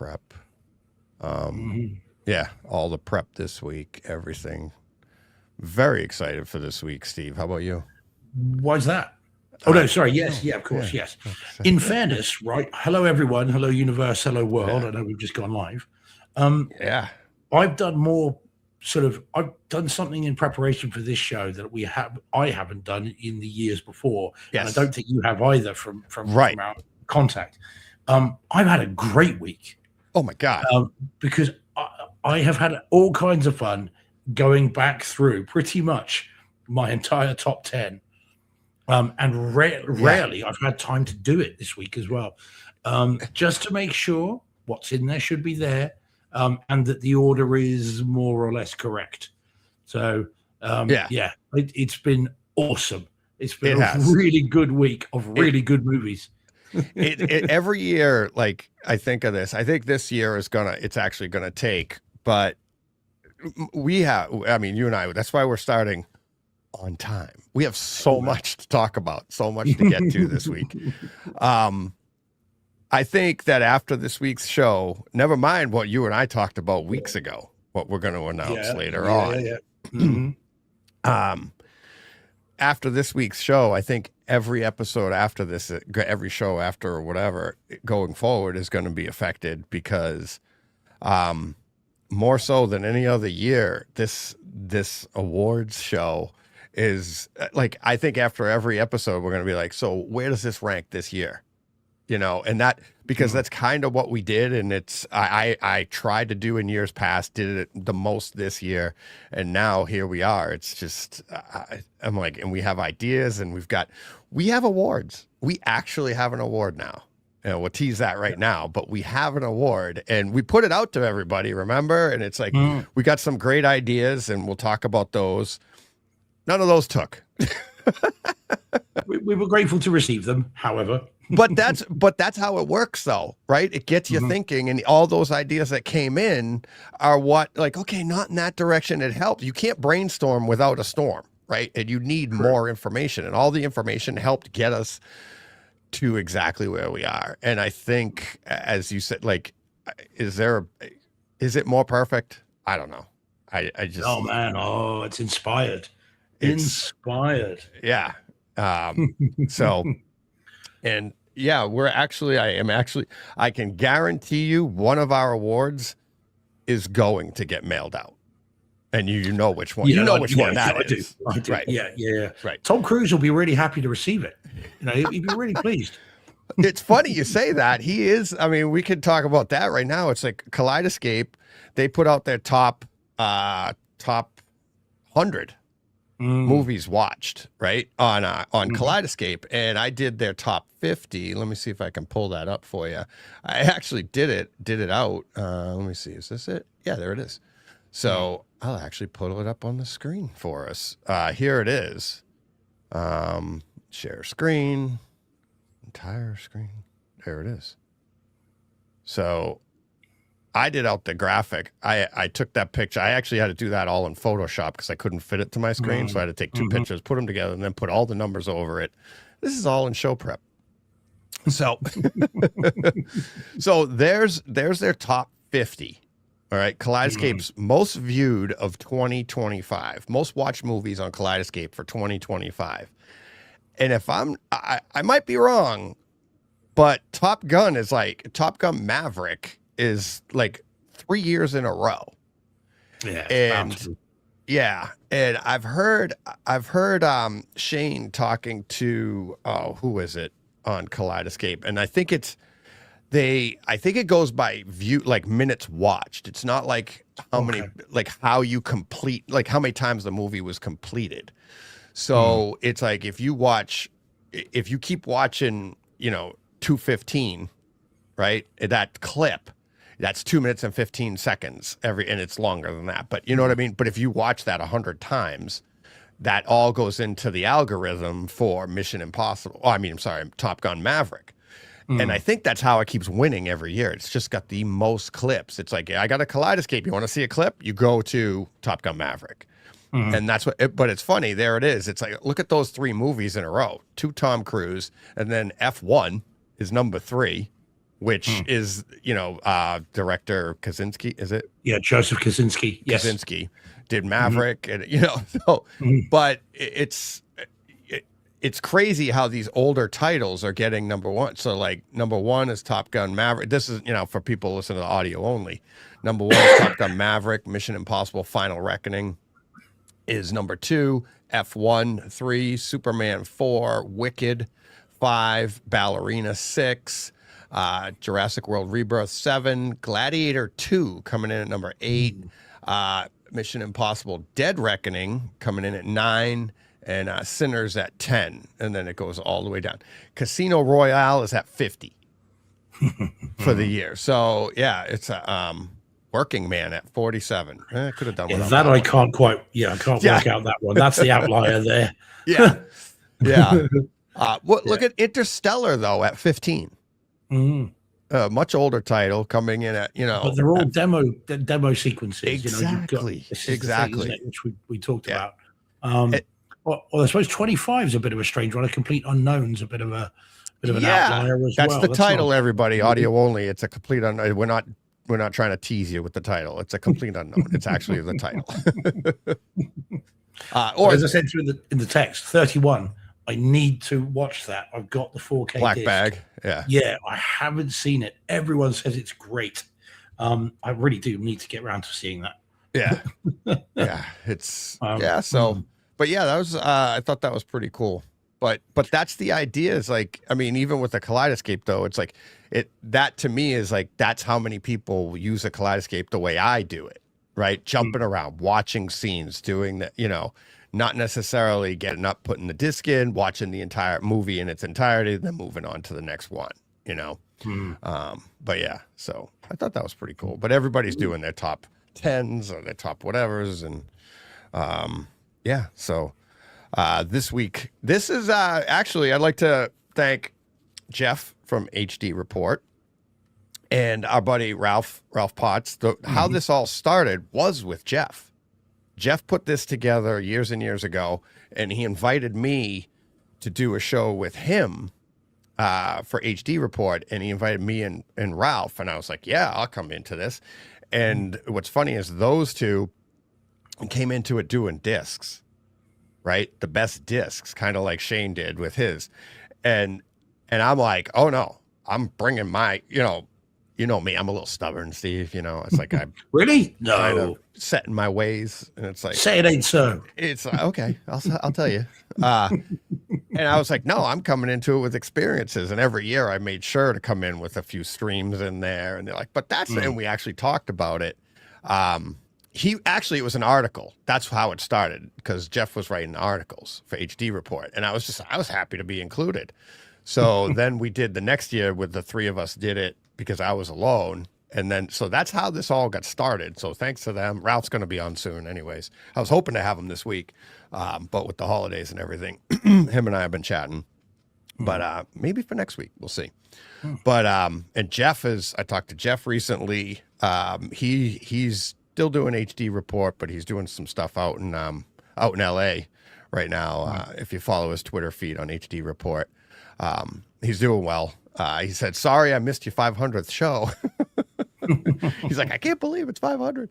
prep. Mm-hmm. Yeah, all the prep this week, everything. Very excited for this week, Steve. How about you? Why's that? Oh no, sorry. Yes, No, yeah, of course, yeah. yes. In fairness, right? Hello, everyone. Hello, universe. Hello, world. Yeah. I know we've just gone live. Yeah. I've done more I've done something in preparation for this show that I haven't done in the years before, and I Yes. don't think you have either from Right. our contact. I've had a great week Oh my God. because I have had all kinds of fun going back through pretty much my entire top 10. And rarely I've had time to do it this week as well, just to make sure what's in there should be there, and that the order is more or less correct. So, it's been awesome. It's been It a has. really good week of really good movies. Every year, like I think of this, I think this year it's actually gonna take, but you and I, that's why we're starting on time. We have so much to talk about, so much to get to this week. I think that after this week's show, never mind what you and I talked about weeks ago, what we're going to announce later on. Yeah. Mm-hmm. After this week's show, I think every episode after this, every show after or whatever going forward is going to be affected because more so than any other year, this awards show is like, I think after every episode, we're going to be like, so where does this rank this year? And that, because that's kind of what we did. And it's, I tried to do in years past, did it the most this year. And now here we are. It's just, I'm like, and we have ideas and we have awards. We actually have an award now. We'll tease that right now, but we have an award and we put it out to everybody, remember? And it's like, we got some great ideas and we'll talk about those. None of those took. We were grateful to receive them, however. But that's how it works, though, right? It gets you thinking, and all those ideas that came in are what, like, okay, not in that direction. It helped. You can't brainstorm without a storm, right? And you need more information, and all the information helped get us to exactly where we are. And I think, as you said, like, is it more perfect? I don't know. I just. Oh man! Oh, it's inspired. Inspired. Yeah. So, and yeah, I can guarantee you one of our awards is going to get mailed out. And you know which one. Which one that is. I do. Right. Yeah. Right. Tom Cruise will be really happy to receive it. He'd be really pleased. It's funny you say that. He is. I mean, we could talk about that right now. It's like Kaleidoscape. They put out their top 100 movies watched, right, on Kaleidoscape, and I did their top 50. Let me see if I can pull that up for you. I actually did it out. Let me see. Is this it? Yeah, there it is. So I'll actually pull it up on the screen for us. Here it is. Share screen, entire screen. There it is. So I did out the graphic. I took that picture. I actually had to do that all in Photoshop because I couldn't fit it to my screen. So I had to take two pictures, put them together, and then put all the numbers over it. This is all in show prep. So, so there's their top 50. All right. Kaleidoscape's most viewed of 2025, most watched movies on Kaleidoscape for 2025. And if I might be wrong, but Top Gun Maverick is like 3 years in a row. Yeah. And I've heard Shane talking to who is it on Kaleidoscape, and I think it goes by view, like minutes watched. It's not like how many, like how you complete, like how many times the movie was completed. So it's like if you keep watching, 2:15, right? That clip, that's 2 minutes and 15 seconds and it's longer than that. But you know what I mean? But if you watch that 100 times, that all goes into the algorithm for Top Gun Maverick. And I think that's how it keeps winning every year. It's just got the most clips. It's like, I got a Kaleidoscape. You want to see a clip? You go to Top Gun Maverick. And that's but it's funny. There it is. It's like, look at those 3 movies in a row, 2 Tom Cruise, and then F1 is number 3. which is, director Kaczynski, is it? Yeah, Joseph Kosinski. Yes. Kaczynski did Maverick, and but it's crazy how these older titles are getting number one. So like number one is Top Gun Maverick. This is, for people listening to the audio only. Number one is Top Gun Maverick. Mission Impossible Final Reckoning is number two. F1 3, Superman 4, Wicked 5, Ballerina 6, Jurassic World Rebirth 7, Gladiator 2 coming in at number 8, Mission Impossible Dead Reckoning coming in at 9, and Sinners at 10, and then it goes all the way down. Casino Royale is at 50 for the year. So yeah, it's a Working Man at 47. I could have done without that. I one. Can't quite. Yeah, I can't work out that one. That's the outlier there. Yeah. Look at Interstellar though at 15. Much older title coming in at but they're all demo sequences. Exactly. Exactly. Thing, which we talked about. Well, I suppose 25 is a bit of a strange one. A Complete Unknown's a bit of an outlier as that's well. That's the title, everybody. Audio only. It's a complete unknown. We're not trying to tease you with the title. It's a complete unknown. It's actually the title. Or as I said in the text, 31. I need to watch that. I've got the 4K Black disc. Bag. Yeah. I haven't seen it. Everyone says it's great. I really do need to get around to seeing that. Yeah. Yeah. It's So, but yeah, that was. I thought that was pretty cool. But that's the idea. Is like, I mean, even with the Kaleidoscape though, it's like that to me is like that's how many people use a Kaleidoscape the way I do it, right? Jumping around, watching scenes, doing that, not necessarily getting up, putting the disc in, watching the entire movie in its entirety, then moving on to the next one, But yeah, so I thought that was pretty cool. But everybody's doing their top 10s or their top whatevers, and so. This week, this is actually, I'd like to thank Jeff from HD Report and our buddy Ralph Potts. How this all started was with Jeff. Jeff put this together years and years ago, and he invited me to do a show with him for HD Report, and he invited me and Ralph, and I was like, yeah, I'll come into this. And what's funny is those two came into it doing discs. Right? The best discs, kind of like Shane did with his. And I'm like, oh no, I'm bringing my, you know me, I'm a little stubborn, Steve, it's like I'm really kind of set in my ways. And it's like, say it ain't so. It's okay. I'll tell you. And I was like, no, I'm coming into it with experiences. And every year I made sure to come in with a few streams in there. And they're like, but that's, and we actually talked about it. It was an article. That's how it started, because Jeff was writing articles for HD Report, and I was happy to be included. So then we did the next year with the three of us did it because I was alone. And then, so that's how this all got started. So thanks to them. Ralph's going to be on soon anyways. I was hoping to have him this week. But with the holidays and everything, him and I have been chatting, but maybe for next week, we'll see. But, and I talked to Jeff recently. He's still doing HD Report, but he's doing some stuff out in LA right now. If you follow his Twitter feed on HD Report, he's doing well. He said, sorry, I missed your 500th show. He's like, I can't believe it's 500.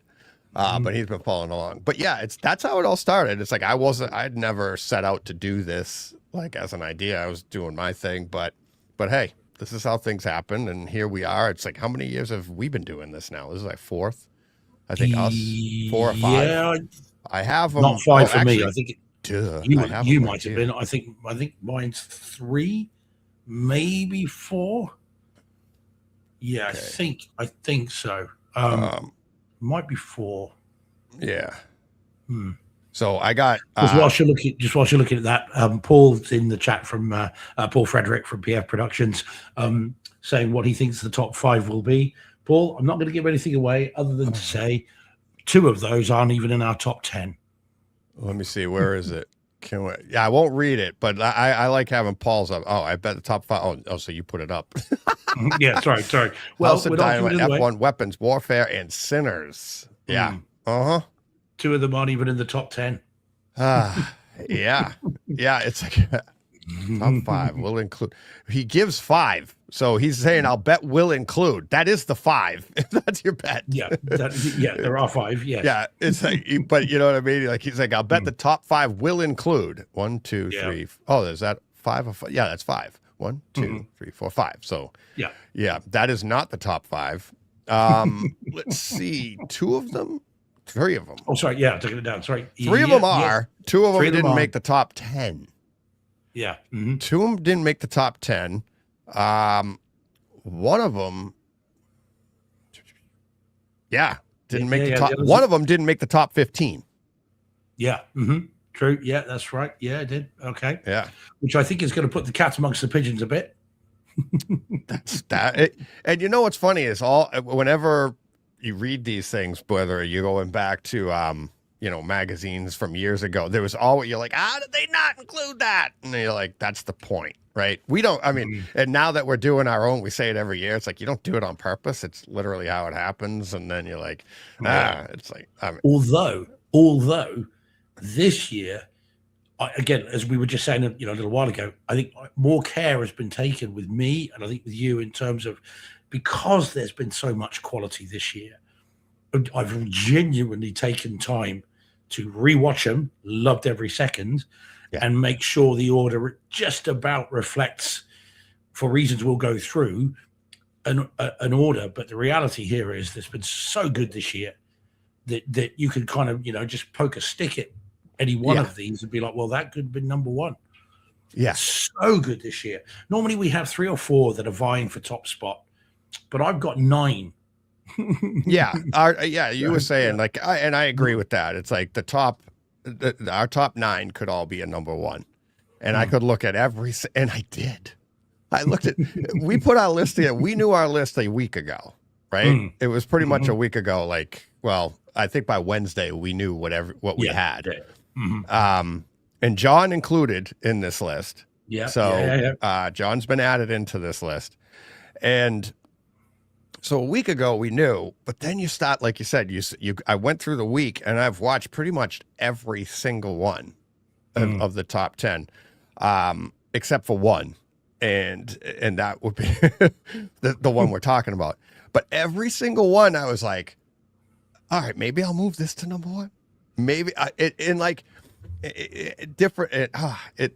But he's been following along. But yeah, that's how it all started. It's like, I'd never set out to do this like as an idea. I was doing my thing, but hey, this is how things happen. And here we are. It's like, how many years have we been doing this now? This is like fourth. I think us 4 or 5. Yeah, I have them. Not 5 for me. I think you might have been. I think mine's 3, maybe 4. Yeah, okay. I think so. Might be 4. Yeah. So I got just whilst you're looking at that, Paul's in the chat from Paul Frederick from PF Productions, saying what he thinks the top 5 will be. Paul, I'm not going to give anything away other than to say 2 of those aren't even in our top 10. Let me see. Where is it? I won't read it, but I like having Paul's up. Oh, I bet the top 5. Oh, so you put it up. Yeah, sorry. Well, House of Dynamite, F1, Weapons, Warfare, and Sinners. Yeah. 2 of them aren't even in the top 10. Yeah. Yeah, it's like top 5. We'll include. He gives 5. So he's saying, I'll bet will include. That is the 5. If that's your bet. Yeah, there are 5. Yes. Yeah, it's like, but you know what I mean? Like he's like, I'll bet the top 5 will include 1, 2, 3. Oh, there's that 5 of 5. Yeah, that's 5. 1, 2, 3, 4, 5. So yeah, that is not the top 5. Let's see, 2 of them, 3 of them. Oh, sorry. Yeah, taking it down. Sorry. 3 of them are. 2 of them Three didn't make the top 10. Yeah. 2 of them didn't make the top 10. One of them, didn't make the top. One of them didn't make the top 15. Yeah. True. Yeah, that's right. Yeah, it did. Okay. Yeah. Which I think is going to put the cat amongst the pigeons a bit. That's that. And you know what's funny is whenever you read these things, whether you're going back to magazines from years ago, there was always, you're like, how did they not include that? And you're like, that's the point, right? We don't, I mean, and now that we're doing our own, we say it every year. It's like, you don't do it on purpose. It's literally how it happens. And then you're like, it's like, although this year, again, as we were just saying, a little while ago, I think more care has been taken with me, and I think with you, in terms of, because there's been so much quality this year, I've genuinely taken time to rewatch them, loved every second, and make sure the order just about reflects, for reasons we'll go through, an order. But the reality here is there's been so good this year that you can kind of, just poke a stick at any one of these and be like, well, that could have been number 1. Yeah. So good this year. Normally we have 3 or 4 that are vying for top spot, but I've got 9. You were saying and I agree with that. It's like our top 9 could all be a number 1, and I could look at and I did. I looked at, we put our list together. We knew our list a week ago, right? It was pretty much a week ago. I think by Wednesday we knew what we had. And John included in this list. Yeah. So John's been added into this list, and so a week ago we knew, but then you start, like you said, I went through the week and I've watched pretty much every single one of the top 10, except for one. And that would be the one we're talking about. But every single one, I was like, all right, maybe I'll move this to number 1. Maybe different.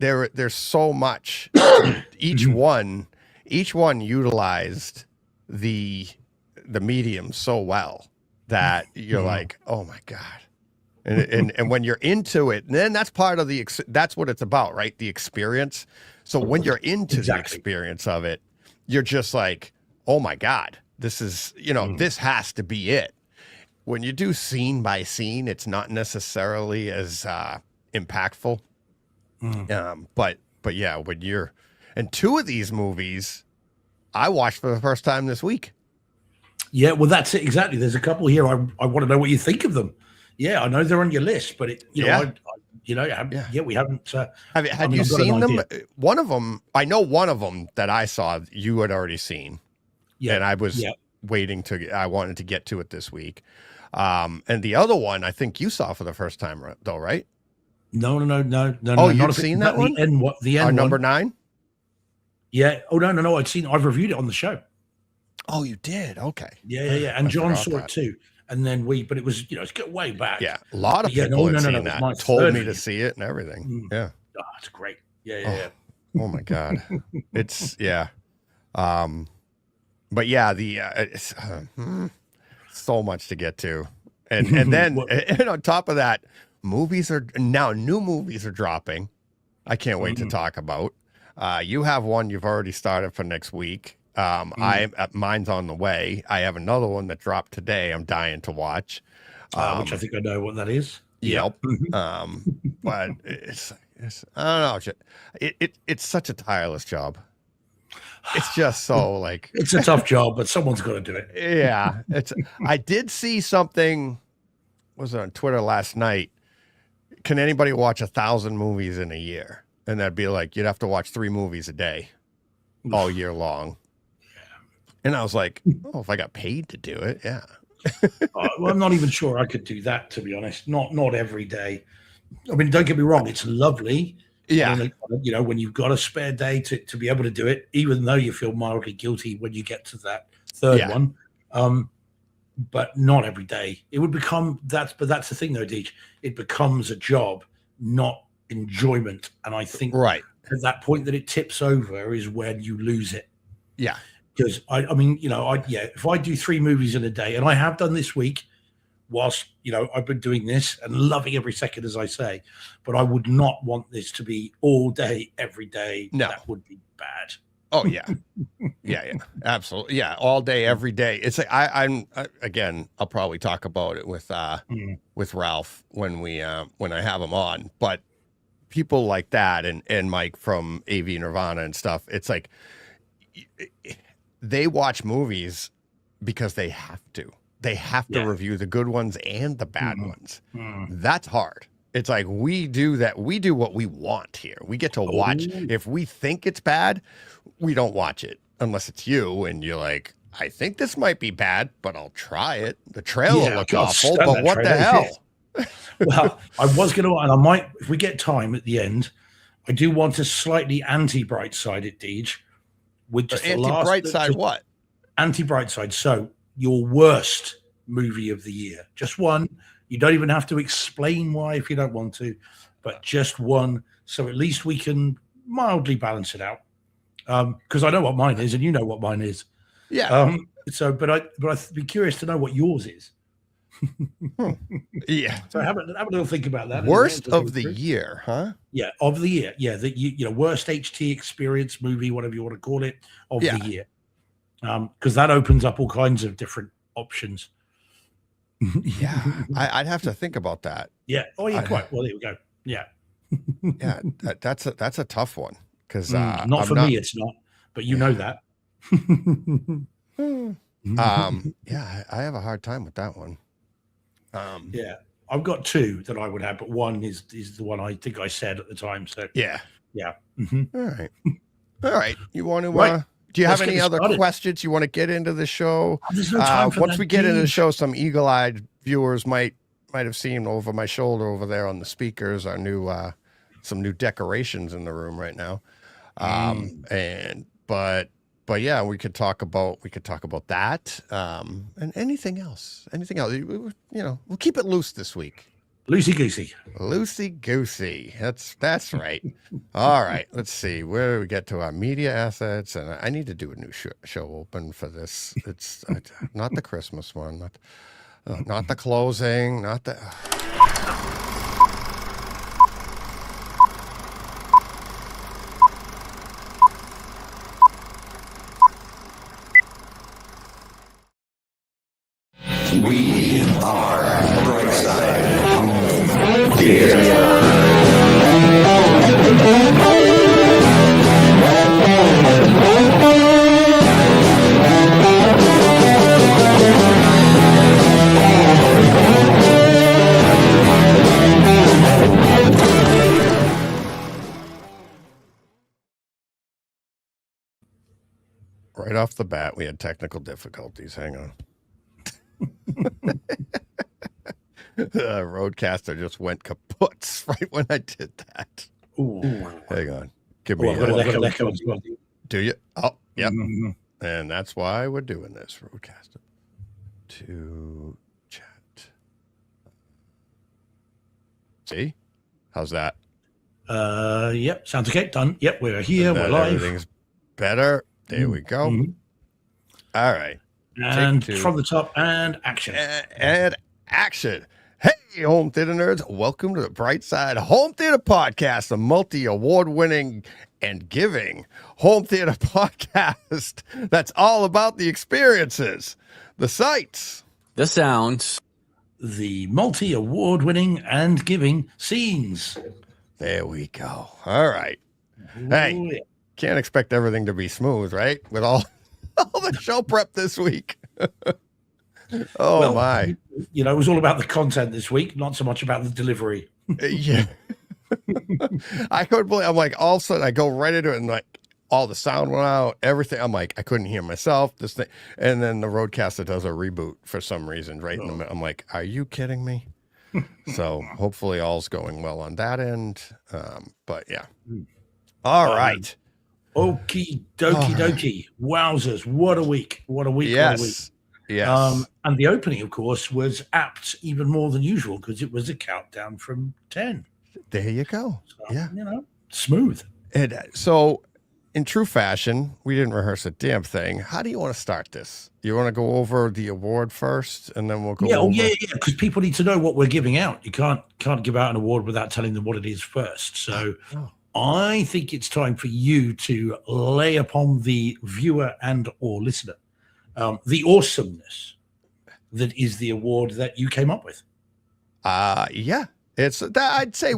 There's so much. Each one utilized the medium so well that you're like, oh my God. And when you're into it, then that's part of that's what it's about, right? The experience. So when you're into the experience of it, you're just like, oh my God, this is, this has to be it. When you do scene by scene, it's not necessarily as impactful. But yeah, and 2 of these movies I watched for the first time this week. Yeah, well, that's it. Exactly. There's a couple here. I want to know what you think of them. Yeah, I know they're on your list, but we haven't. Had you seen them? One of them, I know one of them that I saw you had already seen. Yeah, and I was I wanted to get to it this week. And the other one, I think you saw for the first time, though, right? No. Oh, you've seen that one? The end number 9? Yeah. Oh, no. I've reviewed it on the show. Oh, you did? Okay. Yeah. And John saw it too. And then but it was, it's get way back. Yeah. A lot of people had seen that. Told me to see it and everything. Yeah. Oh, it's great. Yeah. Oh my God. It's, but yeah, it's so much to get to. And then and on top of that, new movies are dropping. I can't wait to talk about. You have one you've already started for next week. Mine's on the way. I have another one that dropped today. I'm dying to watch. Which I think I know what that is. Yep. But it's I don't know. It's such a tireless job. It's just so it's a tough job, but someone's got to do it. Yeah. I did see something, was it on Twitter last night? Can anybody watch 1,000 movies in a year? And that'd be like, you'd have to watch 3 movies a day all year long. And I was like, oh, if I got paid to do it, yeah. Well, I'm not even sure I could do that, to be honest. Not every day. I mean, don't get me wrong, it's lovely Yeah. When you've got a spare day to be able to do it, even though you feel mildly guilty when you get to that third one. But not every day. It would become but that's the thing though, Deej. It becomes a job, not enjoyment. And I think Right. at that point that it tips over is when you lose it. Yeah. Because if I do 3 movies in a day, and I have done this week, whilst I've been doing this and loving every second, as I say, but I would not want this to be all day, every day. No. That would be bad. Oh yeah. Yeah, absolutely. Yeah, all day, every day. It's like again, I'll probably talk about it with Ralph when I have him on. But people like that and Mike from AV Nirvana and stuff, it's like they watch movies because they have to. They have to review the good ones and the bad ones. That's hard. It's like we do that. We do what we want here. We get to watch. If we think it's bad, we don't watch it unless it's you and you're like, I think this might be bad, but I'll try it. The trailer looks awful, but what the hell? Well, I was going to, and I might, if we get time at the end, I do want to slightly anti-bright side it, Deej. With just anti-bright side what? Anti-bright side. So your worst movie of the year. Just one. You don't even have to explain why if you don't want to, but just one. So at least we can mildly balance it out. Because I know what mine is, and you know what mine is. Yeah. But I'd be curious to know what yours is. Yeah. So have a little think about that. Worst of the year, huh? Yeah, of the year. Yeah, worst HT experience movie, whatever you want to call it, of the year. Because that opens up all kinds of different options. Yeah, I'd have to think about that. Yeah. Oh, yeah. Quite. Well, there we go. Yeah. Yeah, that's a tough one because not for me, it's not. But you know that. Yeah, I have a hard time with that one. Yeah, I've got 2 that I would have, but one is the one I think I said at the time. So yeah. Mm-hmm. All right. You want to? Do you have any other questions you want to get into the show? There's no time for once that, we get into the show, some eagle-eyed viewers might have seen over my shoulder over there on the speakers our new some new decorations in the room right now. But yeah, we could talk about that and anything else. We'll keep it loose this week. Loosey goosey. That's right. All right. Let's see. Where do we get to our media assets? And I need to do a new show open for this. It's not the Christmas one, not the closing, not the. We are Brightside Theater. Right off the bat, we had technical difficulties. Hang on. Roadcaster just went kaput right when I did that. Ooh. Hang on. Give me I've got as well. Do you? Oh, yep. Mm-hmm. And that's why we're doing this, Roadcaster. To chat. See? How's that? Yep. Sounds okay. Done. Yep. We're here. We're live. Everything's better. There we go. Mm-hmm. All right. And from the top, and action. And action. Hey, home theater nerds. Welcome to the Brightside Home Theater Podcast, a multi-award-winning and giving home theater podcast that's all about the experiences, the sights, the sounds, the multi-award-winning and giving scenes. There we go. All right. Hey, can't expect everything to be smooth, right? With all the show prep this week. My. It was all about the content this week, not so much about the delivery. Yeah. I couldn't believe, I'm like, all of a sudden I go right into it and like all the sound went out, everything. I'm like, I couldn't hear myself, this thing. And then the Roadcaster does a reboot for some reason, right in the middle. I'm like, are you kidding me? So hopefully all's going well on that end. But yeah. All right. Okie dokie dokie. Wowzers. What a week. What a week. What a week. Yes. And the opening, of course, was apt even more than usual because it was a countdown from 10. There you go. So, Yeah. Smooth. And so, in true fashion, we didn't rehearse a damn thing. How do you want to start this? You want to go over the award first, and then we'll go. Yeah, over... yeah. Because people need to know what we're giving out. You can't give out an award without telling them what it is first. So, I think it's time for you to lay upon the viewer and or listener the awesomeness that is the award that you came up with. Yeah, it's that I'd say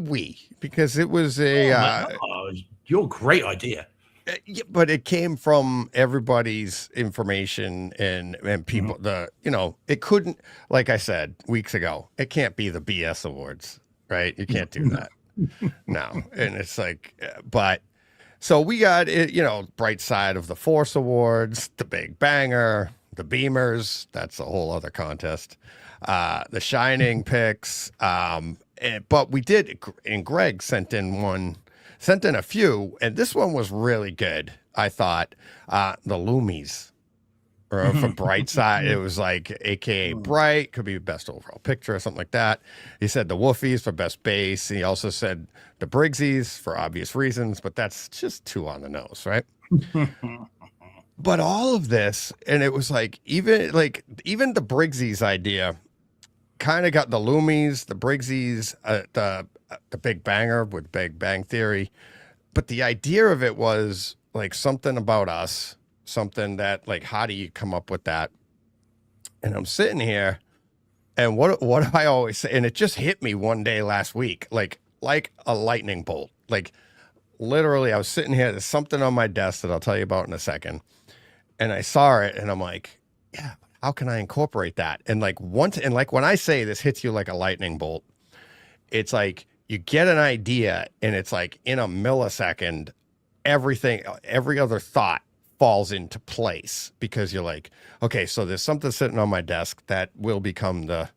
because it was your great idea. Yeah, but it came from everybody's information and people. It couldn't, like I said weeks ago, it can't be the BS awards, right? You can't do that. No, and it's like, but. So we got it, Bright Side of the Force Awards, the Big Banger, the Beamers. That's a whole other contest. The Shining picks. But we did, and Greg sent in a few, and this one was really good. I thought the Loomies from Bright Side. It was like AKA Bright, could be best overall picture or something like that. He said the Woofies for best bass. He also said the Briggsies for obvious reasons, but that's just too on the nose, right? But all of this, and it was like even the Briggsies idea kind of got the Loomies, the Briggsies, the Big Banger with Big Bang Theory. But the idea of it was like something about us, something that like, how do you come up with that? And I'm sitting here, and what do I always say? And it just hit me one day last week, like a lightning bolt. Like literally, I was sitting here. There's something on my desk that I'll tell you about in a second, and I saw it, and I'm like, yeah, how can I incorporate that? And like when I say this hits you like a lightning bolt, it's like you get an idea, and it's like in a millisecond, every other thought falls into place because you're like, okay, so there's something sitting on my desk that will become the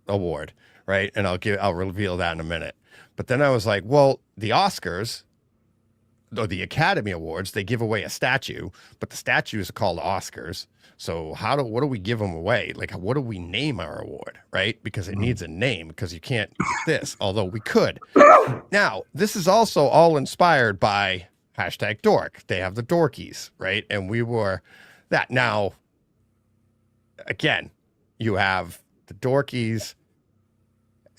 award, right? And I'll reveal that in a minute. But then I was like, well, the Oscars or the Academy Awards, they give away a statue, but the statues are called Oscars. So what do we give them away? Like, what do we name our award, right? Because it needs a name, because you can't this, although we could. Now, this is also all inspired by #dork. They have the Dorkies, right? And we were that. Now, again, you have the Dorkies,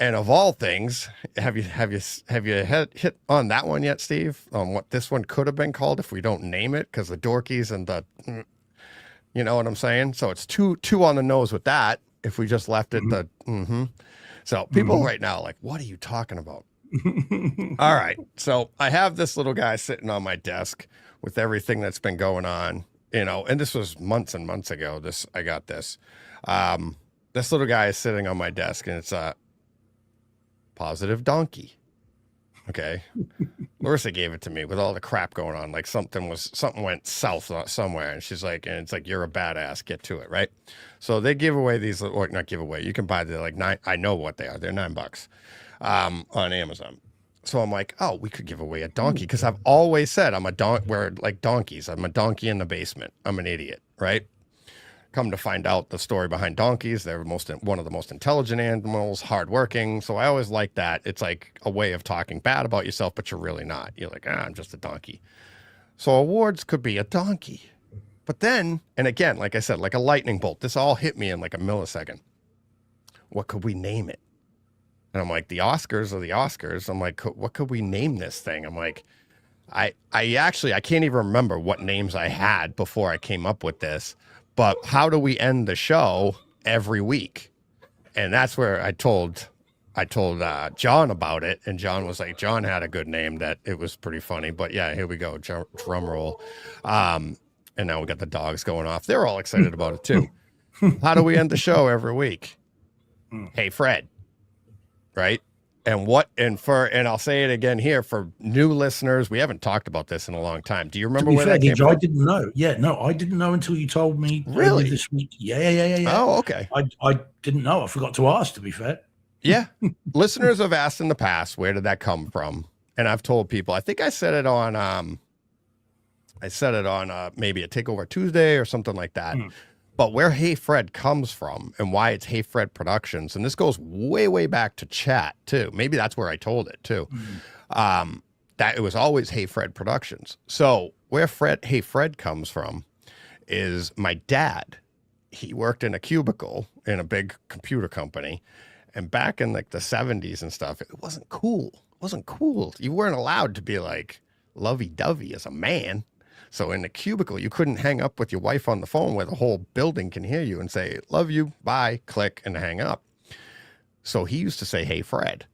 and of all things, have you hit on that one yet, Steve? On what this one could have been called if we don't name it, because the Dorkies and the, you know what I'm saying? So it's too on the nose with that. If we just left it So people right now are like, what are you talking about? All right. So I have this little guy sitting on my desk with everything that's been going on, and this was months and months ago. I got this. This little guy is sitting on my desk, and it's a positive donkey. Okay. Larissa gave it to me with all the crap going on. Like something went south somewhere, and she's like, and it's like, you're a badass, get to it. Right. So they give away these, or not give away. You can buy the like $9. I know what they are. They're $9. On Amazon. So I'm like, oh, we could give away a donkey, because I've always said we're like donkeys. I'm a donkey in the basement. I'm an idiot, right? Come to find out the story behind donkeys, they're one of the most intelligent animals, hardworking. So I always like that. It's like a way of talking bad about yourself, but you're really not. You're like, I'm just a donkey. So awards could be a donkey. But then, and again, like I said, like a lightning bolt, this all hit me in like a millisecond. What could we name it? And I'm like, the Oscars are the Oscars. I'm like, what could we name this thing? I'm like, I can't even remember what names I had before I came up with this, but how do we end the show every week? And that's where I told John about it. And John was like, John had a good name that it was pretty funny, but yeah, here we go. Drum roll. And now we got the dogs going off. They're all excited about it too. How do we end the show every week? Hey, Fred. Right. And I'll say it again here for new listeners. We haven't talked about this in a long time. Do you remember where that came from? I didn't know. Yeah, no, I didn't know until you told me. Really? This week. Yeah. Oh, okay. I didn't know. I forgot to ask, to be fair. Yeah. Listeners have asked in the past, where did that come from? And I've told people, I think I said it on maybe a Takeover Tuesday or something like that. But where Hey Fred comes from and why it's Hey Fred Productions, and this goes way, way back to chat too. Maybe that's where I told it too. That it was always Hey Fred Productions. So where Hey Fred comes from is my dad. He worked in a cubicle in a big computer company. And back in like the 70s and stuff, it wasn't cool. It wasn't cool. You weren't allowed to be like lovey-dovey as a man. So in the cubicle, you couldn't hang up with your wife on the phone where the whole building can hear you and say, love you, bye, click, and hang up. So he used to say, Hey Fred,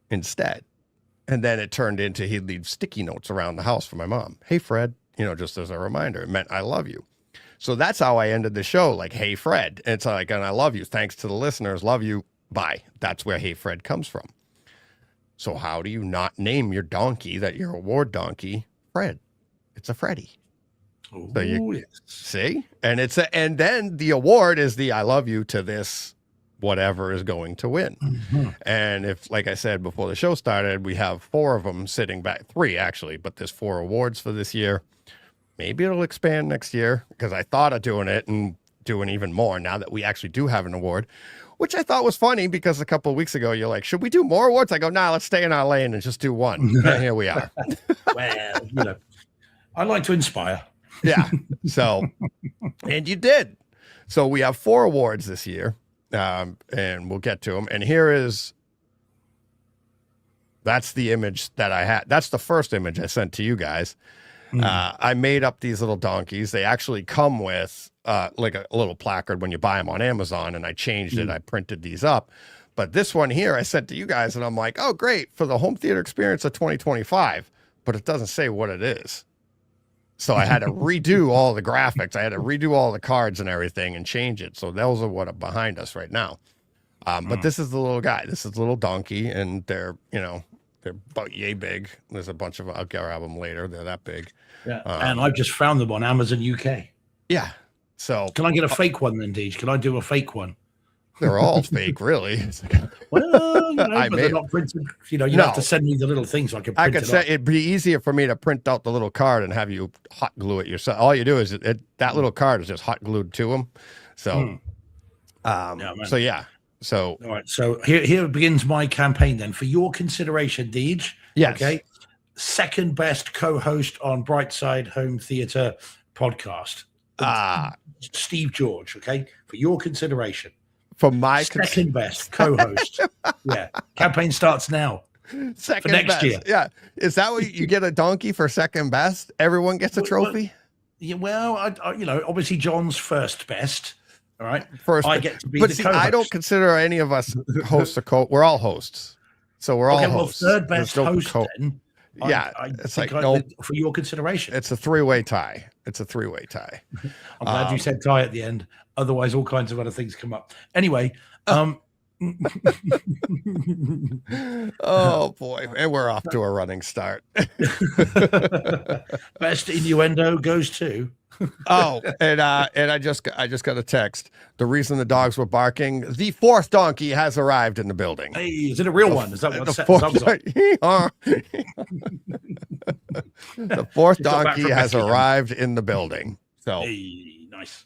instead. And then it turned into he'd leave sticky notes around the house for my mom. Hey Fred, just as a reminder. It meant I love you. So that's how I ended the show, like, Hey Fred. And it's like, and I love you. Thanks to the listeners. Love you. Bye. That's where Hey Fred comes from. So how do you not name your donkey, your award donkey, Fred? It's a Freddy. Oh, So you yes. see? And and then the award is the I love you to this whatever is going to win. And if, like I said before the show started, we have 4 of them sitting back, 3 actually, but there's 4 awards for this year. Maybe it'll expand next year because I thought of doing it and doing even more now that we actually do have an award, which I thought was funny because a couple of weeks ago, you're like, should we do more awards? I go, nah, let's stay in our lane and just do one. And here we are. Well, I like to inspire. Yeah. So, and you did. So we have 4 awards this year, and we'll get to them. And that's the image that I had. That's the first image I sent to you guys. I made up these little donkeys. They actually come with like a little placard when you buy them on Amazon, and I changed it. I printed these up. But this one here I sent to you guys, and I'm like, oh, great, for the home theater experience of 2025. But it doesn't say what it is. So I had to redo all the graphics. I had to redo all the cards and everything and change it. So those are what are behind us right now. But this is the little guy. This is the little donkey, and they're about yay big. There's a bunch of, I'll grab them later. They're that big. Yeah. And I've just found them on Amazon UK. Yeah. So Can I get a fake one then, Deej? Can I do a fake one? they're all fake, really. Well, I but made they're not printed. You have to send me the little thing so I can print I could it say up. it'd be easier for me to print out the little card and have you hot glue it yourself. All you do is that little card is just hot glued to them. So, man. so yeah. So All right. So here begins my campaign then. For your consideration, Deej. Yes. Okay. Second best co-host on Brightside Home Theater podcast. Steve George. Okay. For your consideration. for my Second best co-host. Yeah. Campaign starts now. second for next best. year. Yeah. Is that what you get a donkey for second best? Everyone gets a trophy? Yeah, well, I obviously John's first best. All right. First, I get to be but the see, co-host. I don't consider any of us hosts or we're all hosts. So we're all Okay, well, hosts. third best There's no host then. Yeah, I it's think like, no, for your consideration. it's a three-way tie. It's a three-way tie. I'm glad you said tie at the end. Otherwise, all kinds of other things come up. Anyway, Oh boy, and we're off to a running start. best innuendo goes to. Oh, and I just got a text. The reason the dogs were barking, the fourth donkey has arrived in the building. Hey, is it a real one? Is that what The set fourth, thumbs up? the fourth Got back donkey from has Mexico. arrived in the building. So, Hey, nice.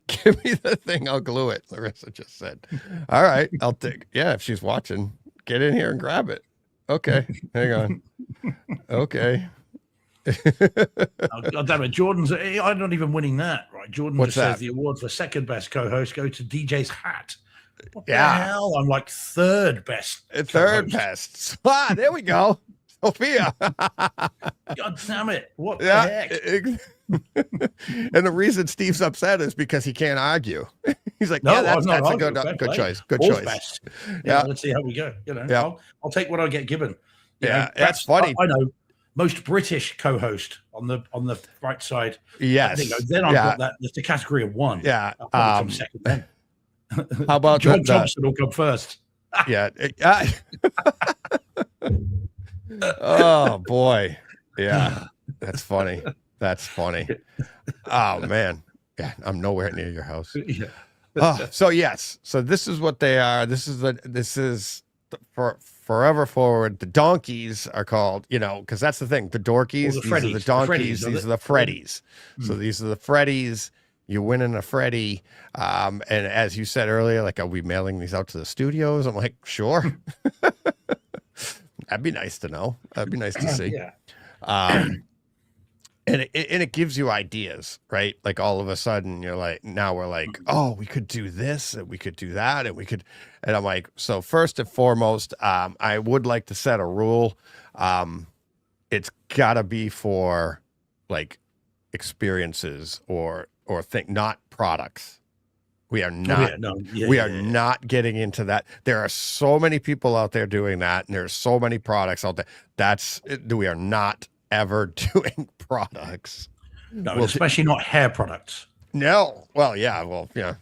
give me the thing. I'll glue it. Larissa just said. All right, I'll take. Yeah, if she's watching, get in here and grab it. Okay, hang on. Okay. Oh, damn it, Jordan's. I'm not even winning that, right? Jordan What's just says that? the award for second best co-host go to DJ's hat. What Yeah. the hell? I'm like third best. Third co-host. best. There we go. Sophia. God damn it! What the Yeah. heck? And the reason Steve's upset is because he can't argue. He's like, No, yeah, that's I'm not a arguing. good, Fair good play. choice. Good All's choice. best. Yeah. Yeah, let's see how we go. Yeah. I'll take what I get given. You Yeah, know, that's funny. I know most British co-host on the right side. Yes. Then I've Yeah. got that. There's the category of one. Yeah. I'll probably come second then. How about John the- Thompson will come first. Yeah. Oh boy. Yeah. That's funny. That's funny. Oh man. Yeah. I'm nowhere near your house. Yeah. So yes, so this is what they are. For forever forward. The donkeys are called, because that's the thing. The dorkies, the these are the Freddies. donkeys, The Freddies, these are the Freddies. So these are the Freddies. You're winning a Freddy. And as you said earlier, like, are we mailing these out to the studios? I'm like, sure. That'd be nice to know. That'd be nice to see. Yeah. And it gives you ideas, right? Like all of a sudden you're like, now we're like, oh, we could do this and we could do that and and I'm like, so first and foremost, I would like to set a rule. It's gotta be for like experiences or not products. We are not. We are not getting into that. There are so many people out there doing that, and there's so many products out there. We are not ever doing products. No, especially not hair products. No. Well, yeah. Well, yeah.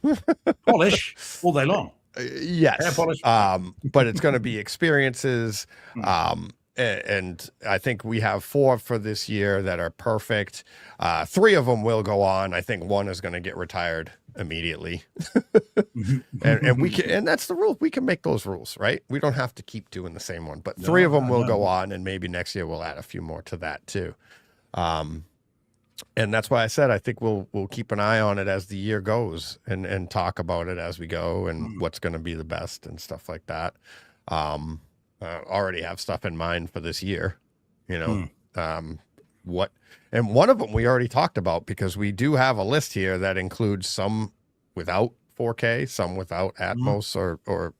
Polish all day long. Yes. Hair polish. But it's going to be experiences. And I think we have 4 for this year that are perfect. 3 of them will go on. I think 1 is going to get retired immediately. and we can, and that's the rule. We can make those rules, right? We don't have to keep doing the same one, but 3 of them will go on, and maybe next year we'll add a few more to that too. And that's why I said I think we'll keep an eye on it as the year goes and talk about it as we go and what's going to be the best and stuff like that. Already have stuff in mind for this year, and one of them we already talked about, because we do have a list here that includes some without 4K, some without Atmos or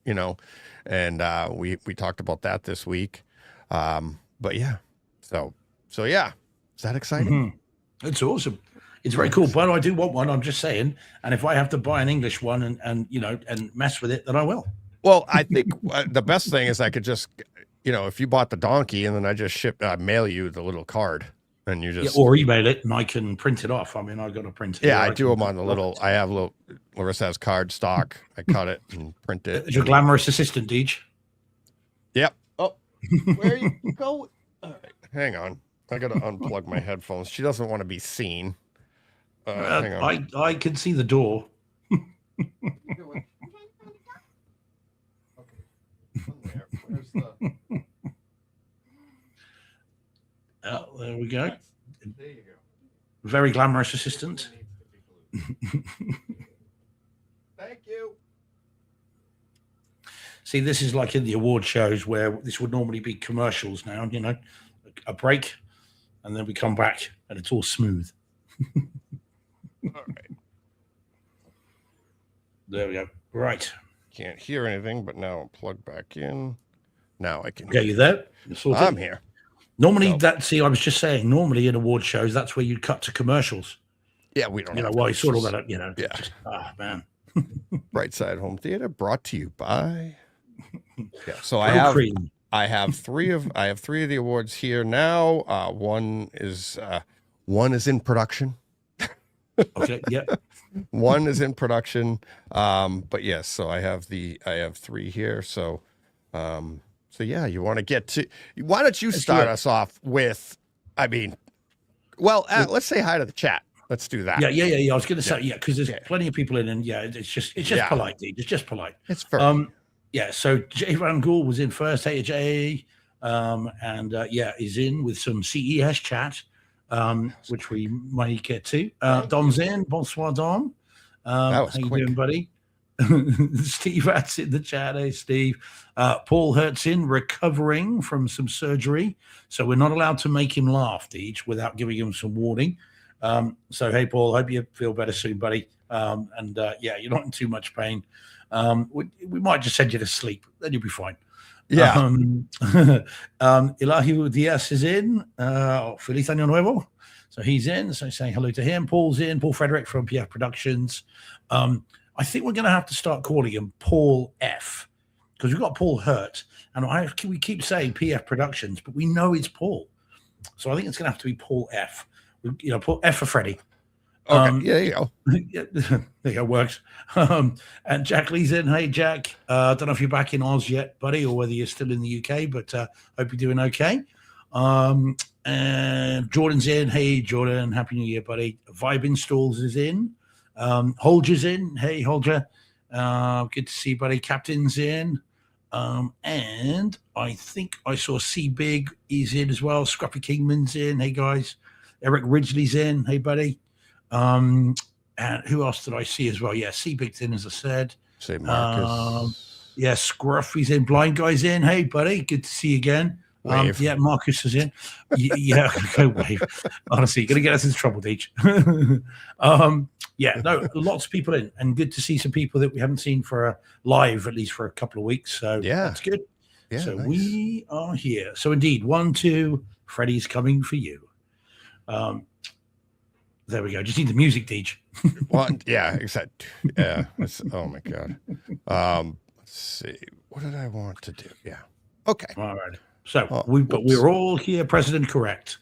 and we talked about that this week. But yeah, so yeah, is that exciting? It's awesome. It's very cool, but I do want one. I'm just saying, and if I have to buy an English one and mess with it, then I will. Well, I think the best thing is I could just, if you bought the donkey and then I just mail you the little card and you just. Or email it and I can print it off. I mean, I've got to print it. Yeah, I do them on I have Larissa has card stock. I cut it and print it. Your glamorous assistant, Deej. Yep. Oh, where are you going? All right, hang on. I got to unplug my headphones. She doesn't want to be seen. Hang on. I can see the door. Where's the... there we go. There you go. Very glamorous assistant. Thank you. See, this is like in the award shows where this would normally be commercials now, a break, and then we come back and it's all smooth. All right. There we go. Right. Can't hear anything, but now I'll plug back in. Now I can. Okay, you there? I'm here. Normally, I was just saying, normally in award shows, that's where you cut to commercials. Yeah, we don't. Why you sort all that up, Yeah. Man. Brightside Home Theater brought to you by. Yeah. So I have 3 of the awards here now. One is in production. Okay. Yeah. One is in production. But yes, so I have 3 here. So yeah, you want to get to, why don't you start us off with, let's say hi to the chat. Let's do that. Yeah. I was going to say, because there's plenty of people in, and it's just polite, dude. It's just polite. It's fair. So Jay Van Gool was in first, hey Jay, is in with some CES chat, which we might get to. Dom's in, bonsoir Dom. How you doing, buddy? Steve Hat's in the chat. Hey, Steve. Paul Hurt's in, recovering from some surgery, so we're not allowed to make him laugh, Deej, without giving him some warning. So hey, Paul, hope you feel better soon, buddy. You're not in too much pain. We might just send you to sleep, then you'll be fine. Yeah. Elahi Diaz is in. Feliz Año Nuevo. So he's in. So saying hello to him. Paul's in. Paul Frederick from PF Productions. I think we're going to have to start calling him Paul F, because we've got Paul Hurt, and we keep saying PF Productions, but we know it's Paul. So I think it's going to have to be Paul F. Paul F for Freddie. Okay. There you go. There you go. Works. And Jack Lee's in. Hey, Jack. I don't know if you're back in Oz yet, buddy, or whether you're still in the UK, but hope you're doing okay. And Jordan's in. Hey, Jordan. Happy New Year, buddy. Vibe Installs is in. Holger's in. Hey, Holger. Good to see you, buddy. Captain's in. And I think I saw C Big is in as well. Scruffy Kingman's in. Hey guys. Eric Ridgely's in. Hey buddy. And who else did I see as well? Yeah, C Big's in, as I said. Say Marcus. Yeah, Scruffy's in. Blind Guy's in. Hey buddy, good to see you again. Wave. Yeah, Marcus is in. Yeah, go wave. Honestly, you're gonna get us into trouble, Deej. Yeah, no, lots of people in, and good to see some people that we haven't seen for live, at least for a couple of weeks. So Yeah. that's good. Yeah, So nice. we are here. So indeed, 1, 2, Freddie's coming for you. There we go. Just need the music, Deej. One, yeah, except oh my god. Let's see. What did I want to do? Yeah. Okay. All right. So Oh, but whoops. we're all here, President correct,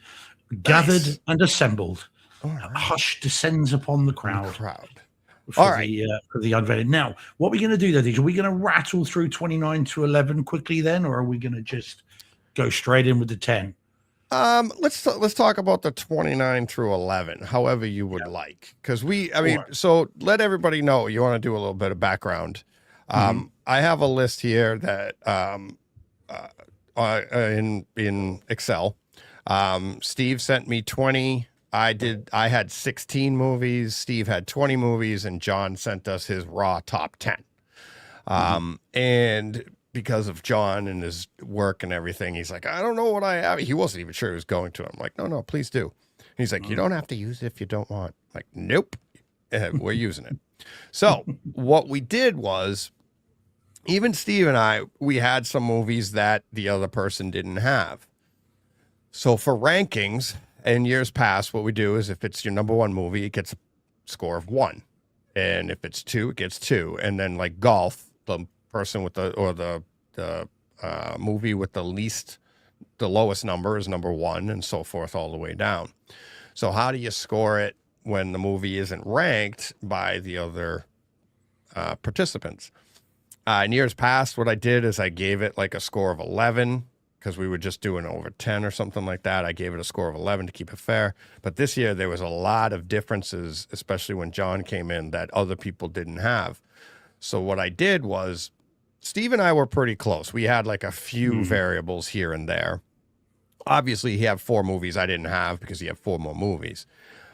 gathered Nice. and assembled. All right. Hush descends upon the crowd. For All right. for the unveiling. Now, what are we going to do there, Deej? Are we going to rattle through 29 to 11 quickly then, or are we going to just go straight in with the 10? Let's talk about the 29 through 11, however you would like, because Sure. so let everybody know. You want to do a little bit of background. I have a list here that in Excel. Steve sent me 20. I had 16 movies. Steve had 20 movies, and John sent us his raw top 10. And because of John and his work and everything, he's like, I don't know what I have. He wasn't even sure he was going to. I'm like, no, please do. He's like, you don't have to use it if you don't want. I'm like, nope, we're using it. So what we did was, even Steve and I, we had some movies that the other person didn't have. So for rankings in years past, what we do is if it's your number one movie, it gets a score of 1. And if it's 2, it gets 2. And then like golf, the person with the movie with the lowest number is number 1, and so forth all the way down. So how do you score it when the movie isn't ranked by the other participants? In years past, what I did is I gave it like a score of 11 because we were just doing over 10 or something like that. I gave it a score of 11 to keep it fair. But this year there was a lot of differences, especially when John came in, that other people didn't have. So what I did was, Steve and I were pretty close. We had like a few variables here and there. Obviously, he had 4 movies I didn't have because he had 4 more movies.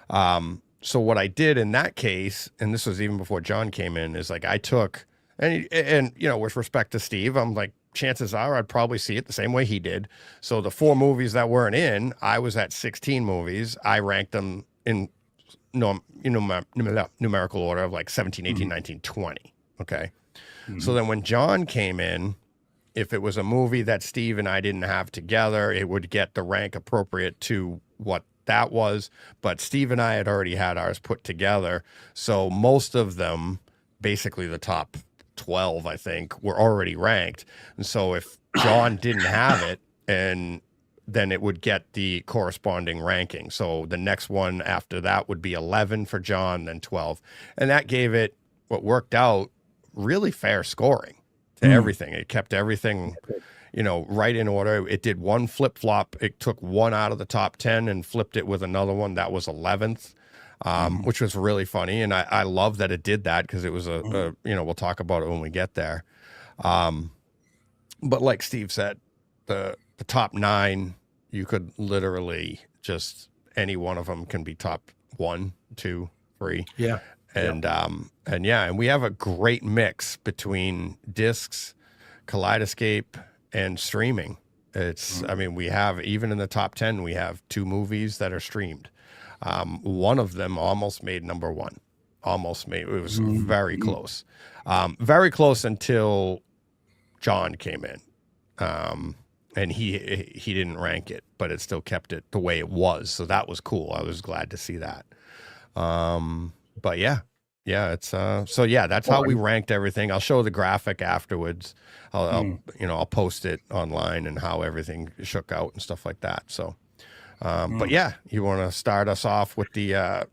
So what I did in that case, and this was even before John came in, is like I took, and you know, with respect to Steve, I'm like, chances are I'd probably see it the same way he did. So the 4 movies that weren't in, I was at 16 movies. I ranked them in numerical order of like 17, 18, 19, 20. Okay. So then when John came in, if it was a movie that Steve and I didn't have together, it would get the rank appropriate to what that was. But Steve and I had already had ours put together. So most of them, basically the top 12, I think, were already ranked. And so if John didn't have it, and then it would get the corresponding ranking. So the next one after that would be 11 for John, then 12. And that gave it what worked out really fair scoring to everything. It kept everything, you know, right in order. It did one flip flop. It took 1 out of the top 10 and flipped it with another one that was 11th, which was really funny. And I love that it did that because it was a, you know, we'll talk about it when we get there. But like Steve said, the top 9, you could literally just, any one of them can be top 1, 2, 3. Yeah. And we have a great mix between discs, Kaleidoscape, and streaming. It's, I mean, we have, even in the top 10, we have 2 movies that are streamed. One of them almost made number 1. Almost made, it was very close. Very close until John came in. And he didn't rank it, but it still kept it the way it was. So that was cool. I was glad to see that. But yeah, it's so yeah, that's how we ranked everything. I'll show the graphic afterwards. I'll post it online and how everything shook out and stuff like that. So, but yeah, you want to start us off with the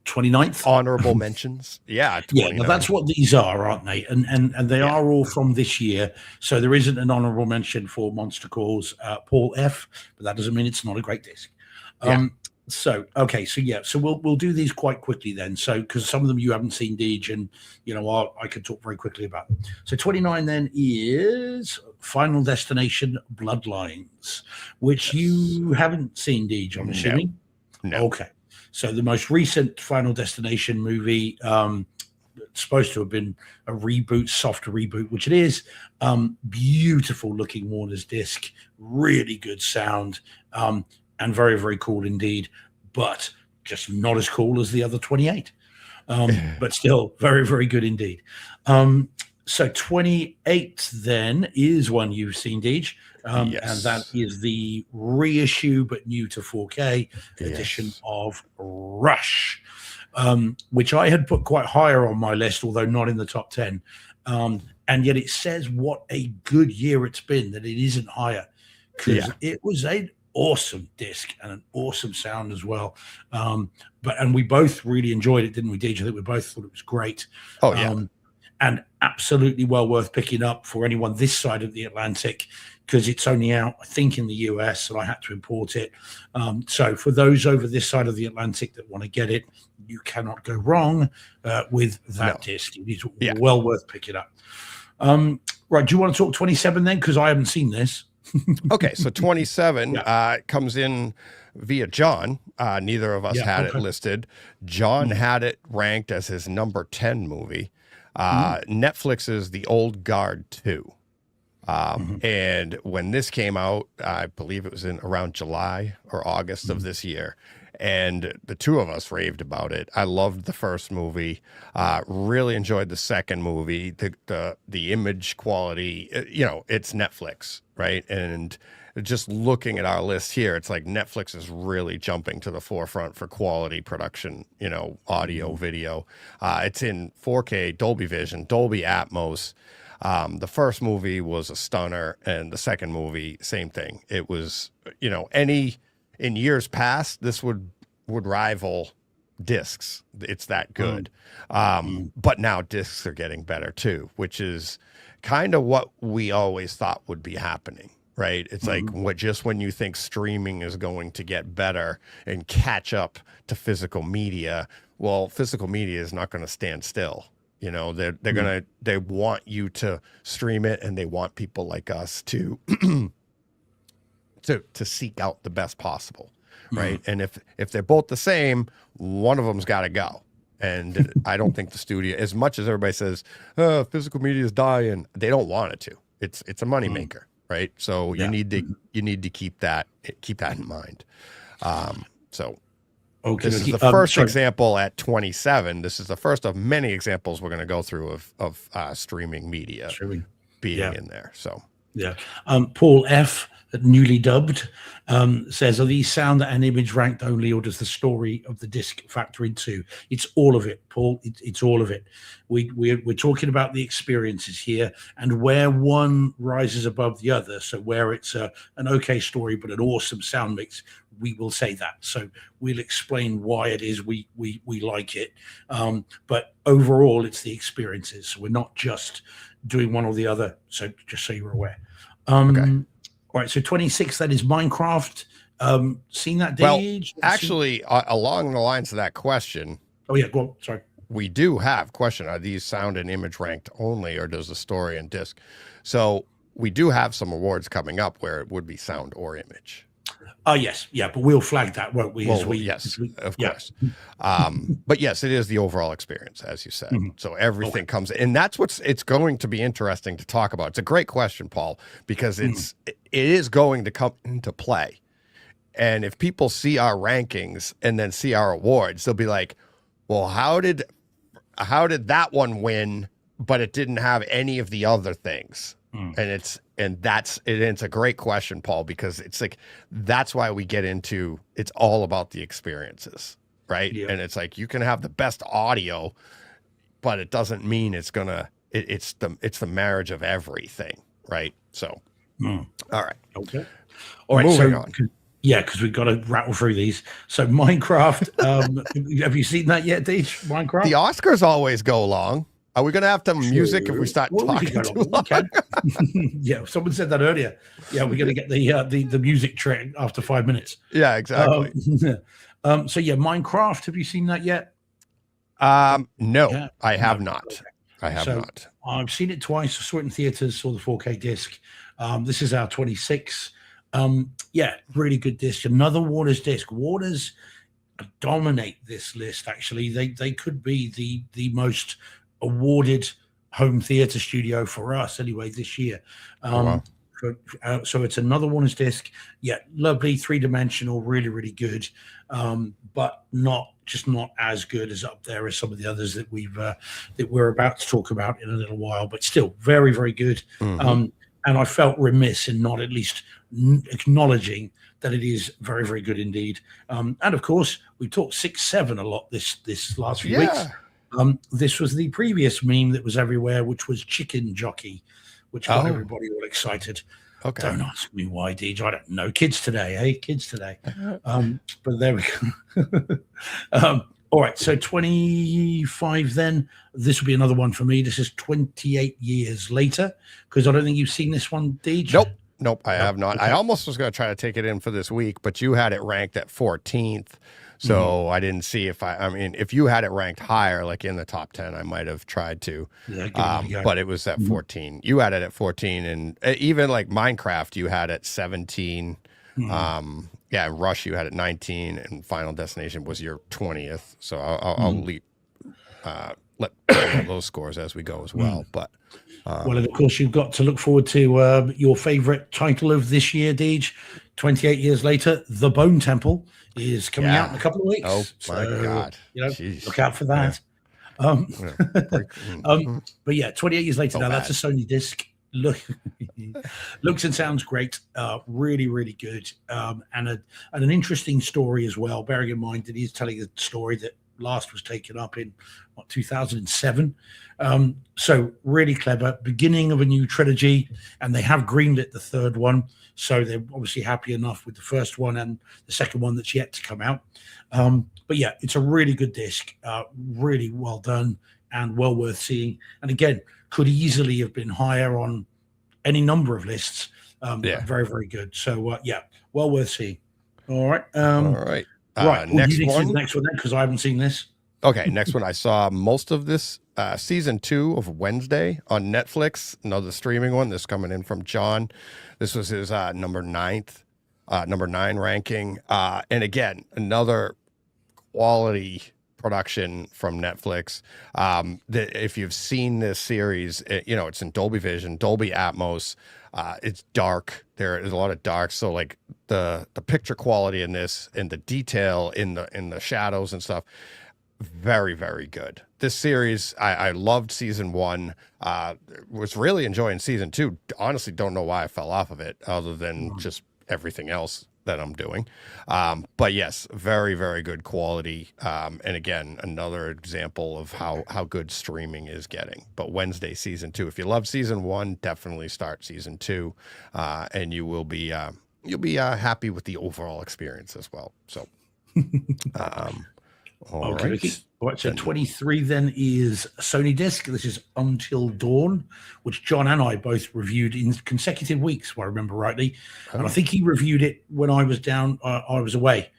29th honorable mentions? Yeah, now that's what these are, aren't they? And they are all from this year. So there isn't an honorable mention for Monster Calls Paul F, but that doesn't mean it's not a great disc. So okay, so yeah, so we'll do these quite quickly then. So because some of them you haven't seen, Deej, and I could talk very quickly about them. So 29 then is Final Destination Bloodlines, which you haven't seen, Deej, I'm assuming. No. Okay, so the most recent Final Destination movie, it's supposed to have been a reboot, soft reboot, which it is. Beautiful looking Warner's disc, really good sound. And very, very cool indeed, but just not as cool as the other 28. But still very, very good indeed. So 28 then is one you've seen, Deej, and that is the reissue but new to 4K edition of Rush, which I had put quite higher on my list, although not in the top 10. And yet it says what a good year it's been that it isn't higher, because it was an awesome disc and an awesome sound as well. And we both really enjoyed it, didn't we, Deej? I think we both thought it was great. Oh yeah. And absolutely well worth picking up for anyone this side of the Atlantic, because it's only out, I think, in the US, and I had to import it. So for those over this side of the Atlantic that want to get it, you cannot go wrong with that disc. It is well worth picking up. Right, do you want to talk 27 then? Because I haven't seen this. Okay, so 27 comes in via John. Neither of us had it listed. John had it ranked as his number 10 movie. Netflix's The Old Guard 2. And when this came out, I believe it was in around July or August of this year. And the two of us raved about it. I loved the first movie, really enjoyed the second movie. The image quality, it's Netflix, right? And just looking at our list here, it's like Netflix is really jumping to the forefront for quality production, audio, video. It's in 4K, Dolby Vision, Dolby Atmos. The first movie was a stunner, and the second movie, same thing. It was, in years past, this would rival discs. It's that good. But now discs are getting better too, which is kind of what we always thought would be happening, right? It's like when you think streaming is going to get better and catch up to physical media, well, physical media is not going to stand still. They want you to stream it, and they want people like us to to seek out the best possible, right? And if they're both the same, one of them's got to go. And I don't think the studio, as much as everybody says, physical media is dying, they don't want it to. It's a moneymaker, right? So you need to keep that in mind. Okay, this is the first example at 27. This is the first of many examples we're going to go through of streaming media being in there. So Paul F., newly dubbed, says, are these sound and image ranked only, or does the story of the disc factor into? It's all of it, Paul. It's all of it. We're talking about the experiences here, and where one rises above the other. So where it's an okay story but an awesome sound mix, we will say that. So we'll explain why it is we like it. But overall, it's the experiences. So we're not just doing one or the other. So just so you're aware. Okay. All right, so 26, that is Minecraft. Seen that, Deej? Well, actually, along the lines of that question. Oh, yeah, go on. Sorry. We do have question, are these sound and image ranked only, or does the story and disc? So we do have some awards coming up where it would be sound or image. Oh, yes. Yeah, but we'll flag that, won't we? Yes, of course. But yes, it is the overall experience, as you said. So everything comes, and that's it's going to be interesting to talk about. It's a great question, Paul, because it is going to come into play. And if people see our rankings and then see our awards, they'll be like, well, how did that one win, but it didn't have any of the other things? And it's a great question, Paul, because it's like, that's why we get into, it's all about the experiences, right? Yeah. And it's like, you can have the best audio, but it doesn't mean it's the marriage of everything, right? So, all right. Okay. All right. Moving on. Yeah, because we've got to rattle through these. So Minecraft, have you seen that yet, Deej? Minecraft? The Oscars always go long. Are we going to have some music if we start talking too long? Yeah, someone said that earlier. Yeah, we're going to get the music track after 5 minutes. Yeah, exactly. So yeah, Minecraft. Have you seen that yet? No, Yeah. I have No. not. Okay. I have So not. I've seen it twice. I saw it in theaters, saw the 4K disc. This is our 26. Yeah, really good disc. Another Waters disc. Waters dominate this list. Actually, they could be the most awarded home theater studio for us anyway this year. Wow. So it's another Warner's disc. Yeah, lovely, three-dimensional, really, really good, but not as good as up there as some of the others that we're about to talk about in a little while. But still, very, very good. Mhm. And I felt remiss in not at least acknowledging that it is very, very good indeed. And of course, we talked 6-7 a lot this last few weeks. Yeah. This was the previous meme that was everywhere, which was Chicken Jockey, which got Oh. everybody all excited. Okay. Don't ask me why, Deej. I don't know. Kids today, eh? Kids today. But there we go. All right. So 25 then. This will be another one for me. This is 28 years later, because I don't think you've seen this one, Deej. Nope, I have not. Okay. I almost was going to try to take it in for this week, but you had it ranked at 14th. So I didn't see I mean, if you had it ranked higher, like in the top 10, I might have tried to. Yeah, give it a go. But it was at 14. You had it at 14, and even like Minecraft, you had it 17. Yeah, and Rush, you had it 19, and Final Destination was your 20th. So I'll let those scores as we go as well. But well, and of course, you've got to look forward to your favorite title of this year, Deej. 28 years later, The Bone Temple is coming out in a couple of weeks. Oh my God! Jeez. Look out for that. But yeah, 28 years later So now. bad. That's a Sony disc. Looks and sounds great. Really, really good. And an interesting story as well. Bearing in mind that he's telling a story that last was taken up in 2007. So really clever. Beginning of a new trilogy, and they have greenlit the third one. So they're obviously happy enough with the first one and the second one that's yet to come out. But yeah, it's a really good disc. Really well done and well worth seeing. And again, could easily have been higher on any number of lists. Very, very good. So yeah, well worth seeing. All right. All right. Right. Well, Next you need to see one. the next one then, because I haven't seen this. Okay, next one. I saw most of this season 2 of Wednesday on Netflix. Another streaming one. This coming in from John. This was his number 9 ranking. And again, another quality production from Netflix. If you've seen this series, it's in Dolby Vision, Dolby Atmos. It's dark. There is a lot of dark. So like the picture quality in this and the detail in the shadows and stuff, very, very good. This series, I loved season 1. Was really enjoying season 2. Honestly, don't know why I fell off of it, other than just everything else that I'm doing. But yes, very, very good quality. And again, another example of how good streaming is getting. But Wednesday season 2, if you love season 1, definitely start season 2, and you will be happy with the overall experience as well. So, all Okay. right. All right. So 23 then is a Sony disc. This is Until Dawn, which John and I both reviewed in consecutive weeks, if I remember rightly. And I think he reviewed it when I was down. I was away.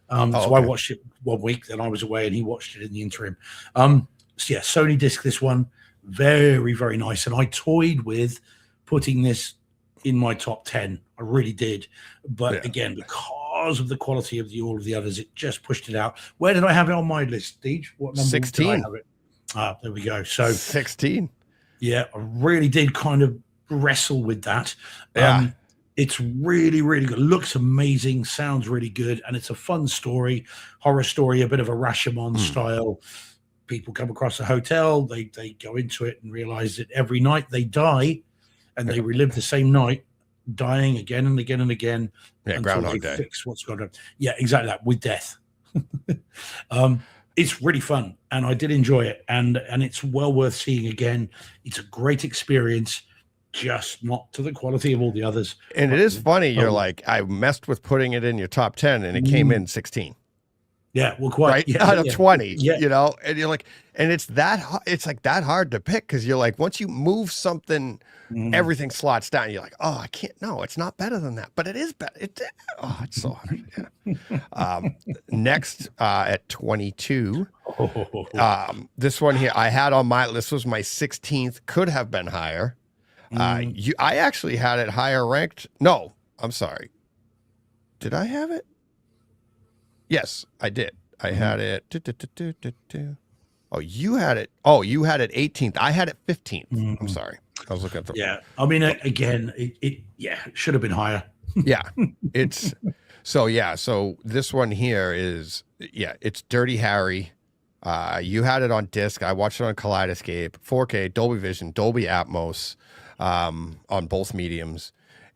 So I okay. watched it one week, then I was away, and he watched it in the interim. So yeah, Sony disc. This one, very, very nice. And I toyed with putting this in my top 10. I really did. But again, because of the quality of all of the others, it just pushed it out. Where did I have it on my list, Deej? What number 16. did I have it? There we go. So 16. yeah, I really did kind of wrestle with that. Yeah. It's really, really good. Looks amazing, sounds really good, and it's a fun story, horror story, a bit of a Rashomon style. People come across a hotel, they go into it and realize that every night they die, and they relive the same night, dying again and again and again. Yeah, until Groundhog they Day. fix what's going on. Yeah, exactly that, with death. It's really fun, and I did enjoy it, and it's well worth seeing again. It's a great experience, just not to the quality of all the others. And it is funny. You're like, I messed with putting it in your top 10, and it came in 16. Yeah, well, quite. right? Yeah, Out of 20, yeah. you know, and you're like, and it's like that hard to pick because you're like, once you move something, everything slots down. You're like, oh, I can't. No, it's not better than that, but it is better. It's so hard. Yeah. Next, at 22, this one here I had on my list was my 16th. Could have been higher. I actually had it higher ranked. No, I'm sorry. Did I have it? Yes, I did. I had it. Oh, you had it. Oh, you had it 18th. I had it 15th. I'm sorry. I was looking at the. Yeah, I mean, again, it should have been higher. Yeah, it's so yeah. So this one here is it's Dirty Harry. You had it on disc. I watched it on Kaleidoscape, 4K, Dolby Vision, Dolby Atmos, on both mediums,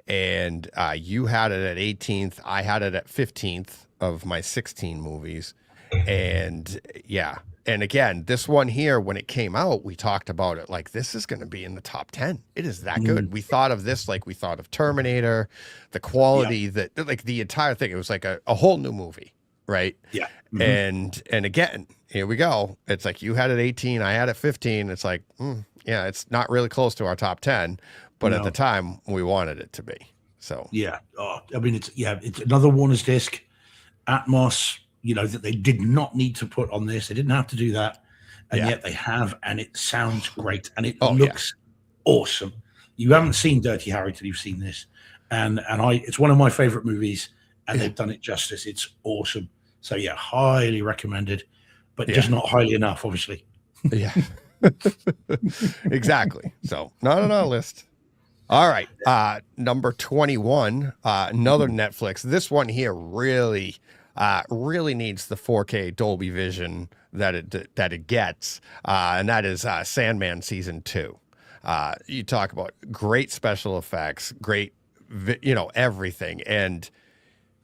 and you had it at 18th. I had it at 15th of my 16 movies, and yeah. And again, this one here, when it came out, we talked about it like this is going to be in the top 10. It is that good. We thought of this like we thought of Terminator, the quality that like the entire thing. It was like a whole new movie, right? Yeah. And again, here we go. It's like you had it 18, I had it 15. It's like, yeah, it's not really close to our top 10, but at the time we wanted it to be. So yeah. Oh, I mean, it's another Warner's disc, Atmos. You know, that they did not need to put on this. They didn't have to do that. And yet they have, and it sounds great. And it looks awesome. You haven't seen Dirty Harry till you've seen this. And it's one of my favorite movies, and they've done it justice. It's awesome. So yeah, highly recommended, but just not highly enough, obviously. Yeah. Exactly. So not on our list. All right. Number 21, another Netflix. This one here really needs the 4K Dolby Vision that it gets, and that is Sandman season 2. You talk about great special effects, great, everything, and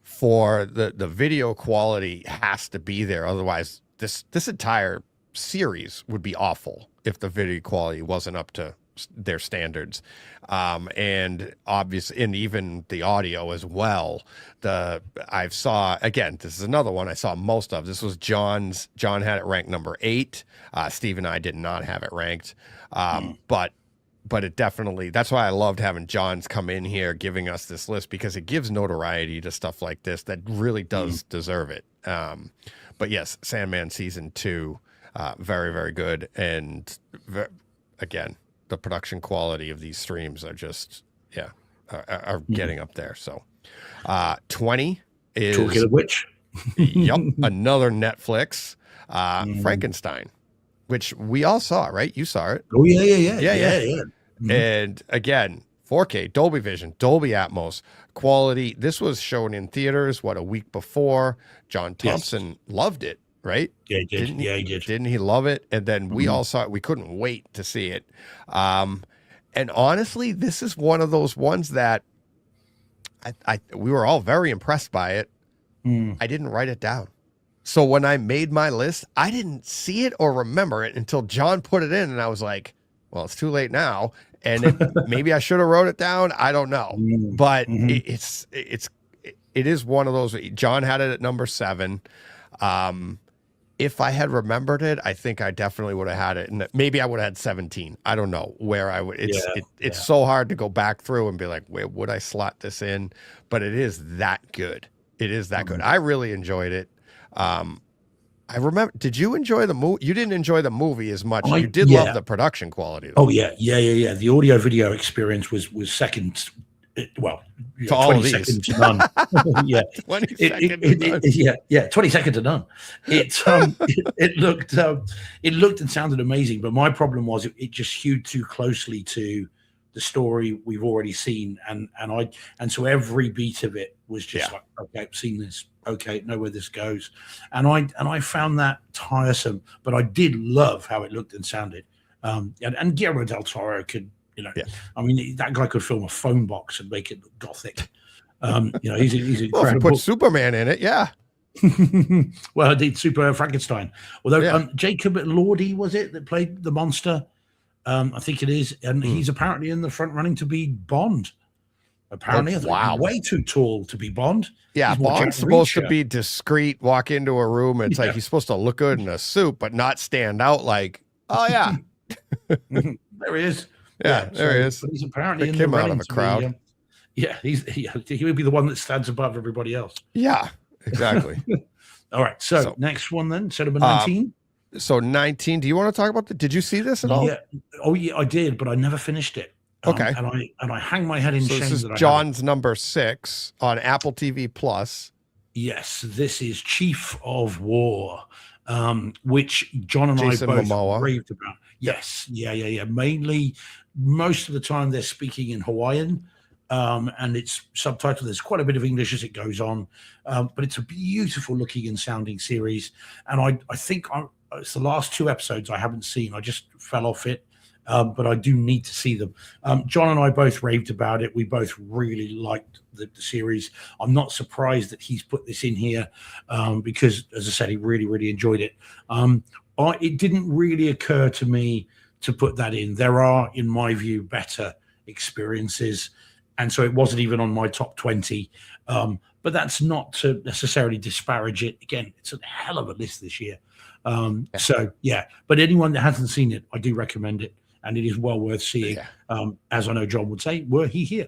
for the video quality has to be there. Otherwise, this entire series would be awful if the video quality wasn't up to their standards, and obviously, and even the audio as well. I saw, again, this is another one I saw most of. This was John had it ranked number 8. Steve and I did not have it ranked, but it definitely, that's why I loved having John's come in here giving us this list, because it gives notoriety to stuff like this that really does deserve it. But yes, Sandman season 2, very, very good, and again, the production quality of these streams are just, are getting up there. So 20 is... Talking of which. Yep, another Netflix, Frankenstein, which we all saw, right? You saw it. Oh, yeah. And again, 4K, Dolby Vision, Dolby Atmos, quality. This was shown in theaters, a week before. John Thompson loved it. Right? Yeah, he did. He did. Didn't he love it? And then we all saw it. We couldn't wait to see it. And honestly, this is one of those ones that we were all very impressed by it. I didn't write it down. So when I made my list, I didn't see it or remember it until John put it in, and I was like, well, it's too late now. And maybe I should have wrote it down. I don't know. But it is one of those. John had it at number 7. If I had remembered it, I think I definitely would have had it, and maybe I would have had 17. I don't know where I would. It's so hard to go back through and be like, where would I slot this in? But it is that good. It is that good. I really enjoyed it. I remember. Did you enjoy the movie? You didn't enjoy the movie as much. You did love the production quality, though. Oh yeah. The audio video experience was second. Well, to all 20 of these. seconds to none. 20 seconds to none. 20 seconds to none. It looked and sounded amazing, but my problem was it just hewed too closely to the story we've already seen, and so every beat of it was just like, okay, I've seen this, okay, know where this goes, and I found that tiresome, but I did love how it looked and sounded, and Guillermo del Toro could. I mean, that guy could film a phone box and make it look gothic. He's incredible. Well, if you put Superman in it, yeah. Well, I did Super Frankenstein. Although Jacob Elordi, was it, that played the monster? I think it is, and he's apparently in the front running to be Bond. Apparently, I thought wow. way too tall to be Bond. Yeah, He's more Bond's Jack supposed to Reacher. be discreet, walk into a room, and it's Yeah. like he's supposed to look good in a suit, but not stand out like, oh yeah, There he is. yeah, there he is. But he's apparently Pick in the him out running of a to be, crowd. yeah, he would be the one that stands above everybody else. Yeah, exactly. All right, so So, next one then, set number 19. So 19, do you want to talk about did you see this at all? Yeah. Oh yeah, I did, but I never finished it. Okay. And I hang my head in So shame this is that I haven't. John's number 6 on Apple TV Plus. Yes, this is Chief of War, which John and Jason I both Momoa. raved about. Yes, yeah. Mainly, most of the time they're speaking in Hawaiian, and it's subtitled. There's quite a bit of English as it goes on, but it's a beautiful looking and sounding series. And I think it's the last 2 episodes I haven't seen. I just fell off it. But I do need to see them. John and I both raved about it. We both really liked the series. I'm not surprised that he's put this in here because, as I said, he really, really enjoyed it. It didn't really occur to me to put that in. There are, in my view, better experiences. And so it wasn't even on my top 20. But that's not to necessarily disparage it. Again, it's a hell of a list this year. So, yeah. But anyone that hasn't seen it, I do recommend it. And it is well worth seeing. Yeah. As I know John would say, were he here.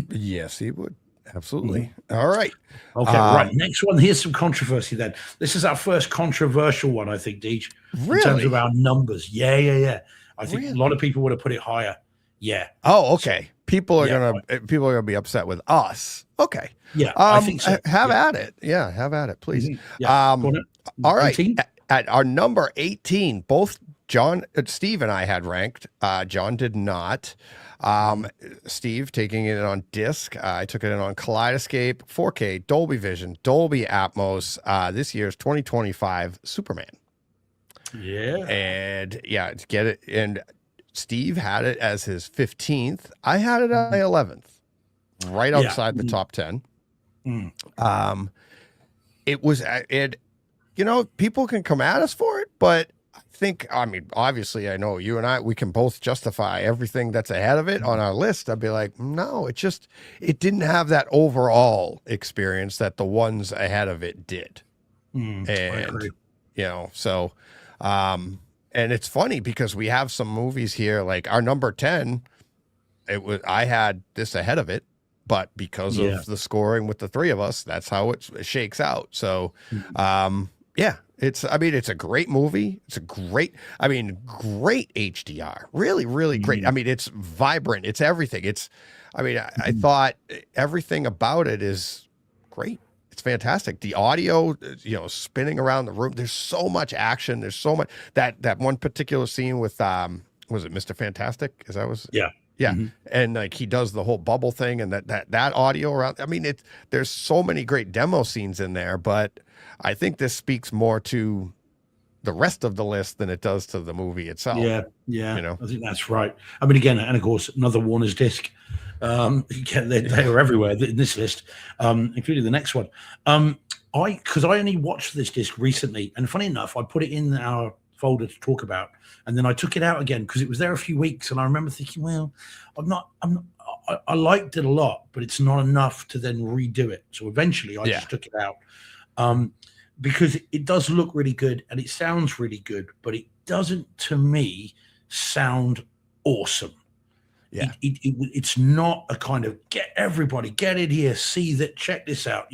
Yes, he would. Absolutely. All right. Okay, right. Next one. Here's some controversy then. This is our first controversial one, I think, Deej. Really? In terms of our numbers. Yeah. I think Really? a lot of people would have put it higher. Yeah. Oh, okay. People are Yeah, gonna be upset with us. Okay. Yeah. I think so. Have Yeah. at it. Yeah, have at it, please. Yeah. All right. 18? At our number 18, both Steve and I had ranked. John did not. Steve taking it on disc. I took it in on Kaleidoscape, 4K, Dolby Vision, Dolby Atmos. This year's 2025 Superman. Yeah. And yeah, to get it. And Steve had it as his 15th. I had it at my 11th, right outside the top 10. It was people can come at us for it, but I mean, obviously I know you and we can both justify everything that's ahead of it on our list. I'd be like, no, it didn't have that overall experience that the ones ahead of it did. I agree. So, and it's funny because we have some movies here, like our number 10, I had this ahead of it, but because of the scoring with the 3 of us, that's how it shakes out. So, it's a great movie. It's great HDR. Really, really great. I mean, it's vibrant. It's everything. I thought everything about it is great. It's fantastic. The audio, spinning around the room. There's so much action. There's so much that one particular scene with was it Mr. Fantastic? Is that was Yeah. Yeah. And like he does the whole bubble thing and that audio around. I mean, there's so many great demo scenes in there, but I think this speaks more to the rest of the list than it does to the movie itself. Yeah. I think that's right. I mean, again, and of course, another Warner's disc. They are everywhere in this list, including the next one. Because I only watched this disc recently, and funny enough, I put it in our folder to talk about, and then I took it out again because it was there a few weeks, and I remember thinking, well, I liked it a lot, but it's not enough to then redo it. So eventually, I just took it out. Because it does look really good and it sounds really good, but it doesn't, to me, sound awesome. Yeah. It's not a kind of get in here, see that, check this out.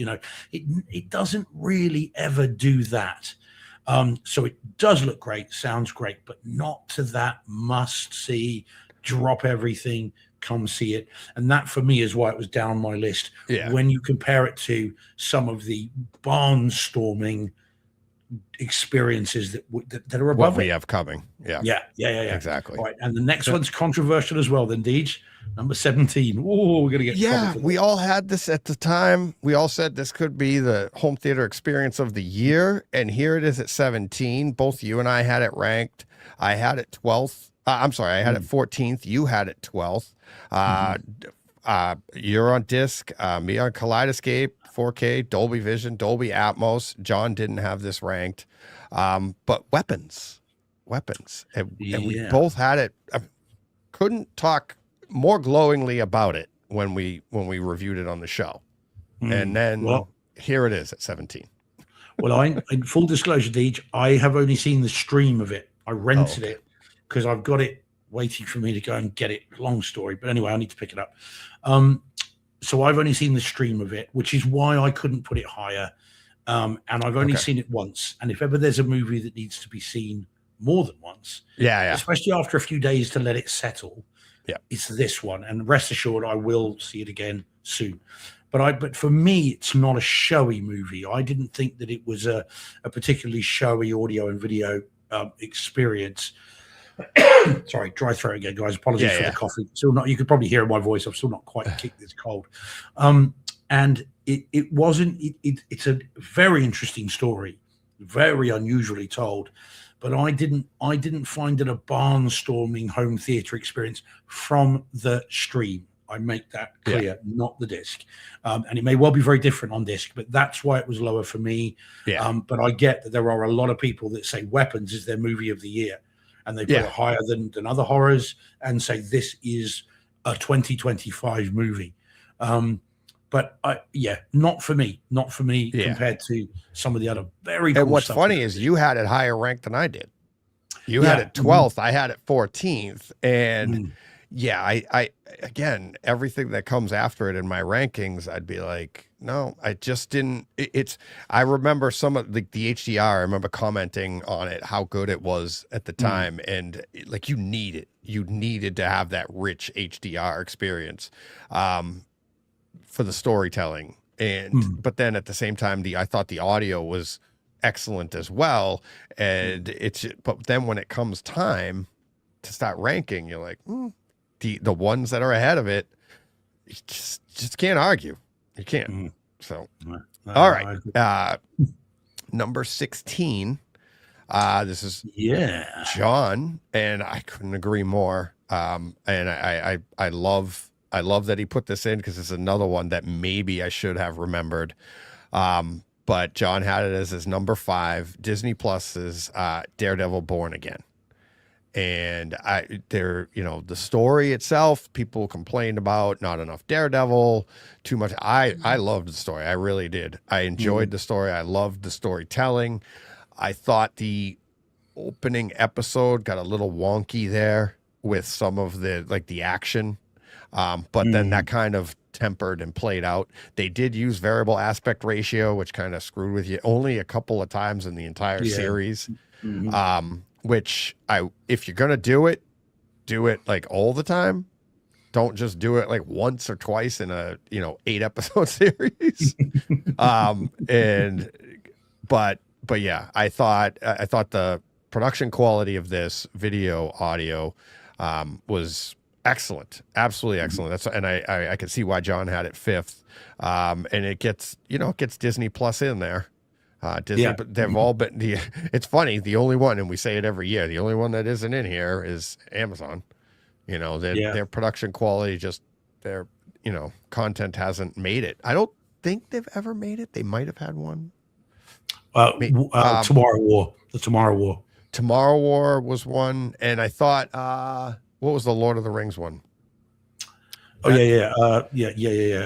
It doesn't really ever do that. So it does look great, sounds great, but not to that must see, drop everything, come see it. And that for me is why it was down my list. Yeah. When you compare it to some of the barnstorming experiences that are above what we it. have coming. Yeah. Yeah. Exactly. All right. And the next one's controversial as well, then, Deej. Number 17. Oh, we're going to get trouble for we all had this at the time. We all said this could be the home theater experience of the year. And here it is at 17. Both you and I had it ranked. I had it 12th. I'm sorry, I had it 14th. You had it 12th. You're on disc, me on Kaleidoscape, 4K, Dolby Vision, Dolby Atmos. John didn't have this ranked. But weapons. And we both had it. Couldn't talk more glowingly about it when we reviewed it on the show, and then Well, here it is at 17. well, in full disclosure, Deej, I have only seen the stream of it. I rented okay. it because I've got it waiting for me to go and get it. Long story, but anyway, I need to pick it up. So I've only seen the stream of it, which is why I couldn't put it higher. And I've only Okay. seen it once. And if ever there's a movie that needs to be seen more than once, Yeah. especially after a few days to let it settle, Yeah. it's this one. And rest assured, I will see it again soon. But for me, it's not a showy movie. I didn't think that it was a particularly showy audio and video experience. Sorry, dry throat again, guys. Apologies for the coffee. Still not. You could probably hear in my voice. I've still not quite kicked this cold. And it wasn't. It's a very interesting story, very unusually told. But I didn't find it a barnstorming home theater experience from the stream. I make that clear, not the disc. And it may well be very different on disc, but that's why it was lower for me. Yeah. But I get that there are a lot of people that say Weapons is their movie of the year, and they put it higher than other horrors and say this is a 2025 movie. But not for me compared to some of the other very cool And what's stuff. funny is you had it higher ranked than I did. You had it 12th. I had it 14th. And I again, everything that comes after it in my rankings, I'd be like, no, I just didn't. I remember some of the HDR. I remember commenting on it, how good it was at the time. And like, you needed to have that rich HDR experience for the storytelling. And, but then at the same time, I thought the audio was excellent as well. And but then when it comes time to start ranking, you're like, the ones that are ahead of it, you just can't argue. You can't. So, all right. Number 16. This is John, and I couldn't agree more. And I love that he put this in because it's another one that maybe I should have remembered. But John had it as his number 5, Disney Plus's Daredevil Born Again. And the story itself, people complained about not enough Daredevil, too much. I loved the story. I really did. I enjoyed the story. I loved the storytelling. I thought the opening episode got a little wonky there with some of the action. But then that kind of tempered and played out. They did use variable aspect ratio, which kind of screwed with you only a couple of times in the entire series. Which if you're going to do it like all the time. Don't just do it like once or twice in a, 8 episode series. But yeah, I thought the production quality of this video audio, was excellent. Absolutely excellent. I can see why John had it 5th. And it gets Disney Plus in there. Disney, but they've all been it's funny. The only one, and we say it every year, the only one that isn't in here is Amazon. Their production quality, just their, content hasn't made it. I don't think they've ever made it. They might have had one. Tomorrow War. The Tomorrow War. Tomorrow War was one. And I thought, what was the Lord of the Rings one? Oh, yeah.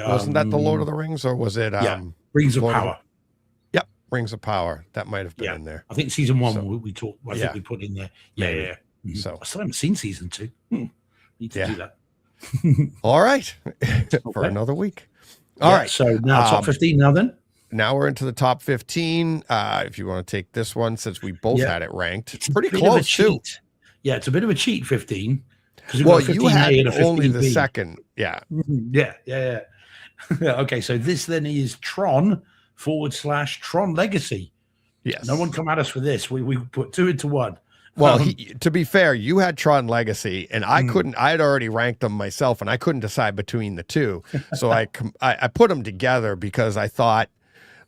Wasn't that the Lord of the Rings, or was it Rings of Power? Yep, Rings of Power. That might have been in there. I think season 1 we talked. I think we put in there. Yeah. So I still haven't seen season 2. Need to do that. All right, for another week. All right. So now top 15. Now then. Now we're into the top 15. If you want to take this one, since we both had it ranked, it's pretty bit close too. Yeah, it's a bit of a cheat. 15. Well, you had only the second. Yeah. Yeah. Okay, so this then is Tron / Tron Legacy. Yes. No one come at us for this. We put 2 into 1. Well, to be fair, you had Tron Legacy, and I couldn't. I had already ranked them myself, and I couldn't decide between the two. So I put them together because I thought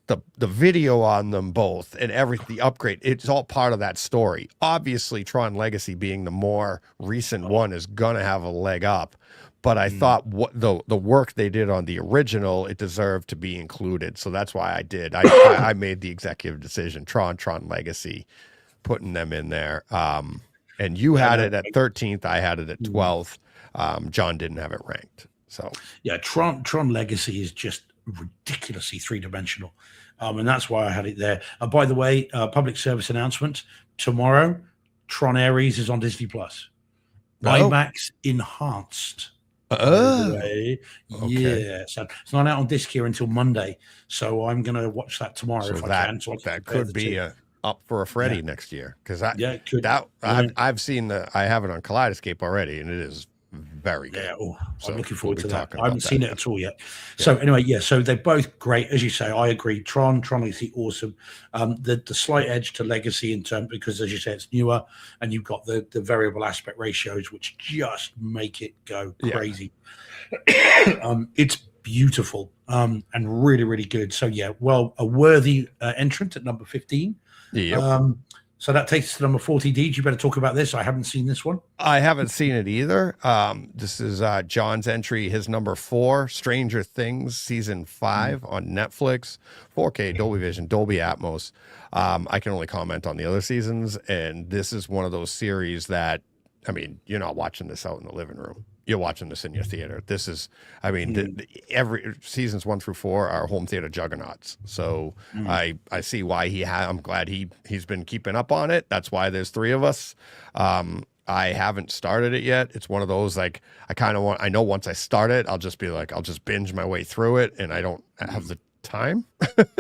the video on them both and the upgrade, it's all part of that story. Obviously, Tron Legacy being the more recent one is gonna have a leg up. But I thought what the work they did on the original, it deserved to be included. So that's why I did. I made the executive decision. Tron Legacy, putting them in there. And you had it at 13th. I had it at 12th. John didn't have it ranked. So Yeah, Tron Legacy is just ridiculously three-dimensional, and that's why I had it there. By the way, public service announcement: tomorrow, Tron Ares is on Disney Plus, Oh. IMAX enhanced. By the oh, way, okay. yeah, so it's not out on disc here until Monday, so I'm going to watch that tomorrow So if I that can. So I can that compare could the be two. up for a Freddy Yeah, next year because I yeah, it could. that Yeah. I've seen I have it on Kaleidoscape already, and it is very good. Yeah, oh, So I'm looking we'll forward be to that. talking I haven't about seen that. it at all yet. So anyway, yeah, so they're both great, as you say. I agree. Tron Legacy, awesome. The slight edge to Legacy in terms because, as you say, it's newer, and you've got the variable aspect ratios, which just make it go Yeah. crazy. It's beautiful and really, really good. So yeah, well, a worthy entrant at number 15. Yep. So that takes us to number 40. Deej, you better talk about this. I haven't seen this one. I haven't seen it either. This is John's entry, his number 4, Stranger Things season 5 on Netflix, 4K, Dolby Vision, Dolby Atmos. I can only comment on the other seasons, and this is one of those series that, I mean, you're not watching this out in the living room. You're watching this in your theater. This is, I mean, every seasons 1 through 4 are home theater juggernauts. So I see why I'm glad he's been keeping up on it. That's why there's 3 of us. I haven't started it yet. It's one of those like I know once I start it, I'll just be like, I'll just binge my way through it, and I don't have the time.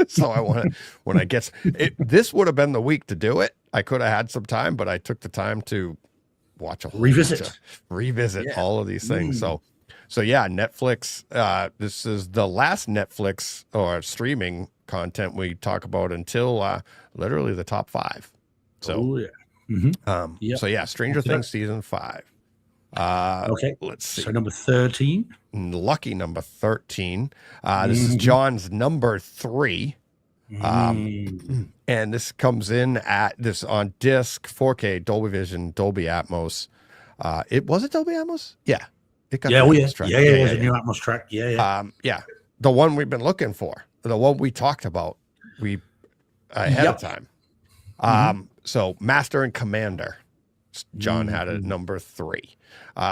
So I want to when I get it. This would have been the week to do it. I could have had some time, but I took the time to watch a whole Revisit revisit all of these things. So yeah, Netflix. This is the last Netflix or streaming content we talk about until literally the top 5. So Yep. so yeah, Stranger Things season 5. Okay, Let's see. so number 13. Lucky number 13. This is John's number 3. And this comes in at this on disc, 4K, Dolby Vision, Dolby Atmos. It was it Dolby Atmos? Yeah. It got the Atmos track. Yeah, it was a new Atmos track. Yeah. The one we've been looking for, the one we talked about, ahead of time. So Master and Commander, John had it at number 3.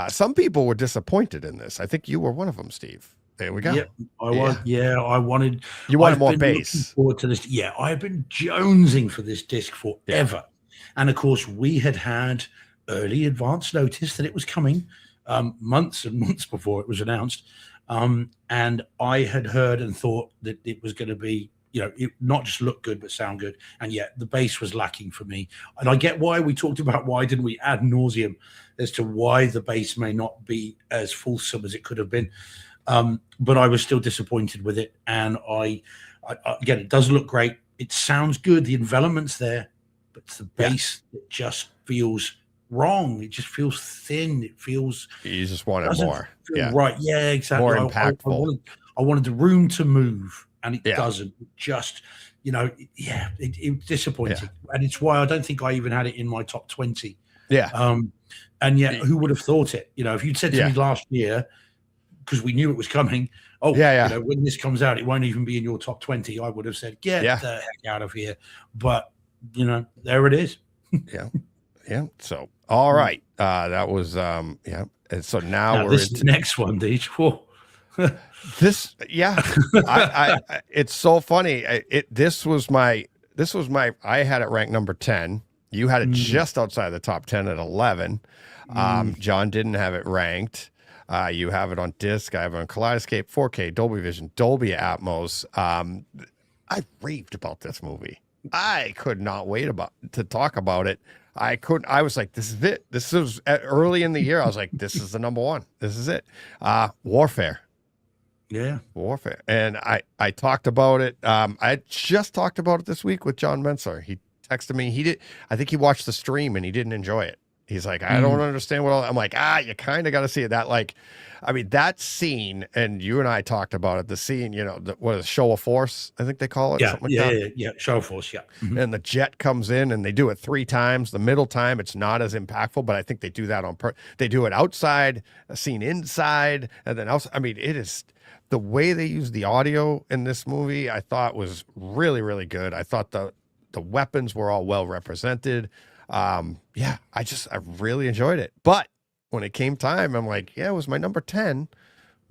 Some people were disappointed in this. I think you were one of them, Steve. There we go. Yep, I wanted. You wanted I've more been bass. looking forward to this. Yeah, I've been jonesing for this disc forever, and of course, we had early advance notice that it was coming, months and months before it was announced, and I had heard and thought that it was going to be, it not just look good but sound good, and yet the bass was lacking for me. And I get why we talked about why didn't we ad nauseum as to why the bass may not be as fulsome as it could have been. But I was still disappointed with it. And I again, it does look great. It sounds good. The envelopment's there, but it's the bass that just feels wrong. It just feels thin. It feels. You just wanted more. Yeah. Right. Yeah, exactly. More impactful. I wanted the room to move, and it doesn't. It just, it's disappointing. Yeah. And it's why I don't think I even had it in my top 20. Yeah. And yet, who would have thought it? If you'd said to me last year, because we knew it was coming. When this comes out, it won't even be in your top 20. I would have said, get the heck out of here. But, there it is. Yeah. So, all right. That was, And so now we're this is the next one, Deej. This, it's so funny. This was my, I had it ranked number 10. You had it just outside the top 10 at 11. John didn't have it ranked. You have it on disc. I have it on Kaleidoscape, 4K, Dolby Vision, Dolby Atmos. I raved about this movie. I could not wait to talk about it. I was like, this is it. This was early in the year. I was like, this is the number 1. This is it. Warfare. Yeah. Warfare. And I talked about it. I just talked about it this week with John Mensler. He texted me. I think he watched the stream and he didn't enjoy it. He's like, I don't understand I'm like, you kind of got to see it. That scene, and you and I talked about it, the scene, what is it, Show of Force, I think they call it. Yeah, Show of Force, yeah. Mm-hmm. And the jet comes in and they do it 3 times. The middle time, it's not as impactful, but I think they do that they do it outside, a scene inside, and then else. I mean, it is the way they use the audio in this movie, I thought was really, really good. I thought the weapons were all well represented. I really enjoyed it. But when it came time, I'm like, it was my number 10,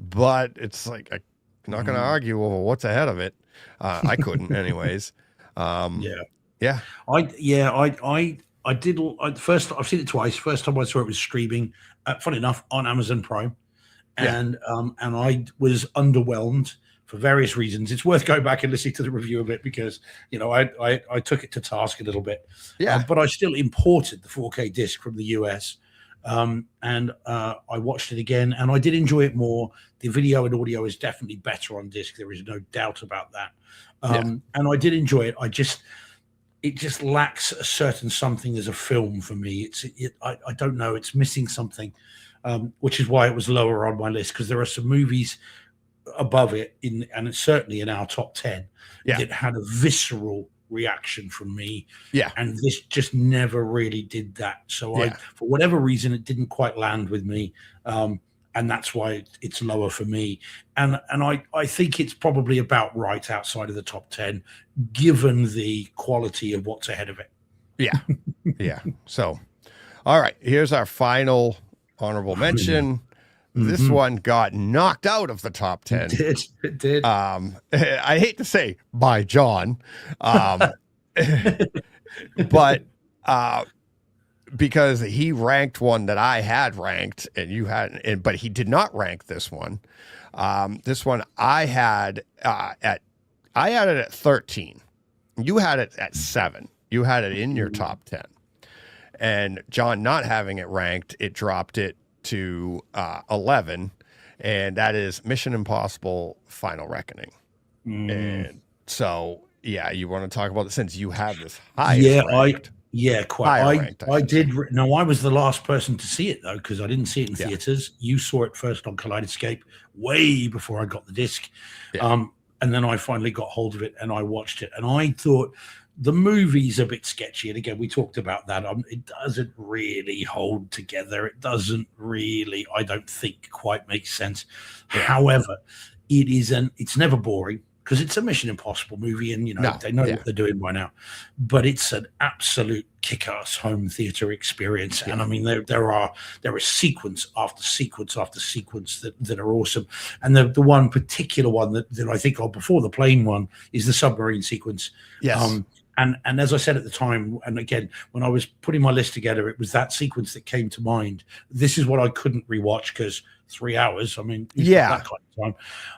but it's like I'm not going to argue over what's ahead of it. I couldn't, anyways. Yeah. Yeah. I did. First, I've seen it twice. First time I saw it was streaming, funny enough, on Amazon Prime, and I was underwhelmed for various reasons. It's worth going back and listening to the review of it because I took it to task a little bit. Yeah. But I still imported the 4K disc from the US, and I watched it again, and I did enjoy it more. The video and audio is definitely better on disc. There is no doubt about that. And I did enjoy it. It just lacks a certain something as a film for me. I don't know. It's missing something, which is why it was lower on my list, because there are some movies above it and it's certainly in our top 10 that had a visceral reaction from me. Yeah. And this just never really did that. So for whatever reason, it didn't quite land with me. And that's why it's lower for me. And I think it's probably about right outside of the top 10, given the quality of what's ahead of it. Yeah. Yeah. So, all right, here's our final honorable mention. This one got knocked out of the top 10. It did. I hate to say by John, but because he ranked one that I had ranked and you hadn't, but he did not rank this one. This one I had it at 13. You had it at 7. You had it in your top 10. And John not having it ranked, it dropped it to 11. And that is Mission Impossible Final Reckoning. And so, yeah, you want to talk about it since you had this highest ranked. Quite. I did. No, I was the last person to see it though, because I didn't see it in theaters. You saw it first on Kaleidoscape, way before I got the disc, and then I finally got hold of it and I watched it. And I thought the movie's a bit sketchy. And again, we talked about that. It doesn't really hold together. It doesn't really, I don't think, quite make sense. However, it's never boring, because it's a Mission Impossible movie, and they know what they're doing by now. But it's an absolute kick-ass home theater experience, and I mean there is sequence after sequence after sequence that are awesome. And the one particular one that I think of before the plane one is the submarine sequence. Yes. And as I said at the time, and again, when I was putting my list together, it was that sequence that came to mind. This is what I couldn't rewatch because 3 hours. I mean, that kind of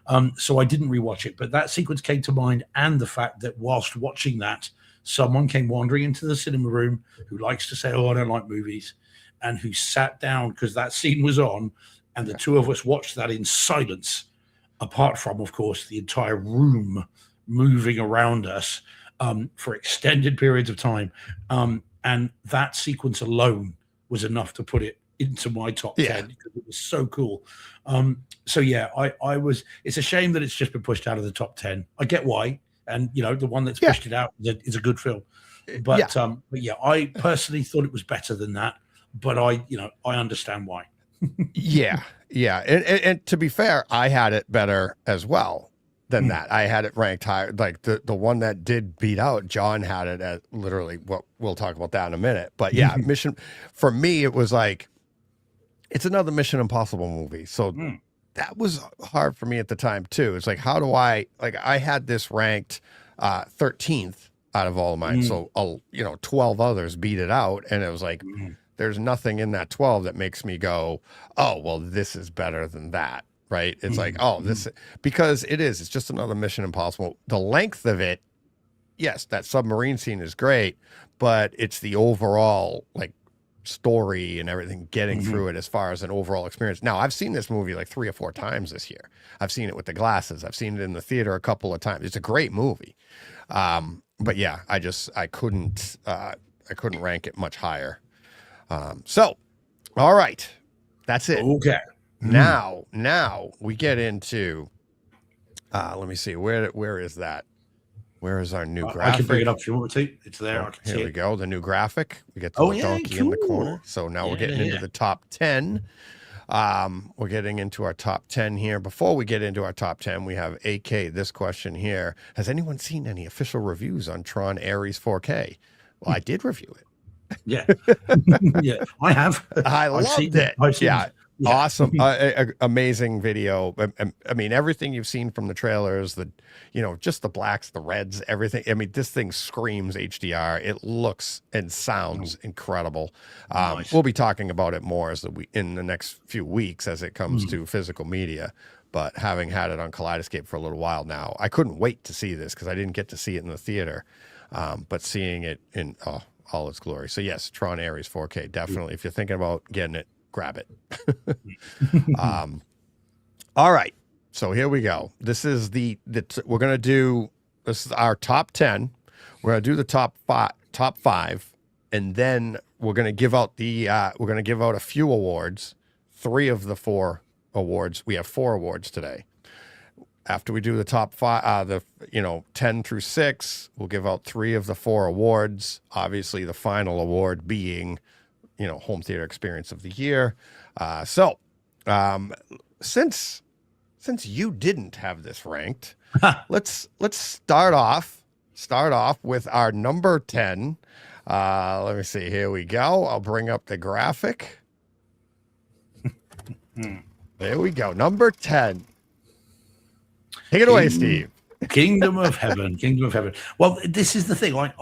time. So I didn't rewatch it, but that sequence came to mind, and the fact that whilst watching that, someone came wandering into the cinema room who likes to say, "Oh, I don't like movies," and who sat down because that scene was on, and the two of us watched that in silence, apart from, of course, the entire room moving around us for extended periods of time. And that sequence alone was enough to put it into my top 10 because it was so cool. I was, it's a shame that it's just been pushed out of the top 10. I get why. And, the one that's pushed it out is a good film. But I personally thought it was better than that. But I understand why. Yeah. And to be fair, I had it better as well than that. I had it ranked higher. Like the one that did beat out, John had it at literally what we'll talk about that in a minute. But yeah, for me, it was like, it's another Mission Impossible movie. So that was hard for me at the time too. It's like, how do I had this ranked 13th out of all of mine. So, 12 others beat it out. And it was like, there's nothing in that 12 that makes me go, oh, well, this is better than that. Right. It's like, because it's just another Mission Impossible. The length of it. Yes. That submarine scene is great, but it's the overall story and everything getting through it as far as an overall experience. Now, I've seen this movie 3 or 4 times this year. I've seen it with the glasses. I've seen it in the theater a couple of times. It's a great movie. But yeah, I couldn't rank it much higher. So, all right, that's it. Okay. Now we get into, let me see, where is that? Where is our new graphic? I can bring it up if you want me to. It's there. I can see Here we it. go. The new graphic. We get the donkey in the corner. So now we're getting into the top 10. We're getting into our top 10 here. Before we get into our top 10, we have AK this question here. Has anyone seen any official reviews on Tron Ares 4K? Well, I did review it. Yeah. Yeah, I have. I loved it. Yeah. awesome, amazing video. I mean, everything you've seen from the trailers, just the blacks, the reds, everything. I mean, this thing screams HDR. It looks and sounds incredible. Nice. We'll be talking about it more in the next few weeks as it comes to physical media. But having had it on Kaleidoscape for a little while now, I couldn't wait to see this because I didn't get to see it in the theater. But seeing it in all its glory. So yes, Tron Ares 4K, definitely. If you're thinking about getting it, grab it. All right. So here we go. This is we're going to do, this is our top 10. We're going to do the top five, and then we're going to give out a few awards, 3 of the 4 awards. We have 4 awards today. After we do the top 5, 10 through 6, we'll give out 3 of the 4 awards. Obviously, the final award being, home theater experience of the year. Since you didn't have this ranked, let's start off with our number 10. Let me see. Here we go. I'll bring up the graphic. There we go. Number 10. Take it away, Steve. Kingdom of Heaven. Kingdom of Heaven. Well, this is the thing. Like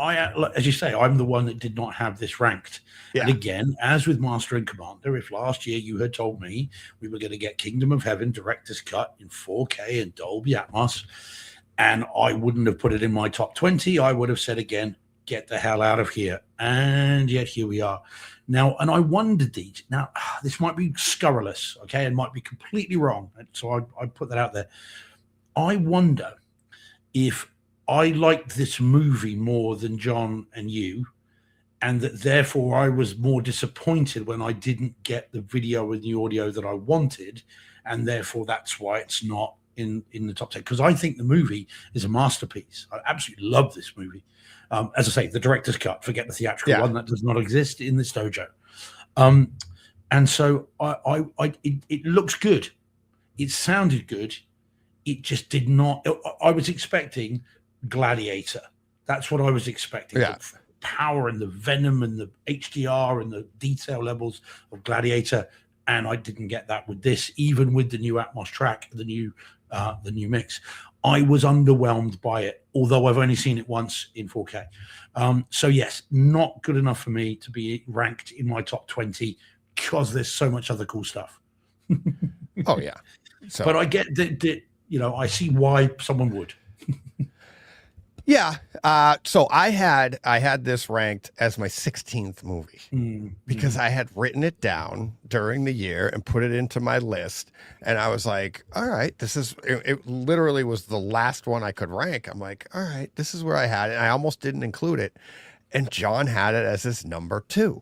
as you say, I'm the one that did not have this ranked. Yeah. And again, as with Master and Commander, if last year you had told me we were going to get Kingdom of Heaven director's cut in 4K and Dolby Atmos, and I wouldn't have put it in my top 20, I would have said again, get the hell out of here. And yet here we are. Now, and I wondered, now this might be scurrilous, okay, and might be completely wrong. So I put that out there. I wonder if I liked this movie more than John and you, and that therefore I was more disappointed when I didn't get the video and the audio that I wanted, and therefore that's why it's not in the top 10. Because I think the movie is a masterpiece. I absolutely love this movie. As I say, the director's cut, forget the theatrical one, that does not exist in this dojo. And so it looks good. It sounded good. It just did not. I was expecting Gladiator. That's what I was expecting. Yeah. The power and the venom and the HDR and the detail levels of Gladiator, and I didn't get that with this. Even with the new Atmos track, the new mix, I was underwhelmed by it. Although I've only seen it once in 4K. So yes, not good enough for me to be ranked in my top 20 because there's so much other cool stuff. Oh yeah. So, but I get that. I see why someone would. Yeah. So I had this ranked as my 16th movie because I had written it down during the year and put it into my list. And I was like, all right, it literally was the last one I could rank. I'm like, all right, this is where I had it. And I almost didn't include it. And John had it as his number 2.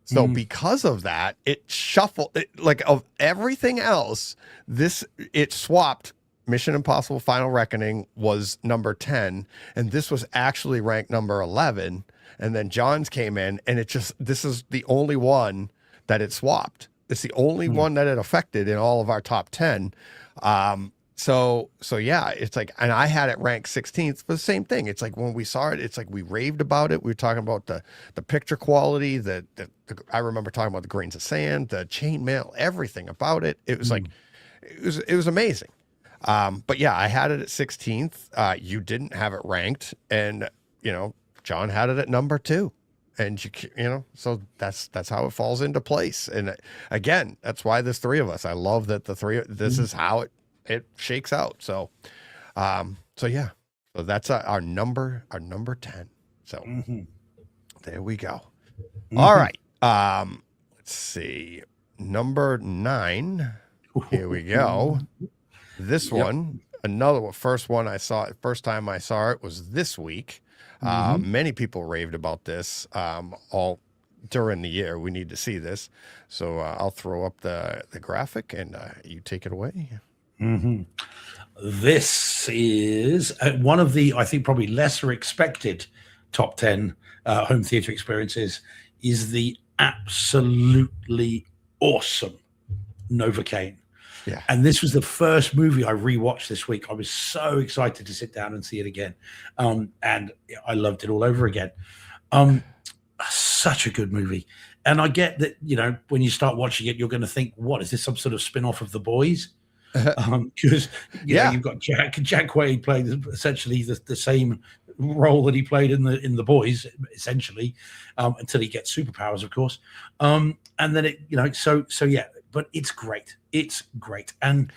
So because of that, it shuffled of everything else. It swapped. Mission Impossible Final Reckoning was number 10, and this was actually ranked number 11. And then John's came in, and this is the only one that it swapped. It's the only one that it affected in all of our top 10. So yeah, it's like, and I had it ranked 16th for the same thing. It's like when we saw it, it's like we raved about it. We were talking about the picture quality, I remember talking about the grains of sand, the chainmail, everything about it. It was like, it was amazing. But yeah, I had it at 16th. You didn't have it ranked, and John had it at number 2, and so that's how it falls into place. And again, that's why there's 3 of us. I love that this is how it shakes out. So, yeah, so that's our number 10. So there we go. All right. Let's see, number 9. Here we go. This one, another one, first time I saw it was this week. Many people raved about this all during the year. We need to see this. So I'll throw up the graphic and you take it away. This is one of the, I think, probably lesser expected top 10 home theater experiences is the absolutely awesome Novocaine. Yeah. And this was the first movie I rewatched this week. I was so excited to sit down and see it again. And I loved it all over again. Such a good movie. And I get that, when you start watching it, you're going to think, what is this, some sort of spin-off of The Boys? Because you've got Jack Quaid playing essentially the same role that he played in the Boys, essentially, until he gets superpowers, of course. And then but it's great. It's great. And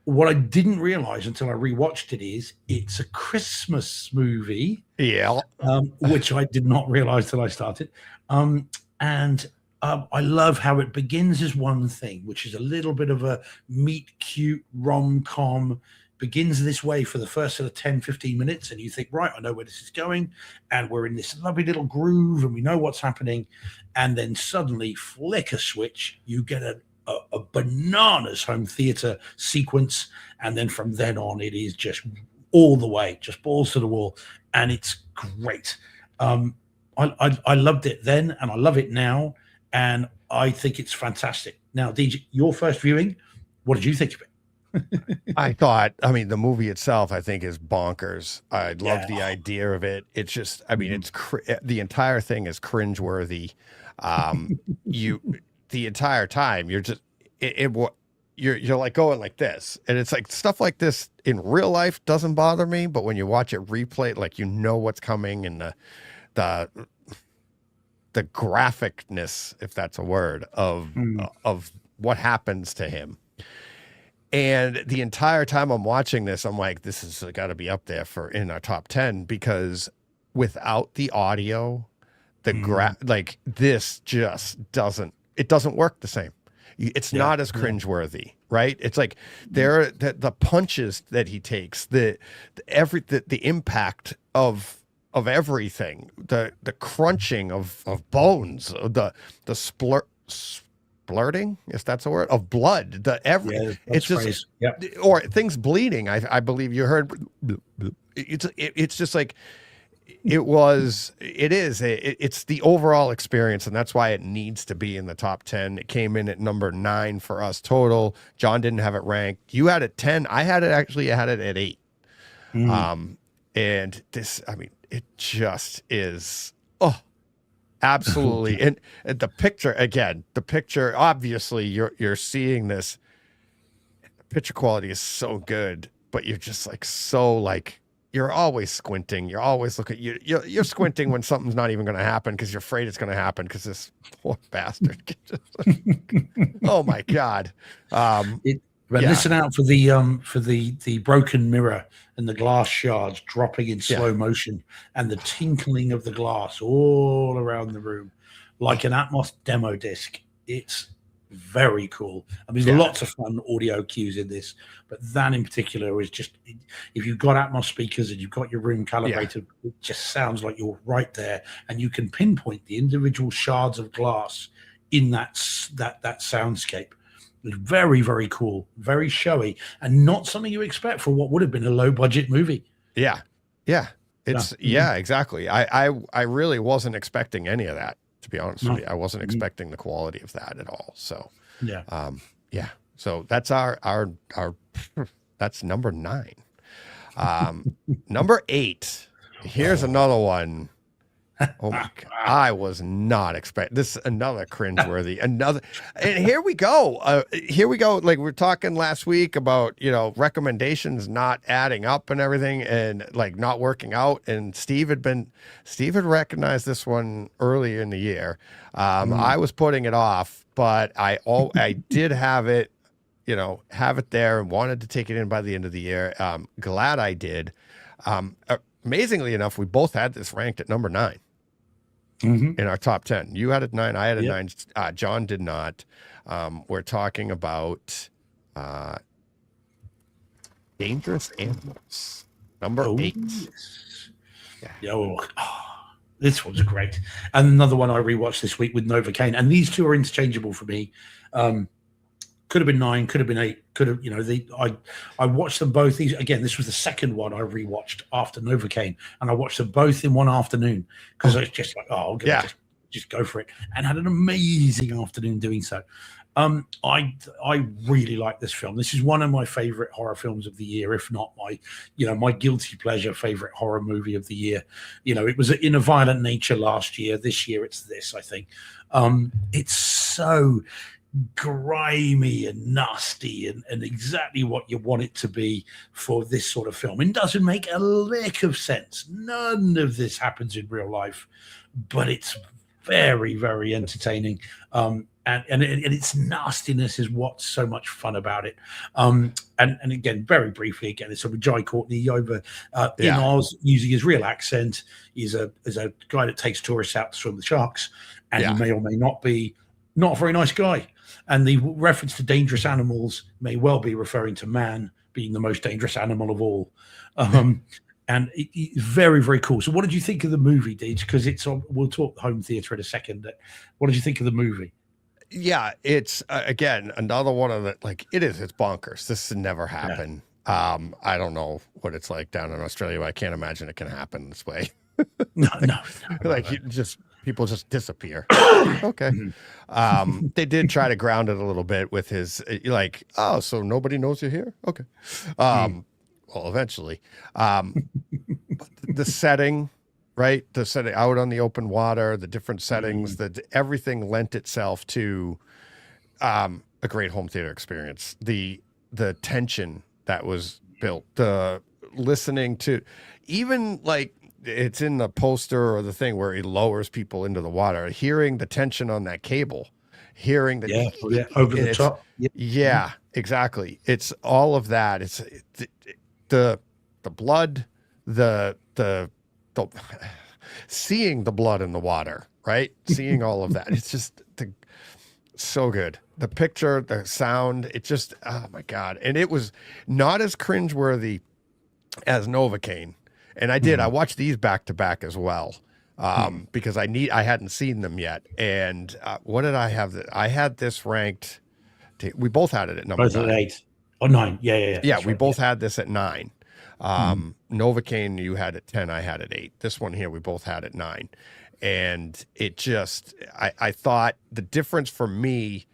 what I didn't realize until I rewatched it is it's a Christmas movie. Yeah. Which I did not realize till I started. I love how it begins as one thing, which is a little bit of a meet cute rom-com. Begins this way for the first sort of 10, 15 minutes, and you think, right, I know where this is going, and we're in this lovely little groove, and we know what's happening. And then suddenly, flick a switch, you get a bananas home theater sequence, and then from then on, it is just all the way, just balls to the wall, and it's great. I loved it then, and I love it now. And I think it's fantastic. Now, DJ, your first viewing, what did you think of it? I mean, the movie itself, I think, is bonkers. I love the idea of it. It's just, I mean, the entire thing is cringeworthy. The entire time, you're just, you're like going like this. And it's like stuff like this in real life doesn't bother me. But when you watch it replay, like, what's coming, and the graphicness, if that's a word, of what happens to him. And the entire time I'm watching this, I'm like, this has got to be up there in our top 10, because without the audio, like, this just doesn't work the same. It's not as cringeworthy, right? It's like the punches that he takes, the impact of everything, the crunching of bones, the splurting, if that's a word, of blood, it's just or things bleeding. I believe you heard. It's just like it's the overall experience, and that's why it needs to be in the top 10. It came in at number 9 for us total. John didn't have it ranked. You had it 10. I had it at 8. And this, I mean, it just is, absolutely. And the picture, obviously you're seeing this, the picture quality is so good, but you're just like, you're always squinting. You're always looking, you're squinting when something's not even going to happen, because you're afraid it's going to happen, because this poor bastard. Oh my God. Listen out for the broken mirror and the glass shards dropping in slow motion, and the tinkling of the glass all around the room, like an Atmos demo disc. It's very cool. I mean, there's lots of fun audio cues in this, but that in particular is just, if you've got Atmos speakers and you've got your room calibrated, it just sounds like you're right there, and you can pinpoint the individual shards of glass in that soundscape. Very, very cool, very showy, and not something you expect for what would have been a low budget movie. Yeah. Exactly. I really wasn't expecting any of that, to be honest with you. I wasn't expecting the quality of that at all. So so that's our that's number 9. Number 8. Here's another one. Oh my God. I was not expecting this. Another cringeworthy, and here we go. Like we were talking last week about, recommendations not adding up and everything, and like not working out. And Steve had recognized this one earlier in the year. I was putting it off, but I did have it, have it there, and wanted to take it in by the end of the year. Glad I did. Amazingly enough, we both had this ranked at number 9 in our top 10. You had it 9, I had it 9. John did not. We're talking about Dangerous Animals, number 8. This one's great. And another one I rewatched this week with Novocaine, and these two are interchangeable for me. Could have been 9, could have been 8, could have, I watched them both. This was the second one I rewatched after Novocaine, and I watched them both in one afternoon, because I was just like, just go for it, and had an amazing afternoon doing so. I really like this film. This is one of my favorite horror films of the year, if not my, my guilty pleasure favorite horror movie of the year. It was In a Violent Nature last year. This year it's this, I think. It's so grimy and nasty and exactly what you want it to be for this sort of film. It doesn't make a lick of sense. None of this happens in real life, but it's very, very entertaining. And its nastiness is what's so much fun about it. And again, very briefly, again, it's sort of Jai Courtney over in Oz using his real accent. He's a guy that takes tourists out to swim with sharks, and he may or may not be not a very nice guy. And the reference to dangerous animals may well be referring to man being the most dangerous animal of all. And it's very, very cool. So what did you think of the movie, Deej? Because we'll talk home theater in a second. What did you think of the movie? Yeah, it's again another one of the it's bonkers. This should never happen. I don't know what it's like down in Australia, but I can't imagine it can happen this way. No. People just disappear. Okay. They did try to ground it a little bit with his so nobody knows you're here. Okay. Well, eventually, but the setting. Right, the setting out on the open water, the different settings, that everything lent itself to a great home theater experience. The tension that was built, the listening to, even it's in the poster or the thing where he lowers people into the water, hearing the tension on that cable, hearing the over the top. Yeah, exactly. It's all of that. It's the blood, the seeing the blood in the water, right? Seeing all of that. It's just so good. The picture, the sound, it just, oh my God. And it was not as cringeworthy as Novocaine. And I watched these back to back as well. Because I hadn't seen them yet. And what did I have? I had this ranked. We both had it at number 9. 8 or 9. Yeah. Yeah, we both had this at 9. Novocaine, you had at 10, I had at 8. This one here, we both had at 9. And it just, I thought the difference for me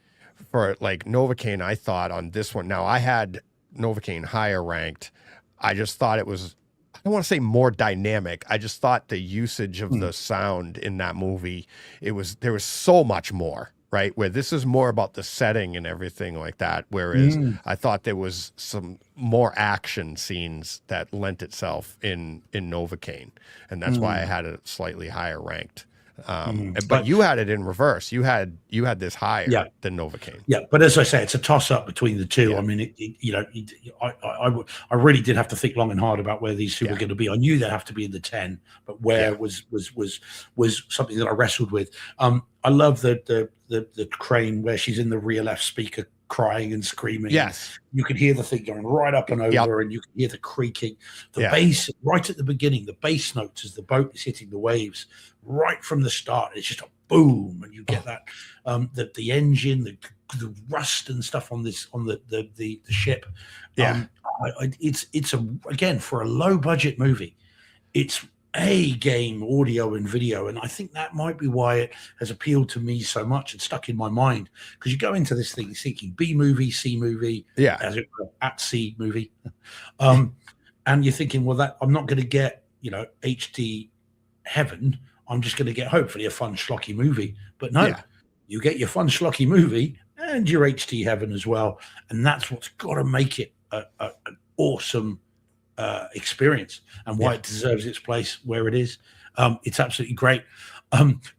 for Novocaine, I thought on this one, now I had Novocaine higher ranked. I just thought it was, I don't want to say more dynamic. I just thought the usage of the sound in that movie, there was so much more. Right, where this is more about the setting and everything like that, whereas I thought there was some more action scenes that lent itself in Novocaine, and that's why I had it slightly higher ranked. But you had it in reverse. You had this higher than Novocaine. Yeah, but as I say, it's a toss up between the two. Yeah. I mean, I really did have to think long and hard about where these two were going to be. I knew they'd have to be in the 10, but where was something that I wrestled with. I love the crane where she's in the rear left speaker crying and screaming. Yes. You can hear the thing going right up and over, and you can hear the creaking. The bass, right at the beginning, the bass notes as the boat is hitting the waves, right from the start. It's just a boom, and you get that the engine, the rust and stuff on the ship. Yeah. It's again, for a low budget movie, it's a game audio and video, and I think that might be why it has appealed to me so much and stuck in my mind, because you go into this thing thinking B movie, C movie, as it were, at C movie, and you're thinking, well, that I'm not going to get HD heaven. I'm just going to get hopefully a fun schlocky movie. But no, you get your fun schlocky movie and your HD heaven as well, and that's what's got to make it an awesome experience, and why it deserves its place where it is. It's absolutely great.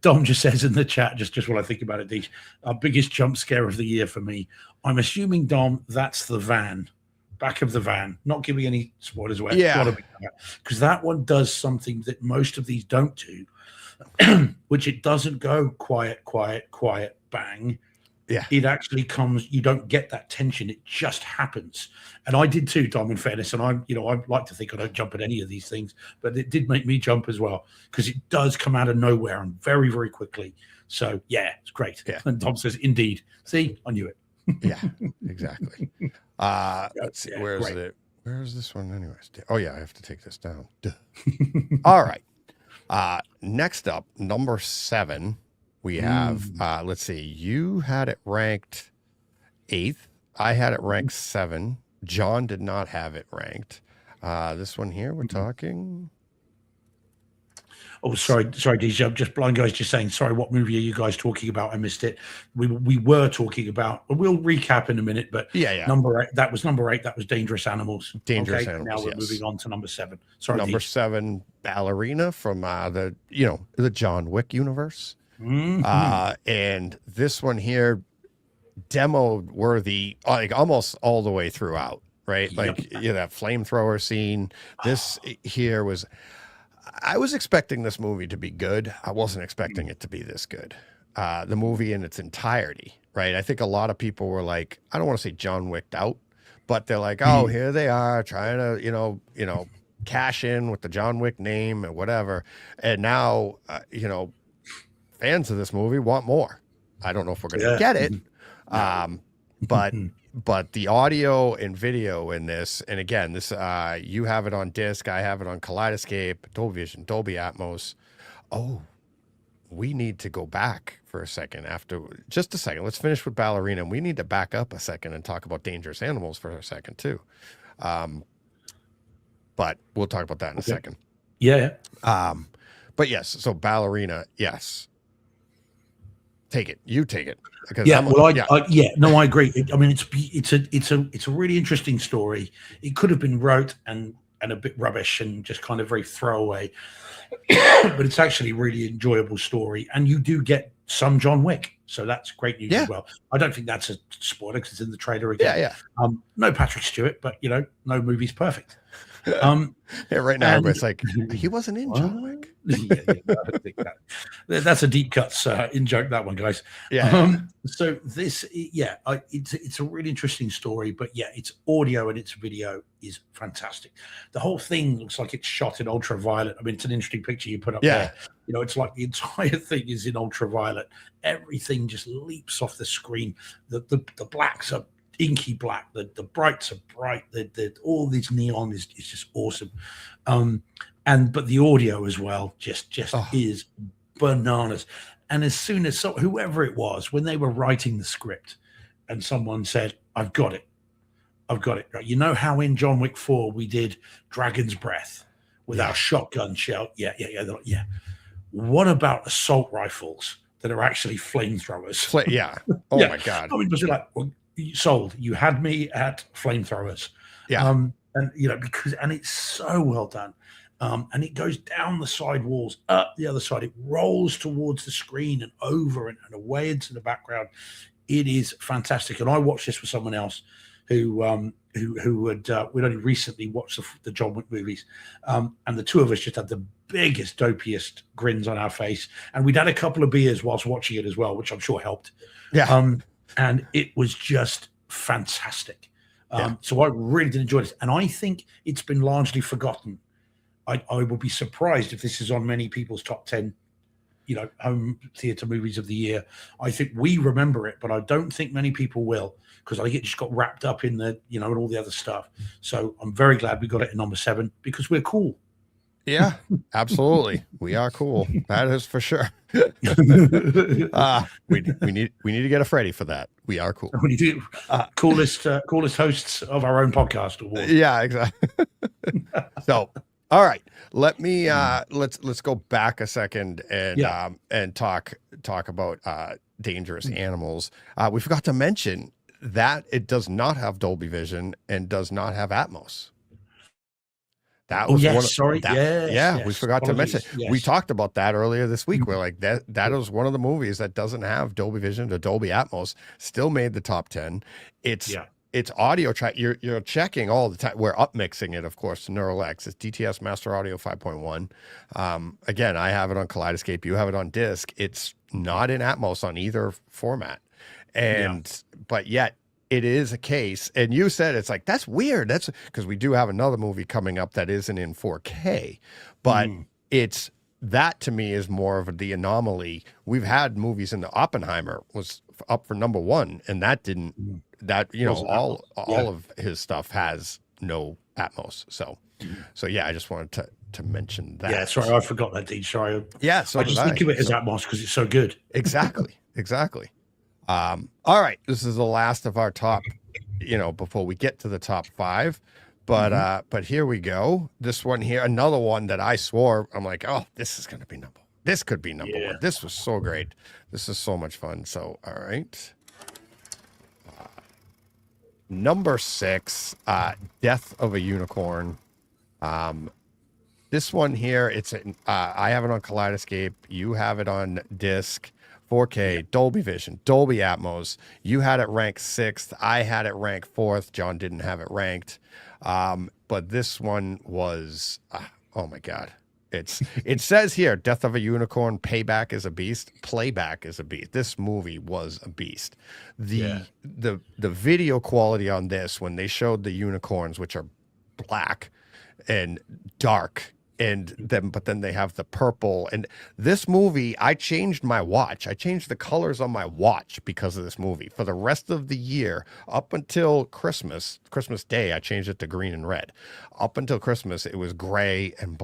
Dom just says in the chat, just what I think about it, Deej, our biggest jump scare of the year for me. I'm assuming, Dom, that's the van, back of the van, not giving any spoilers away. Because that one does something that most of these don't do, which it doesn't go quiet, bang. Yeah, it actually comes. You don't get that tension. It just happens. And I did too, Dom, in fairness. And I like to think I don't jump at any of these things, but it did make me jump as well, because it does come out of nowhere and very, very quickly. So yeah, it's great. Yeah. And Dom says, "Indeed." See, I knew it. Yeah, exactly. Let's see. Where is it? Where is this one, anyways? Oh yeah, I have to take this down. All right. Next up, number 7. We have, let's see, you had it ranked 8th. I had it ranked 7. John did not have it ranked. This one here, we're talking. Oh, sorry, DJ. I'm just blind guys just saying, sorry, what movie are you guys talking about? I missed it. We were talking about, we'll recap in a minute, but Yeah. number 8, that was number 8. That was Dangerous Animals. Dangerous Okay, Animals. now we're yes. moving on to number 7. Sorry, Number DJ. 7, Ballerina from the John Wick universe. Mhm. And this one here, demo worthy, like almost all the way throughout, right? Yep. Like that flamethrower scene. This here was, I was expecting this movie to be good. I wasn't expecting it to be this good. The movie in its entirety, right? I think a lot of people were like, I don't want to say John Wicked out, but they're like, oh, here they are trying to, cash in with the John Wick name and whatever. And now, fans of this movie want more. I don't know if we're going to get it. But the audio and video in this, and again, this you have it on disc, I have it on Kaleidoscape, Dolby Vision, Dolby Atmos. Oh, we need to go back for a second just a second. Let's finish with Ballerina. And we need to back up a second and talk about Dangerous Animals for a second too. But we'll talk about that in a second. Yeah. But yes, so Ballerina, yes. Take it. You take it. Because I agree. I mean, it's a really interesting story. It could have been rote and a bit rubbish and just kind of very throwaway, but it's actually a really enjoyable story. And you do get some John Wick, so that's great news as well. I don't think that's a spoiler because it's in the trailer again. Yeah. No Patrick Stewart, but no movie's perfect. Right now, everybody's like, he wasn't in John Wick. I think that's a deep cuts in joke, that one, guys. So this, it's a really interesting story, but its audio and its video is fantastic. The whole thing looks like it's shot in ultraviolet. I mean, it's an interesting picture you put up there. It's like the entire thing is in ultraviolet. Everything just leaps off the screen. The blacks are inky black, the brights are bright, all this neon is just awesome. But the audio as well just is bananas. And as soon as whoever it was, when they were writing the script and someone said, I've got it, right? You know how in John Wick 4 we did Dragon's Breath with our shotgun shell? Yeah. They're like, what about assault rifles that are actually flamethrowers? Oh my God. I mean, just like, sold. You had me at flamethrowers. And because it's so well done. And it goes down the side walls, up the other side. It rolls towards the screen and over and away into the background. It is fantastic. And I watched this with someone else who we'd only recently watched the John Wick movies. And the two of us just had the biggest, dopiest grins on our face. And we'd had a couple of beers whilst watching it as well, which I'm sure helped. And it was just fantastic. So I really did enjoy this. And I think it's been largely forgotten. I would be surprised if this is on many people's top 10, home theater movies of the year. I think we remember it, but I don't think many people will, because I think it just got wrapped up in the, and all the other stuff. So I'm very glad we got it at number 7 because we're cool. Yeah, absolutely. We are cool. That is for sure. We need to get a Freddy for that. We are cool. We do coolest hosts of our own podcast award. Yeah, exactly. So, all right. Let me let's go back a second and talk about Dangerous Animals. We forgot to mention that it does not have Dolby Vision and does not have Atmos. That was we forgot to mention. Yes. We talked about that earlier this week. We're like that is one of the movies that doesn't have Dolby Vision or Dolby Atmos. Still made the top 10. It's audio track. You're checking all the time. We're upmixing it, of course, to Neural X. It's DTS Master Audio 5.1. Again, I have it on Kaleidoscape. You have it on disc. It's not in Atmos on either format, but yet. It is a case, and you said it's like, that's weird. That's because we do have another movie coming up that isn't in 4K, but it's that to me is more of the anomaly. We've had movies in the Oppenheimer was up for number 1, and that didn't. That all of his stuff has no Atmos. So yeah, I just wanted to mention that. Yeah, sorry, I forgot that, Dean. Sorry. Yeah, so I just think of it as Atmos because it's so good. Exactly. All right, this is the last of our top, before we get to the top five. But here we go. This one here, another one that I swore, I'm like, oh, this is gonna be number. This could be number one. This was so great. This is so much fun. So, all right. Number 6, Death of a Unicorn. This one here, I have it on Kaleidoscape. You have it on disc, 4K, Dolby Vision, Dolby Atmos. You had it ranked 6th. I had it ranked 4th. John didn't have it ranked. But this one was, oh my God. It says here, Death of a Unicorn, Payback is a Beast, Playback is a Beast. This movie was a beast. The video quality on this, when they showed the unicorns, which are black and dark, but then they have the purple. And this movie, I changed my watch. I changed the colors on my watch because of this movie. For the rest of the year, up until Christmas Day, I changed it to green and red. Up until Christmas, it was gray and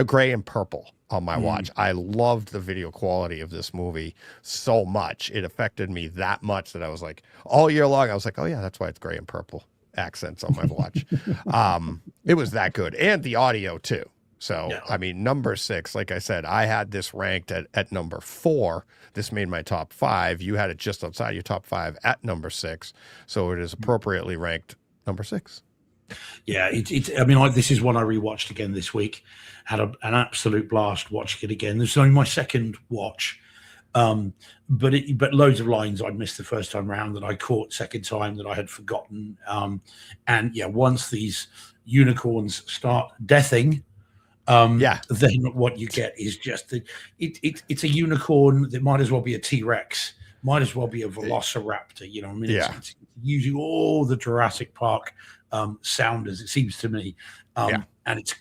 gray and purple on my watch. I loved the video quality of this movie so much. It affected me that much that I was like, all year long, I was like, oh yeah, that's why it's gray and purple accents on my watch. It was that good. And the audio too. So, yeah. I mean, number 6, like I said, I had this ranked at number 4. This made my top 5. You had it just outside your top 5 at number 6. So it is appropriately ranked number 6. Yeah, I mean, this is one I rewatched again this week. Had an absolute blast watching it again. This is only my second watch. But loads of lines I'd missed the first time around that I caught second time that I had forgotten. And yeah, once these unicorns start deathing, then what you get is just it's a unicorn that might as well be a T-Rex, might as well be a Velociraptor. You know what I mean? It's using all the Jurassic Park sounders, it seems to me, and it's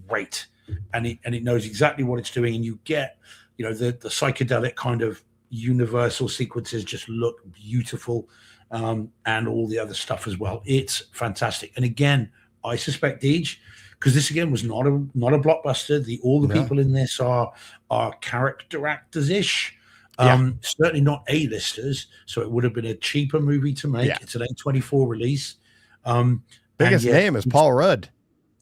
great, and it knows exactly what it's doing, and you get the psychedelic kind of universal sequences just look beautiful, and all the other stuff as well. It's fantastic, and again, I suspect Deej, because this again was not a blockbuster. All the people in this are character actors ish. Certainly not A-listers, so it would have been a cheaper movie to make. It's an A24 release. Biggest name is Paul Rudd.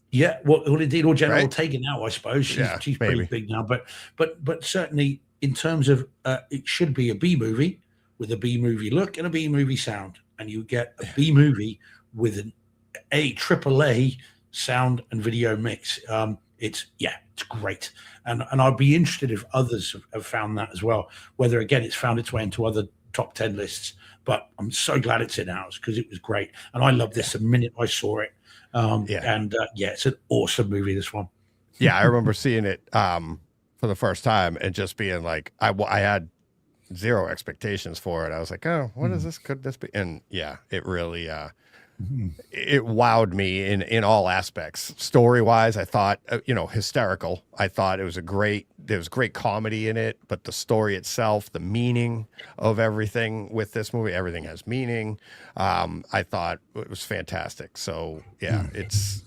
Yeah, well, indeed, or Jenna Ortega now, I suppose. She's pretty big now, but certainly in terms of it should be a B movie with a B movie look and a B movie sound, and you get a B movie with an AAA sound and video mix. It's great, and I'd be interested if others have found that as well. Whether again it's found its way into other top 10 lists, but I'm so glad it's in ours because it was great, and I loved this the minute I saw it. It's an awesome movie, this one. I remember seeing it for the first time and just being like, I had zero expectations for it. I was like, oh, what is this? Could this be? And it really it wowed me in all aspects. Story wise, I thought hysterical. I thought there was great comedy in it, but the story itself, the meaning of everything with this movie, everything has meaning. I thought it was fantastic. So it's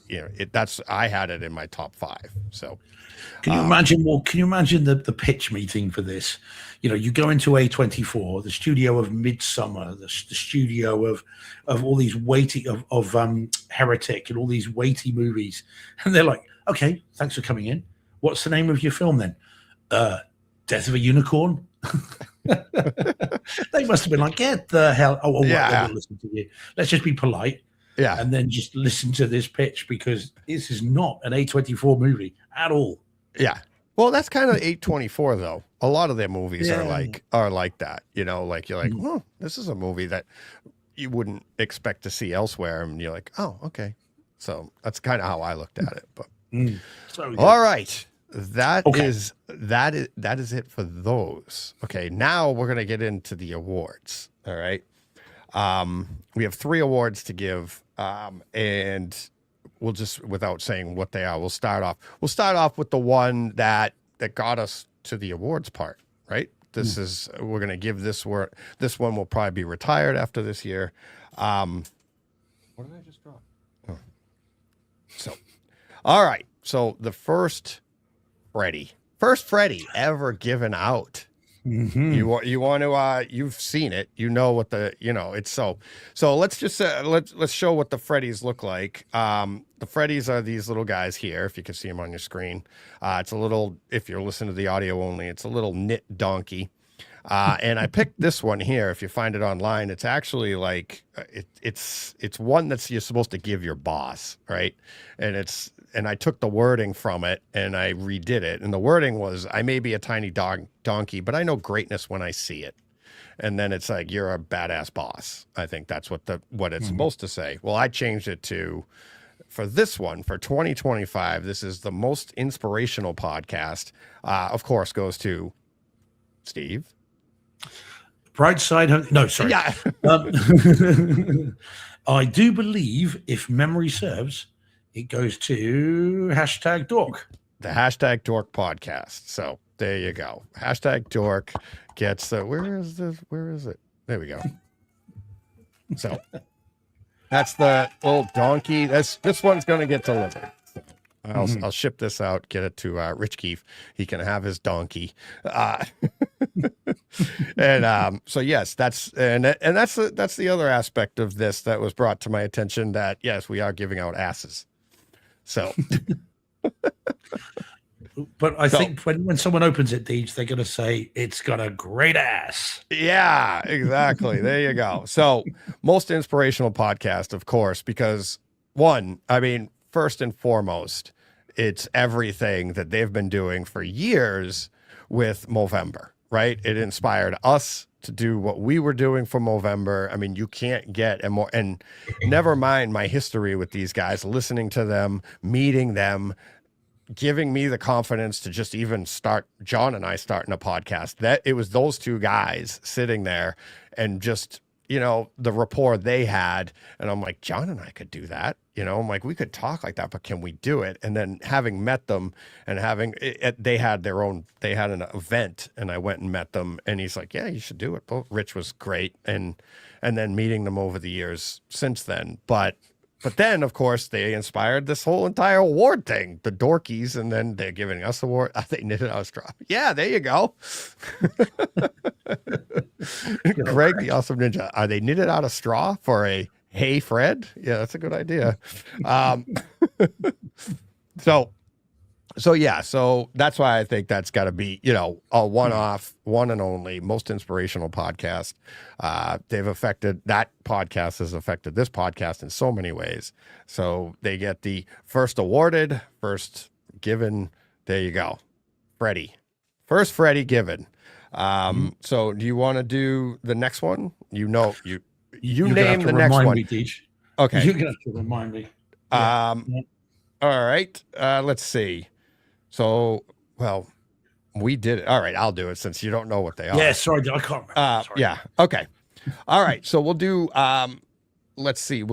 I had it in my top 5. So can you imagine? Well, can you imagine the pitch meeting for this? You go into A24, the studio of Midsummer, the studio of all these weighty of Heretic and all these weighty movies, and they're like, okay, thanks for coming in. What's the name of your film then? Death of a Unicorn. They must have been like, get the hell. Oh, we'll listen to you. Let's just be polite. And then just listen to this pitch, because this is not an A24 movie at all. Well, that's kind of A24 though. A lot of their movies are like that. Like you're like, oh, this is a movie that you wouldn't expect to see elsewhere, and you're like, oh, okay. So that's kind of how I looked at it. But all right. That is it for those. Okay, now we're gonna get into the awards. All right. We have 3 awards to give, and we'll just, without saying what they are, we'll start off with the one that got us to the awards part, right? We're gonna give this one will probably be retired after this year. What did I just drop? Oh. So, all right. So the first Freddy ever given out You want to you've seen it, you know what the it's so let's just let's show what the Freddies look like. The Freddies are these little guys here, if you can see them on your screen. It's a little, if you're listening to the audio only, it's a little knit donkey. And I picked this one here. If you find it online, it's actually like it's one that's you're supposed to give your boss, right? And I took the wording from it and I redid it. And the wording was, I may be a tiny donkey, but I know greatness when I see it. And then it's like, you're a badass boss. I think that's what it's supposed to say. Well, I changed it to, for this one, for 2025, this is the most inspirational podcast. Of course, goes to Steve. Bright side. No, sorry. Yeah. I do believe, if memory serves, it goes to #Dork. The #Dork podcast. So there you go. #Dork gets the, where is it? There we go. So that's the little donkey. This one's going to get delivered. I'll ship this out, get it to Rich Keefe. He can have his donkey. And so yes, that's the other aspect of this that was brought to my attention, that yes, we are giving out asses. So but I think when someone opens it, Deej, they're going to say it's got a great ass. Yeah, exactly. There you go. So most inspirational podcast, of course, because one, I mean, first and foremost, it's everything that they've been doing for years with Movember, right? It inspired us to do what we were doing for Movember. I mean, you can't get a more, and never mind my history with these guys, listening to them, meeting them, giving me the confidence to just even start, John and I starting a podcast. That it was those two guys sitting there and just, the rapport they had. And I'm like, John and I could do that. I'm like, we could talk like that, but can we do it? And then having met them and they had an event, and I went and met them, and he's like, yeah, you should do it. Rich was great. And then meeting them over the years since then. But then, of course, they inspired this whole entire award thing, the Dorkies, and then they're giving us award. They knitted out a straw. Yeah, there you go. Greg, the Awesome Ninja. Are they knitted out a straw for a Hey Fred? Yeah, that's a good idea. So that's why I think that's got to be, a one-off, one and only, most inspirational podcast. That podcast has affected this podcast in so many ways. So they get the first awarded, first given. There you go. First Freddie given. So do you want to do the next one? You name the next one. Okay. You're going to have to remind me. All right. Let's see. So, we did it. All right, I'll do it since you don't know what they are. Yeah, sorry, I can't remember. Sorry. Yeah, okay. All right, so we'll do, let's see,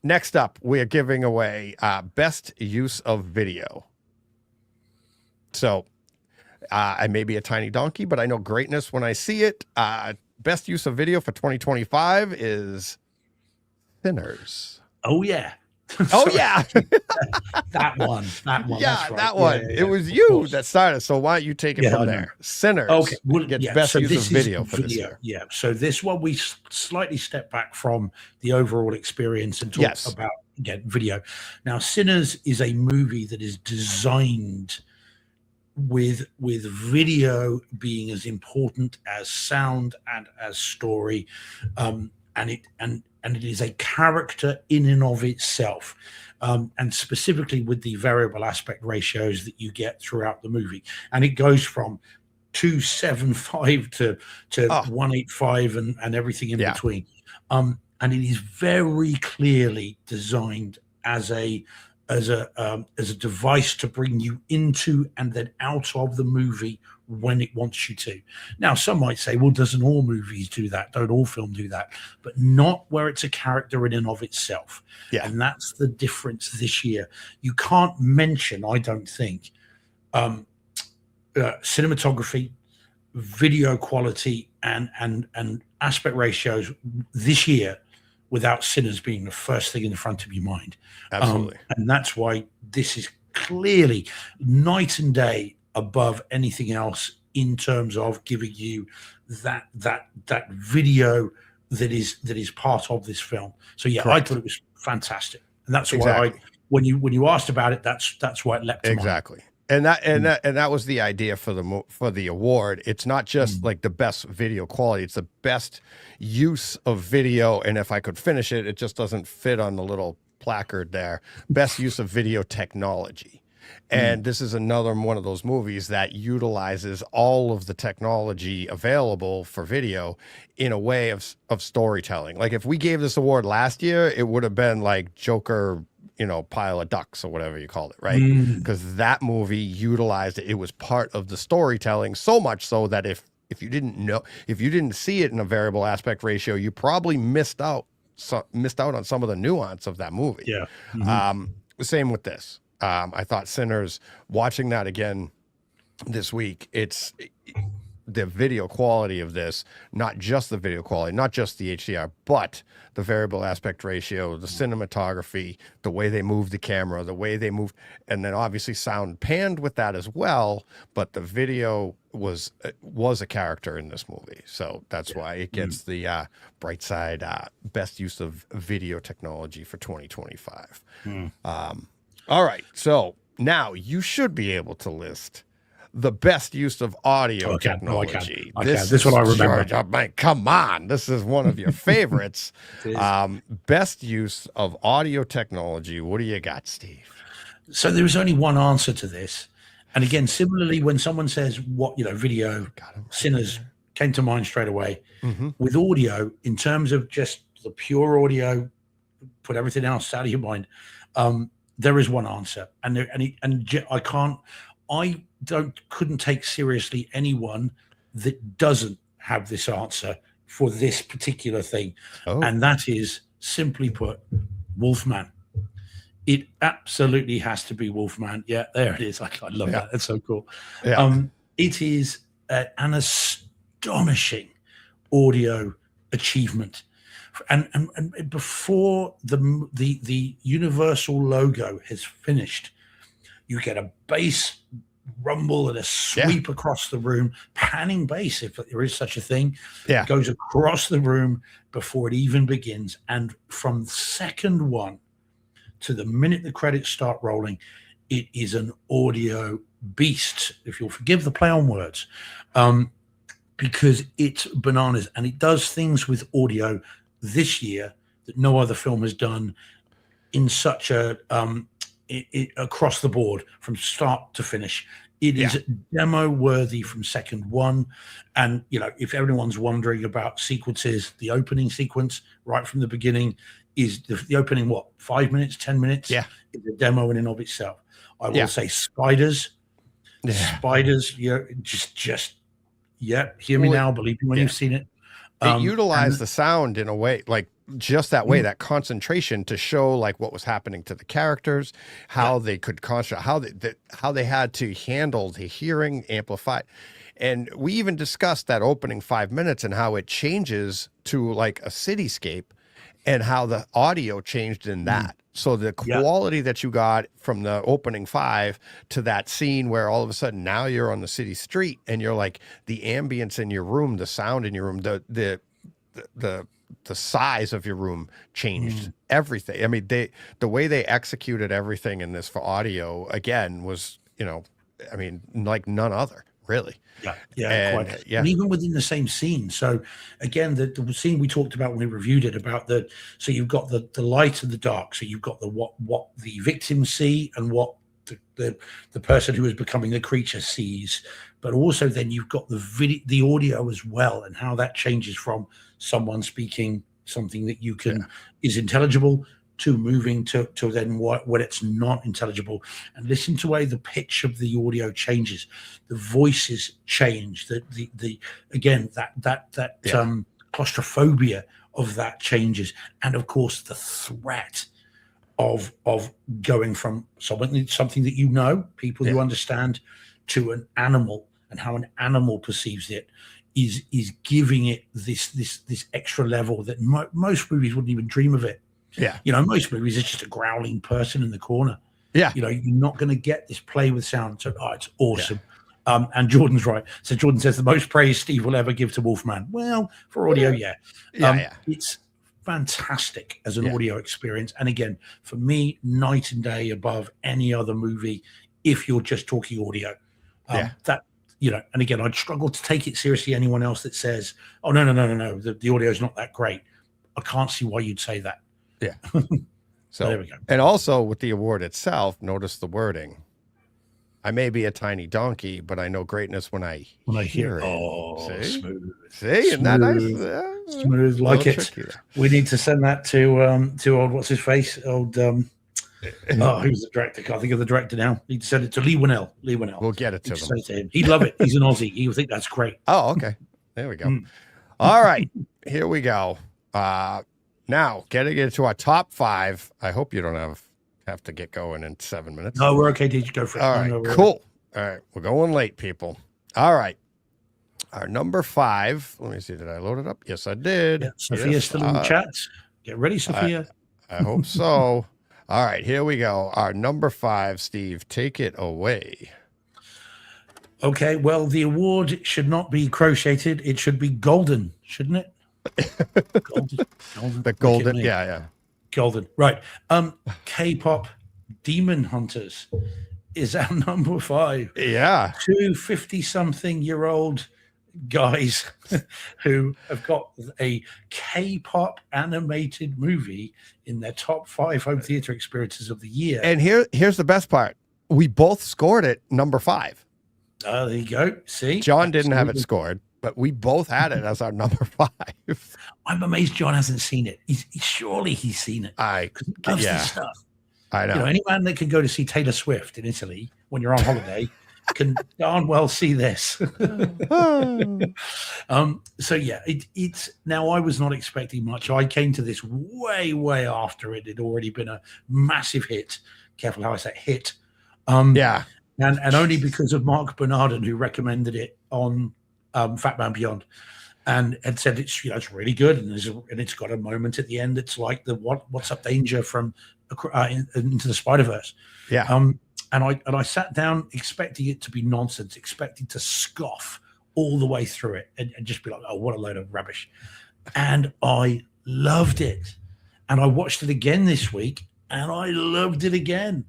next up, we're giving away best use of video. So, I may be a tiny donkey, but I know greatness when I see it. Best use of video for 2025 is Sinners. Oh, yeah. Oh yeah, that one. Yeah, that's right. That one. Yeah, it was you that started. So why don't you take it from there? Sinners. Okay. Gets best use of video for this year. Yeah. So this one we slightly step back from the overall experience and talk about video. Now, Sinners is a movie that is designed with video being as important as sound and as story, and it is a character in and of itself, and specifically with the variable aspect ratios that you get throughout the movie. And it goes from 275 to 185 and everything in between. And it is very clearly designed as a device to bring you into and then out of the movie when it wants you to. Now, some might say, well, doesn't all movies do that? Don't all film do that? But not where it's a character in and of itself. Yeah. And that's the difference this year. You can't mention, I don't think, cinematography, video quality, and aspect ratios this year without Sinners being the first thing in the front of your mind. Absolutely. And that's why this is clearly night and day above anything else in terms of giving you that video that is part of this film. So yeah, Correct. I thought it was fantastic, and that's Exactly. why when you asked about it, that's why it leapt to mind. Exactly. And that was the idea for the award. It's not just like the best video quality; it's the best use of video. And if I could finish it, it just doesn't fit on the little placard there. Best use of video technology. And this is another one of those movies that utilizes all of the technology available for video in a way of storytelling. Like if we gave this award last year, it would have been like Joker, pile of ducks or whatever you called it, right? Because that movie utilized it. It was part of the storytelling, so much so that if you didn't see it in a variable aspect ratio, you probably missed out on some of the nuance of that movie. Yeah. Same with this. I thought Sinners, watching that again this week, it's the video quality of this, not just the video quality, not just the HDR, but the variable aspect ratio, the cinematography, the way they moved the camera, the way they moved, and then obviously sound panned with that as well. But the video was a character in this movie. So that's why it gets the Brightside best use of video technology for 2025. All right. So now you should be able to list the best use of audio technology. I can. This is what I remember. George, oh, man, come on. This is one of your favorites. Best use of audio technology. What do you got, Steve? So there is only one answer to this. And again, similarly, when someone says video, Sinners came to mind straight away. With audio, in terms of just the pure audio, put everything else out of your mind. There is one answer, and I couldn't take seriously anyone that doesn't have this answer for this particular thing, and that is simply put, Wolfman. It absolutely has to be Wolfman. Yeah, there it is. I love that. That's so cool. Yeah. It is an astonishing audio achievement. And before the Universal logo has finished, you get a bass rumble and a sweep across the room, panning bass, if there is such a thing. It goes across the room before it even begins. And from second one to the minute the credits start rolling, it is an audio beast, if you'll forgive the play on words, because it's bananas. And it does things with audio this year that no other film has done in such a across the board from start to finish. It is demo worthy from second one. And if everyone's wondering about sequences, the opening sequence right from the beginning is the opening 5 minutes, 10 minutes is a demo in and of itself. I will say spiders hear me now, believe me when you've seen it. It utilized the sound in a way, like just that way, that concentration to show like what was happening to the characters, how they could concentrate, how they had to handle the hearing, amplify. And we even discussed that opening 5 minutes and how it changes to like a cityscape and how the audio changed in that. So the quality that you got from the opening 5 to that scene where all of a sudden now you're on the city street and you're like the ambience in your room, the sound in your room, the size of your room changed everything. I mean, the way they executed everything in this for audio again was, like none other, really. And even within the same scene. So again, the scene we talked about when we reviewed it about so you've got the light and the dark. So you've got what the victims see and what the person who is becoming the creature sees, but also then you've got the audio as well, and how that changes from someone speaking something that you can is intelligible to moving to then when it's not intelligible. And listen to the way the pitch of the audio changes, the voices change, the again that claustrophobia of that changes, and of course the threat of going from something that people you understand, to an animal, and how an animal perceives it is giving it this extra level that most movies wouldn't even dream of it. Most movies it's just a growling person in the corner. You're not going to get this play with sound. So it's awesome. And Jordan's right. So Jordan says the most praise Steve will ever give to Wolfman. Well, for audio, yeah. It's fantastic as an audio experience. And again, for me, night and day above any other movie if you're just talking audio. That, you know, and again, I'd struggle to take it seriously. Anyone else that says, oh, no, the audio is not that great. I can't see why you'd say that. Yeah. So there we go. And also with the award itself, notice the wording. I may be a tiny donkey, but I know greatness when I hear it. Oh, See? smooth. See? Isn't that nice? Smooth, like it. We need to send that to old, what's his face? Old, who's the director? Can't think of the director now. Need to send it to Lee Winnell. We'll get it to him. He'd love it. He's an Aussie. He would think that's great. Oh, okay. There we go. All right. Here we go. Now, getting into our top 5. I hope you don't have to get going in 7 minutes. No, we're okay. Did you go for it? All right, cool. All right, we're going late, people. All right. Our number 5. Let me see. Did I load it up? Yes, I did. Yeah, Sophia's still in the chat. Get ready, Sophia. I hope so. All right, here we go. Our number 5, Steve. Take it away. Okay, well, the award should not be crocheted. It should be golden, shouldn't it? Golden. The golden, yeah. Golden, right. K-pop Demon Hunters is our number 5. Yeah. 2 50-something-year-old guys who have got a K-pop animated movie in their top 5 home theater experiences of the year. And here's the best part. We both scored it number 5. There you go. See? John didn't have it scored, but we both had it as our number 5. I'm amazed John hasn't seen it. Surely he's seen it. He loves this stuff. I know. You know, any man that can go to see Taylor Swift in Italy when you're on holiday can darn well see this. So yeah, it's now. I was not expecting much. I came to this way after it had already been a massive hit. Careful how I say hit. And only because of Mark Bernardin, who recommended it on Fat Man Beyond, and had said it's really good, and it's got a moment at the end. It's like the What's Up Danger from Into the Spider-Verse. And I sat down expecting it to be nonsense, expecting to scoff all the way through it and just be like, oh, what a load of rubbish. And I loved it. And I watched it again this week, and I loved it again.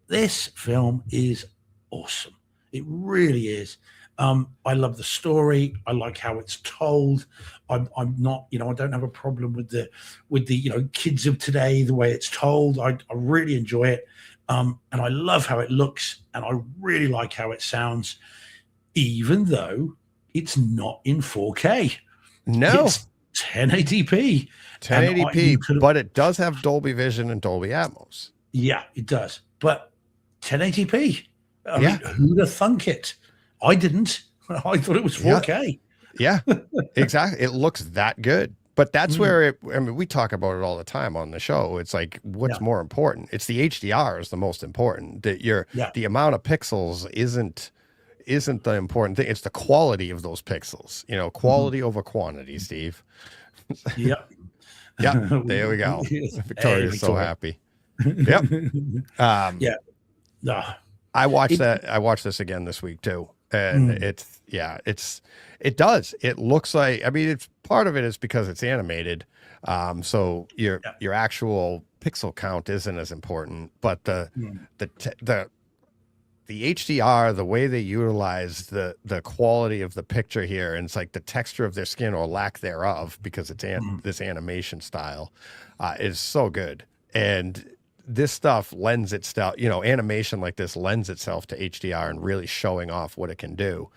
This film is awesome. It really is. I love the story. I like how it's told. I'm not, I don't have a problem with the kids of today, the way it's told. I really enjoy it. And I love how it looks, and I really like how it sounds, even though it's not in 4K. No. It's 1080p. 1080p, but it does have Dolby Vision and Dolby Atmos. Yeah, it does. But 1080p. I mean, who'd have thunk it? I didn't. I thought it was 4K. Yeah, exactly. It looks that good. But that's where we talk about it all the time on the show. It's like, what's more important? It's the HDR is the most important. That the amount of pixels isn't the important thing. It's the quality of those pixels. Quality over quantity, Steve. Yep. Yep. There we go. Victoria's so happy. Yep. I watched that. I watched this again this week too. And it does. It looks like, it's part of it is because it's animated. So your actual pixel count isn't as important, but the HDR, the way they utilize the quality of the picture here, and it's like the texture of their skin or lack thereof, because it's this animation style, is so good. And this stuff lends itself, animation like this lends itself to HDR and really showing off what it can do.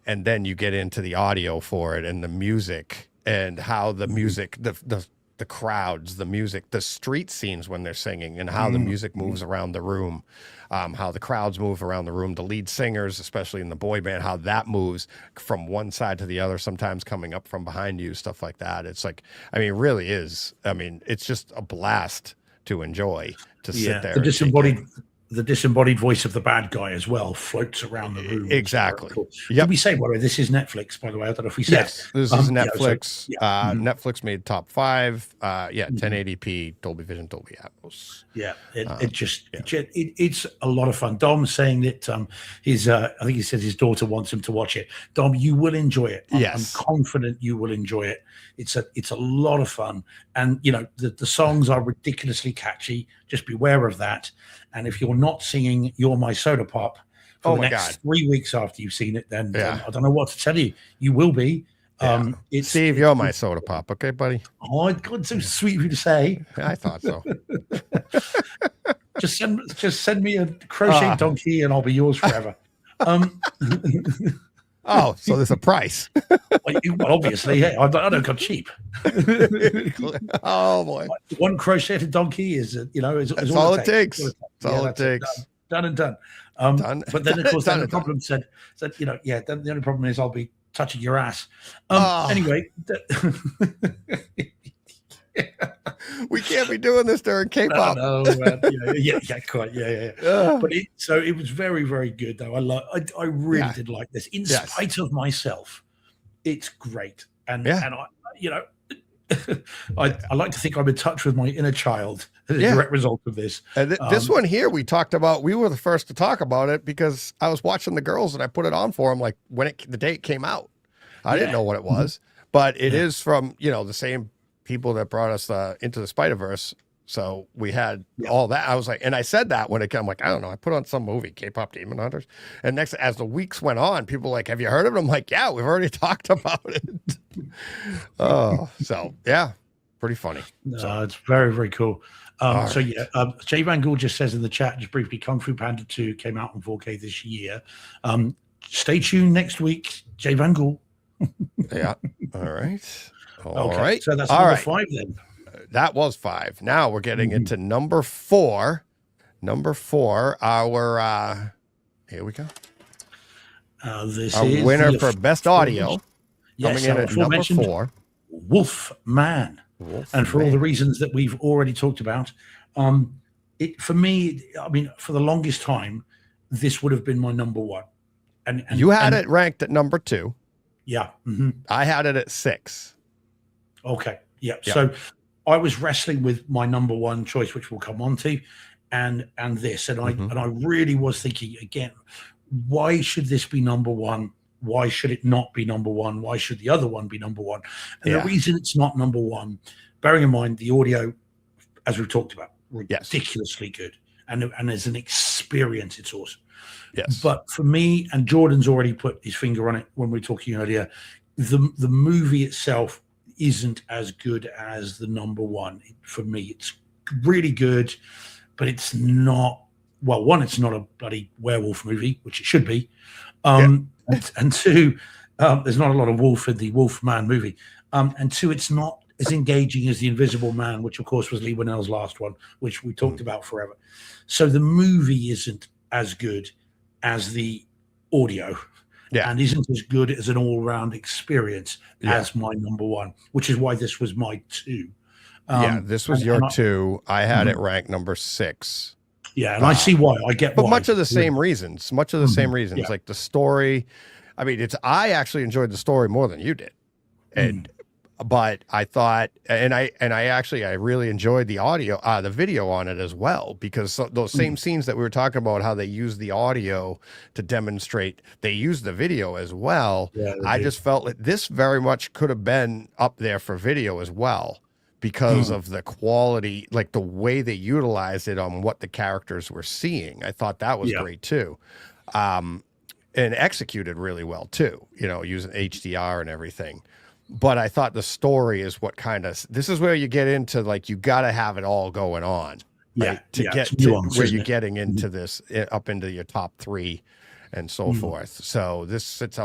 And then you get into the audio for it and the music and how the music, the crowds, the music, the street scenes when they're singing, and how the music moves around the room, how the crowds move around the room, the lead singers, especially in the boy band, how that moves from one side to the other, sometimes coming up from behind you, stuff like that. It's like, it really is. It's just a blast to enjoy, to sit there. The disembodied the disembodied voice of the bad guy as well floats around the room. Exactly. Cool. Yep. Did we say, by the way, this is Netflix, by the way? I don't know if we said. Yes, this is Yeah, Netflix. so, yeah. Netflix made top 5. 1080p, Dolby Vision, Dolby Atmos. Yeah, Yeah. it's a lot of fun. Dom's saying that I think he says his daughter wants him to watch it. Dom, you will enjoy it. Yes. I'm confident you will enjoy it. It's a lot of fun, and the songs are ridiculously catchy. Just beware of that. And if you're not singing "You're My Soda Pop" for the next 3 weeks after you've seen it, then I don't know what to tell you. You will be. Steve, you're my soda pop, okay, buddy? Oh God, so sweet of you to say. I thought so. Just send me a crochet donkey and I'll be yours forever. Oh, so there's a price. Well, obviously, yeah, I don't come cheap. Oh boy, one crocheted donkey is that's all it takes. That's all it takes. Done and done. Done. But then, of course, Done then the and done. problem said, then the only problem is I'll be touching your ass. Anyway. We can't be doing this during K-pop. No, quite, yeah. But it was very, very good though. I really did like this, in spite of myself. It's great, and I I like to think I'm in touch with my inner child as a direct result of this. And this one here, we talked about. We were the first to talk about it because I was watching the girls and I put it on for them, like when the day it came out. I didn't know what it was, but it is from the same people that brought us Into the Spider-Verse. So we had all that. I was like, and I said that when it came, I'm like, I don't know. I put on some movie, K-pop Demon Hunters. And next, as the weeks went on, people were like, have you heard of it? I'm like, yeah, we've already talked about it. So yeah, pretty funny. So it's very, very cool. Jay Van Gool just says in the chat, just briefly, Kung Fu Panda 2 came out on 4K this year. Stay tuned next week, Jay Van Gool. Yeah. All right. All right. right. So that's number 5 then. That was 5. Now we're getting into number 4. Number 4, our here we go. This our is winner for best audio. Yes, coming in at number 4. Wolfman. And for all the reasons that we've already talked about, for me, I mean, for the longest time, this would have been my number 1. And you had it ranked at number 2. Yeah. I had it at 6. Okay. Yeah. So I was wrestling with my number 1 choice, which we'll come on to, and this. And I really was thinking again, why should this be number 1? Why should it not be number 1? Why should the other one be number 1? And the reason it's not number 1, bearing in mind the audio, as we've talked about, ridiculously good. And as an experience, it's awesome. Yes. But for me, and Jordan's already put his finger on it when we were talking earlier, the movie itself isn't as good as the number 1. For me, it's really good, but it's not. Well, one, it's not a bloody werewolf movie, which it should be. And 2, there's not a lot of wolf in the Wolfman movie. And 2, it's not as engaging as The Invisible Man, which of course was Lee Winnell's last one, which we talked about forever. So the movie isn't as good as the audio, and isn't as good as an all-round experience as my number 1, which is why this was my 2. This was your 2. I had it ranked number 6. Yeah, and I see why. I get but why. much of the same reasons. Much of the same reasons, like the story. I mean, I actually enjoyed the story more than you did, but I thought, and I really enjoyed the audio, the video on it as well, because those same scenes that we were talking about, how they use the audio to demonstrate, they use the video as well. Yeah, I just felt that this very much could have been up there for video as well, because of the quality, like the way they utilized it on what the characters were seeing. I thought that was great too. And executed really well too, using HDR and everything. But I thought the story is what this is where you get into, like, you got to have it all going on. To get to where you're getting into this, up into your top 3 and so forth. So this sits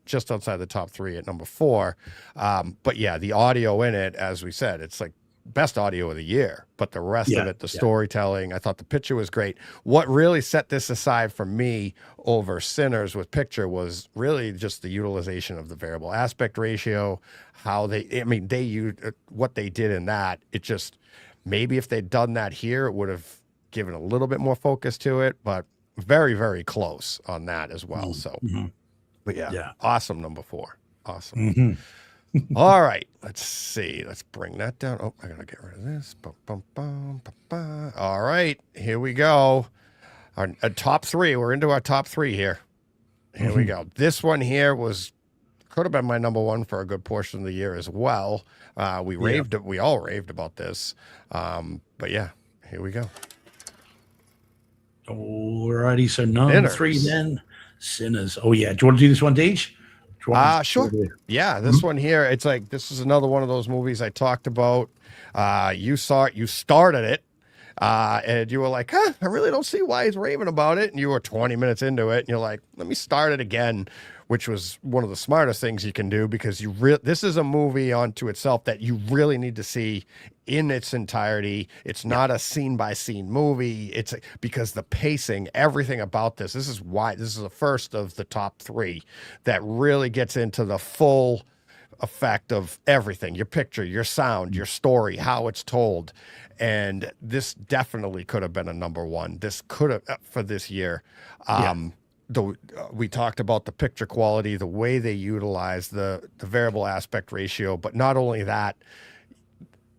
just outside the top 3 at number 4. But yeah, the audio in it, as we said, it's like best audio of the year, but the rest of it, the storytelling, I thought the picture was great. What really set this aside for me over Sinners with picture was really just the utilization of the variable aspect ratio, how they used what they did in that. It just, maybe if they'd done that here, it would have given a little bit more focus to it, but very, very close on that as well. So, but yeah, awesome number 4. Awesome. All right, let's see. Let's bring that down. Oh, I gotta get rid of this. Bum, bum, bum, bum, bum. All right, here we go. Our top 3. We're into our top 3 here. Here we go. This one here could have been my number 1 for a good portion of the year as well. We all raved about this. But yeah, here we go. Alrighty, so number 3 then, Sinners. Oh yeah, do you want to do this one, Deej? Sure. Yeah, this one here, it's like, this is another one of those movies I talked about. You saw it, you started it, and you were like, I really don't see why he's raving about it. And you were 20 minutes into it, and you're like, let me start it again, which was one of the smartest things you can do, because this is a movie onto itself that you really need to see in its entirety. It's not a scene-by-scene movie. It's because the pacing, everything about this is why this is the first of the top 3 that really gets into the full effect of everything: your picture, your sound, your story, how it's told. And this definitely could have been a number 1. This could have, for this year. We talked about the picture quality, the way they utilize the variable aspect ratio, but not only that,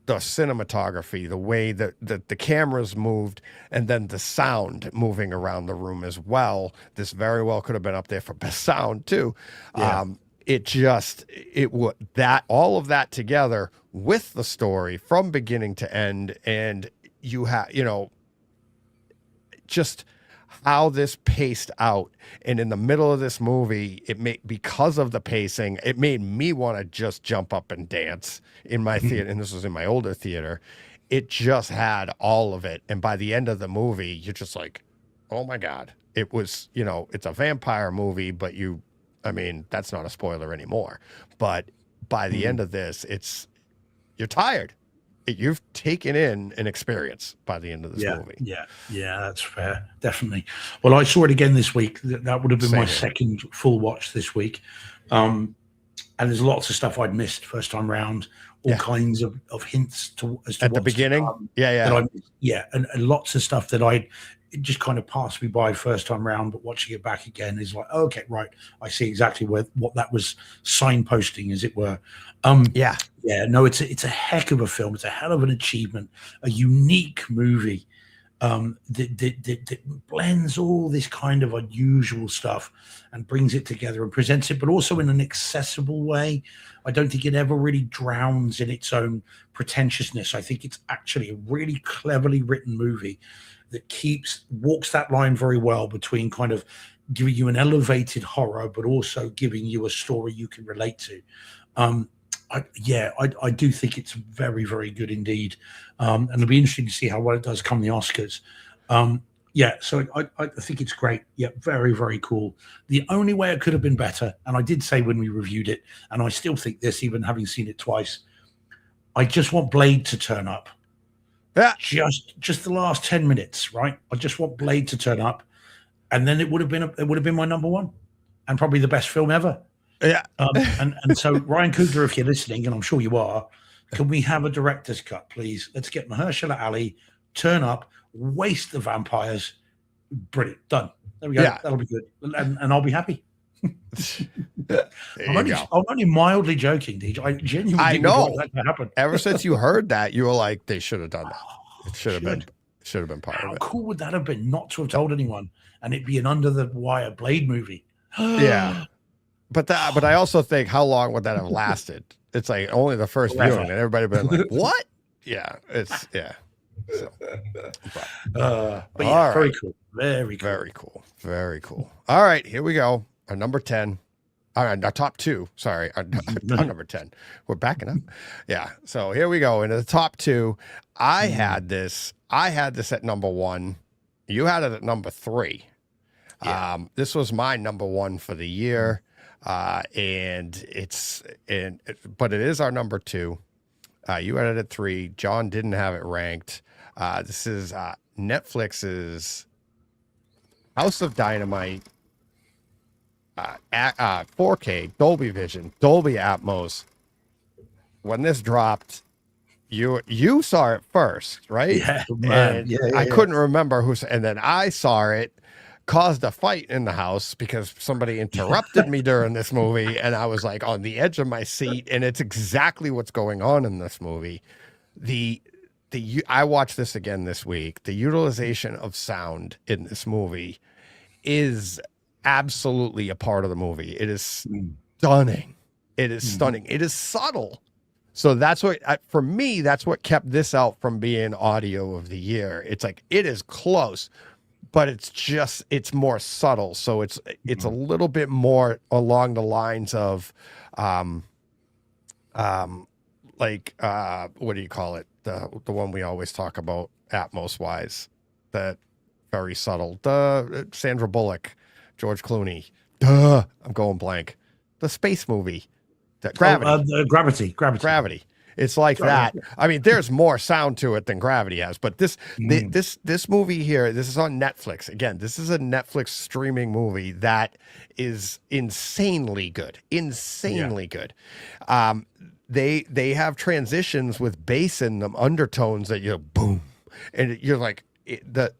the cinematography, the way that the cameras moved, and then the sound moving around the room as well. This very well could have been up there for best sound too. Yeah. All of that together with the story from beginning to end, and you have, just how this paced out. And in the middle of this movie, because of the pacing, it made me want to just jump up and dance in my theater. And this was in my older theater. It just had all of it. And by the end of the movie, you're just like, oh my God. It was, it's a vampire movie, but that's not a spoiler anymore. But by the end of this, you're tired. You've taken in an experience by the end of this movie. Yeah, that's fair. Definitely. Well, I saw it again this week. That would have been my second full watch this week. And there's lots of stuff I'd missed first time round, all kinds of hints as to at the beginning. And lots of stuff that it just kind of passed me by first time round, but watching it back again is like, okay, right, I see exactly what that was signposting, as it were. No, it's a heck of a film. It's a hell of an achievement, a unique movie that blends all this kind of unusual stuff and brings it together and presents it, but also in an accessible way. I don't think it ever really drowns in its own pretentiousness. I think it's actually a really cleverly written movie that walks that line very well between kind of giving you an elevated horror, but also giving you a story you can relate to. I do think it's very, very good indeed. And it'll be interesting to see how well it does come the Oscars. So I think it's great. Yeah, very, very cool. The only way it could have been better, and I did say when we reviewed it, and I still think this, even having seen it twice, I just want Blade to turn up. Yeah. Just the last 10 minutes, right? I just want Blade to turn up, and then it would have been my number 1, and probably the best film ever. Yeah. And so Ryan Coogler, if you're listening, and I'm sure you are, can we have a director's cut, please? Let's get Mahershala Ali, turn up, waste the vampires. Brilliant. Done. There we go. Yeah. That'll be good. And I'll be happy. I'm only mildly joking, DJ. I genuinely know that to happen. Ever since you heard that, you were like, they should have done that. It should have been part of it. How cool would that have been not to have told anyone and it be an under the wire Blade movie? Yeah. But I also think, how long would that have lasted? It's like only the first viewing, and everybody been like, "What?" So, but yeah, very cool, very cool, very cool, very cool. All right, here we go. Our number 10, our top 2. Sorry, our number 10. We're backing up. Yeah. So here we go into the top 2. I had this at number 1. You had it at number 3. Yeah. This was my number 1 for the year. But it is our number 2. You had it at 3. John didn't have it ranked. This is Netflix's House of Dynamite, 4K, Dolby Vision, Dolby Atmos. When this dropped, you saw it first, right? Yeah, man. And Yeah, I couldn't remember and then I saw it, caused a fight in the house because somebody interrupted me during this movie, and I was like on the edge of my seat, and it's exactly what's going on in this movie. I watched this again this week. The utilization of sound in this movie is absolutely a part of the movie. It is stunning. It is stunning. It is subtle. So that's what, for me, that's what kept this out from being audio of the year. It's like, it is close, but it's more subtle. So it's a little bit more along the lines of, like, what do you call it? The one we always talk about Atmos wise, that very subtle. The Sandra Bullock, George Clooney. I'm going blank. The space movie. Gravity. Gravity. It's like that. I mean, there's more sound to it than Gravity has, but this movie here, this is on Netflix. Again, this is a Netflix streaming movie that is insanely good. Good. They have transitions with bass in them, undertones that you boom, and you're like the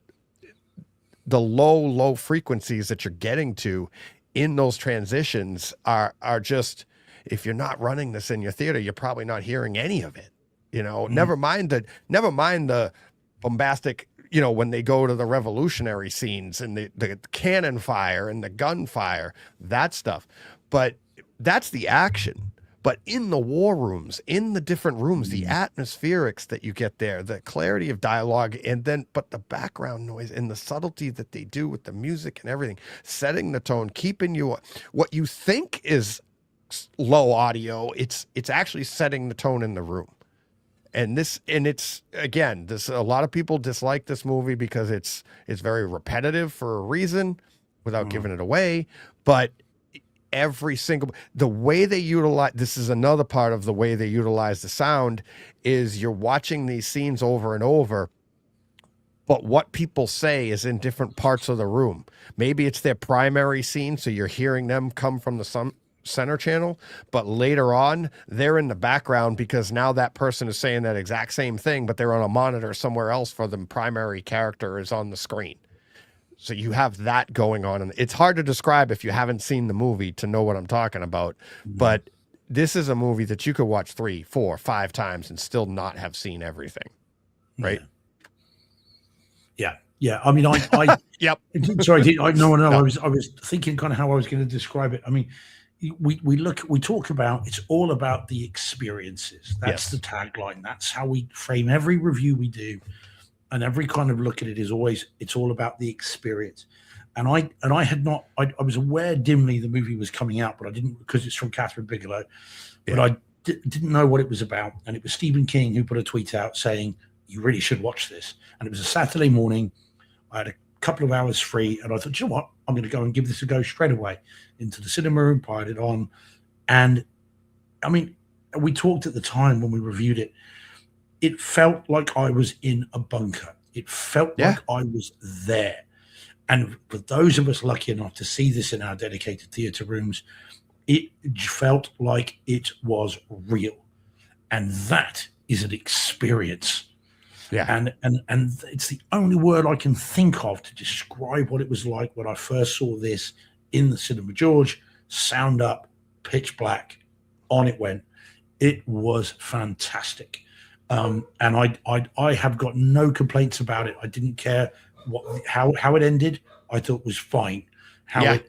low frequencies that you're getting to in those transitions are just, if you're not running this in your theater, you're probably not hearing any of it. Never mind the bombastic, when they go to the revolutionary scenes and the cannon fire and the gunfire, that stuff. But that's the action. But in the war rooms, in the different rooms, the atmospherics that you get there, the clarity of dialogue, but the background noise and the subtlety that they do with the music and everything, setting the tone, keeping you, what you think is low audio, it's actually setting the tone in the room. And it's again, a lot of people dislike this movie because it's very repetitive for a reason, without giving it away. But the way they utilize, this is another part of the way they utilize the sound, is you're watching these scenes over and over, but what people say is in different parts of the room. Maybe it's their primary scene, so you're hearing them come from the center channel, but later on they're in the background because now that person is saying that exact same thing, but they're on a monitor somewhere else for the primary character is on the screen. So you have that going on, and it's hard to describe if you haven't seen the movie to know what I'm talking about. But this is a movie that you could watch 3, 4, 5 times and still not have seen everything, right? Yeah. I mean, I yep. Sorry, no. I was thinking kind of how I was going to describe it. I mean, we talk about, it's all about the experiences. That's the tagline. That's how we frame every review we do. And every kind of look at it is always, it's all about the experience. And I was aware dimly the movie was coming out, but I didn't, because it's from Catherine Bigelow, but I didn't know what it was about. And it was Stephen King who put a tweet out saying, you really should watch this. And it was a Saturday morning. I had a couple of hours free, and I thought, you know what? I'm going to go and give this a go straight away into the cinema room, piled it on. And I mean, we talked at the time when we reviewed it. It felt like I was in a bunker. It felt like I was there. And for those of us lucky enough to see this in our dedicated theater rooms, it felt like it was real. And that is an experience. Yeah. And it's the only word I can think of to describe what it was like when I first saw this in the Cinema George, sound up, pitch black, on it went. It was fantastic. And I have got no complaints about it. I didn't care how it ended. I thought it was fine. How it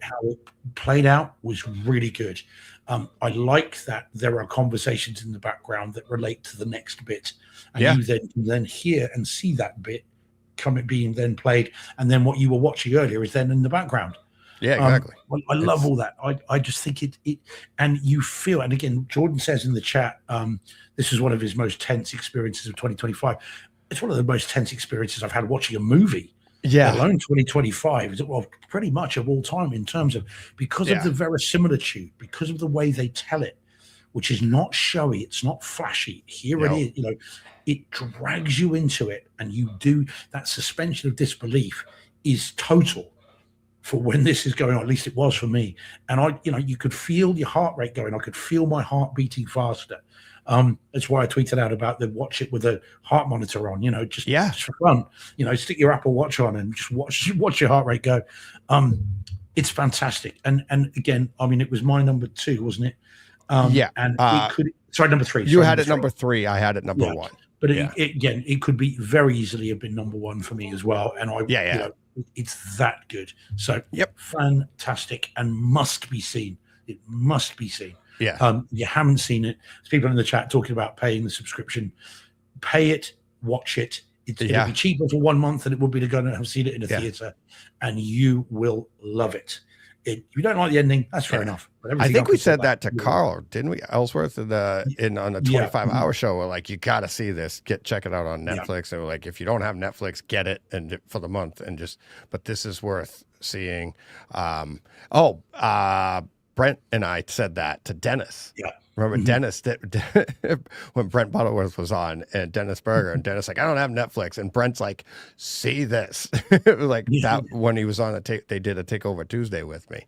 played out was really good. I like that there are conversations in the background that relate to the next bit, and you then hear and see that bit being then played, and then what you were watching earlier is then in the background. Yeah, exactly. I love all that. I just think it, and you feel, and again, Jordan says in the chat, this is one of his most tense experiences of 2025. It's one of the most tense experiences I've had watching a movie. Yeah, alone 2025 is, well, pretty much of all time in terms of, because of the verisimilitude, because of the way they tell it, which is not showy, it's not flashy. Here it is, it drags you into it, and you do that suspension of disbelief is total for when this is going on. At least it was for me. And you could feel your heart rate going. I could feel my heart beating faster. That's why I tweeted out about the watch it with a heart monitor on, Yeah. just for fun. Stick your Apple Watch on and just watch your heart rate go. It's fantastic. And again, I mean, it was my number 2, wasn't it? Yeah. And it could, number 3. You had it number 3. I had it number 1. But again, it could be very easily have been number 1 for me as well. And it's that good. So fantastic and must be seen. It must be seen. Yeah. You haven't seen it. There's people in the chat talking about paying the subscription. Pay it, watch it. It'll be cheaper for 1 month than it would be to go and have seen it in a theater, and you will love it. If you don't like the ending, that's fair enough. But I think we said that to Carl, didn't we? Ellsworth on the 25-hour show. We're like, you got to see this. Check it out on Netflix. And we're like, if you don't have Netflix, get it for the month but this is worth seeing. Brent and I said that to Dennis. Yeah. Remember Dennis when Brent Butterworth was on and Dennis Berger and Dennis like, I don't have Netflix, and Brent's like, see this. That when he was on they did a Takeover Tuesday with me.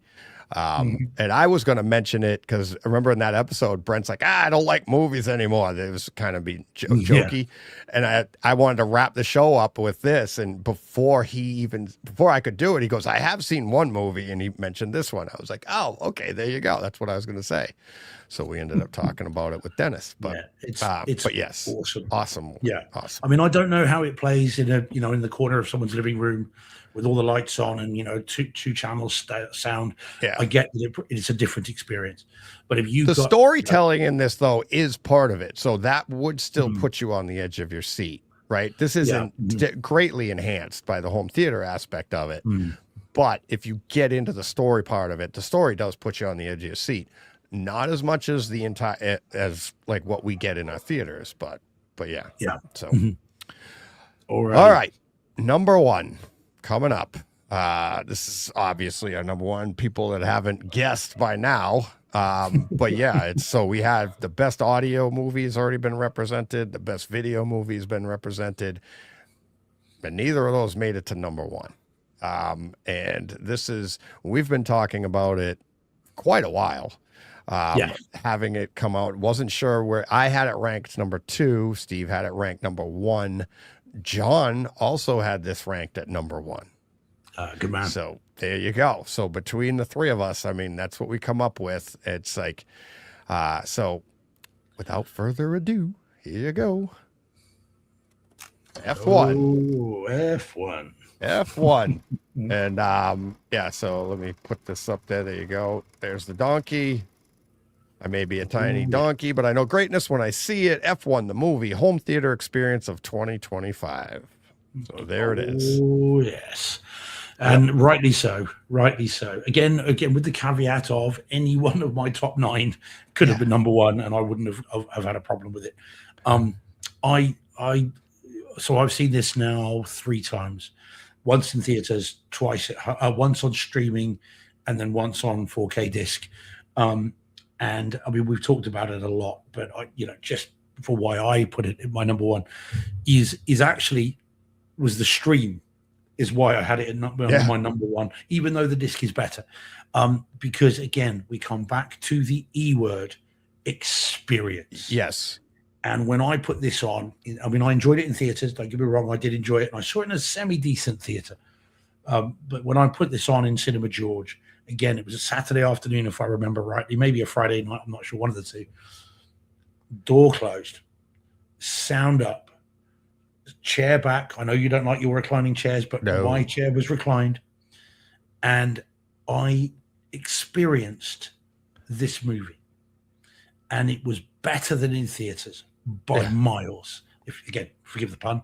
And I was going to mention it because remember in that episode, Brent's like, I don't like movies anymore. It was kind of be jokey. And I wanted to wrap the show up with this. And before I could do it, he goes, I have seen one movie. And he mentioned this one. I was like, oh, okay, there you go. That's what I was going to say. So we ended up talking about it with Dennis. But but yes, awesome. Yeah, awesome. I mean, I don't know how it plays in in the corner of someone's living room with all the lights on and two channels sound. Yeah, I get that it's a different experience. But if you storytelling in this though is part of it, so that would still put you on the edge of your seat, right? This isn't greatly enhanced by the home theater aspect of it, but if you get into the story part of it, the story does put you on the edge of your seat. Not as much as the entire as like what we get in our theaters, but yeah. So, all right, number 1 coming up. This is obviously our number 1. People that haven't guessed by now, but so we have the best audio movie has already been represented. The best video movie has been represented, but neither of those made it to number 1. And we've been talking about it quite a while. Having it come out, wasn't sure where. I had it ranked number 2. Steve had it ranked number 1. John also had this ranked at number 1. Good man. So there you go. So between the 3 of us, I mean, that's what we come up with. It's like, so without further ado, here you go. F1. F1. And so let me put this up there. There you go. There's the donkey. I may be a tiny donkey, but I know greatness when I see it. F1, the movie, home theater experience of 2025. So there it is. Oh, yes. And rightly so. Again, with the caveat of any one of my top 9 could have been number 1, and I wouldn't have had a problem with it. So I've seen this now 3 times. Once in theaters, twice, once on streaming, and then once on 4K disc. And I mean, we've talked about it a lot, but just for why I put it in my number 1 is actually was the stream is why I had it in my number 1, even though the disc is better. Because again, we come back to the E word, experience. Yes. And when I put this on, I mean, I enjoyed it in theaters. Don't get me wrong, I did enjoy it, and I saw it in a semi-decent theater. But when I put this on in Cinema George, again, it was a Saturday afternoon, if I remember rightly, maybe a Friday night, I'm not sure, one of the 2. Door closed, sound up, chair back. I know you don't like your reclining chairs, but my chair was reclined. And I experienced this movie. And it was better than in theaters by miles. Again, forgive the pun.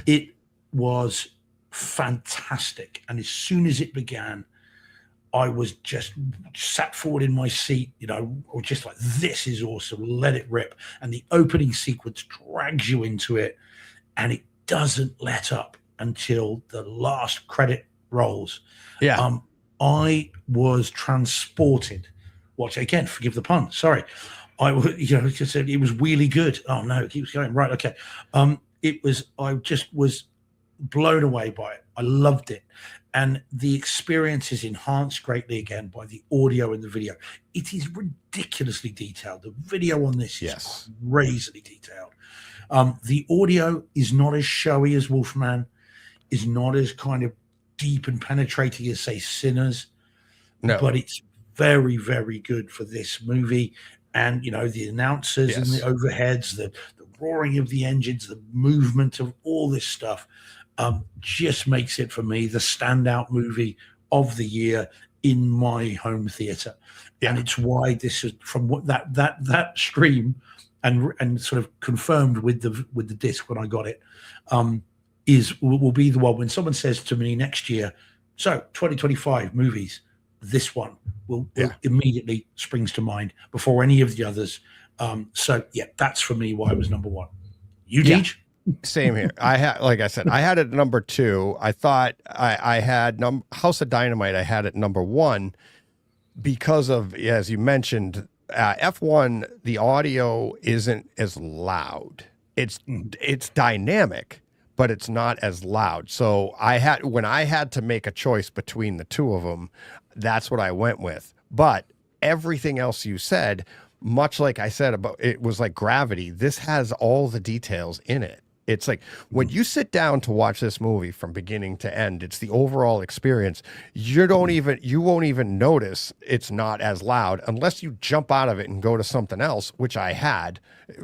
It was fantastic. And as soon as it began, I was just sat forward in my seat, or just like, this is awesome, let it rip. And the opening sequence drags you into it, and it doesn't let up until the last credit rolls. Yeah. I was transported. Watch again, forgive the pun. Sorry. I was, it was really good. Oh no, it keeps going. Right. Okay. I just was blown away by it. I loved it. And the experience is enhanced greatly again by the audio and the video. It is ridiculously detailed. The video on this is Yes. crazily detailed. The audio is not as showy as Wolfman, is not as kind of deep and penetrating as, say, Sinners. No. But it's very, very good for this movie. And, you know, the announcers and Yes. the overheads, the roaring of the engines, the movement of all this stuff just makes it, for me, the standout movie of the year in my home theater. Yeah. And it's why this is from what that stream and sort of confirmed with the disc when I got it will be the one when someone says to me next year, so 2025 movies, this one will immediately springs to mind before any of the others. So yeah, that's for me why it was number one. You, Deej? Same here. I had, like I said, I had it at number 2. I thought I had House of Dynamite. I had it number 1 because of, as you mentioned, F1. The audio isn't as loud. It's dynamic, but it's not as loud. So when I had to make a choice between the two of them, that's what I went with. But everything else you said, much like I said about it was like Gravity, this has all the details in it. It's like when you sit down to watch this movie from beginning to end, it's the overall experience. You won't even notice it's not as loud unless you jump out of it and go to something else, which I had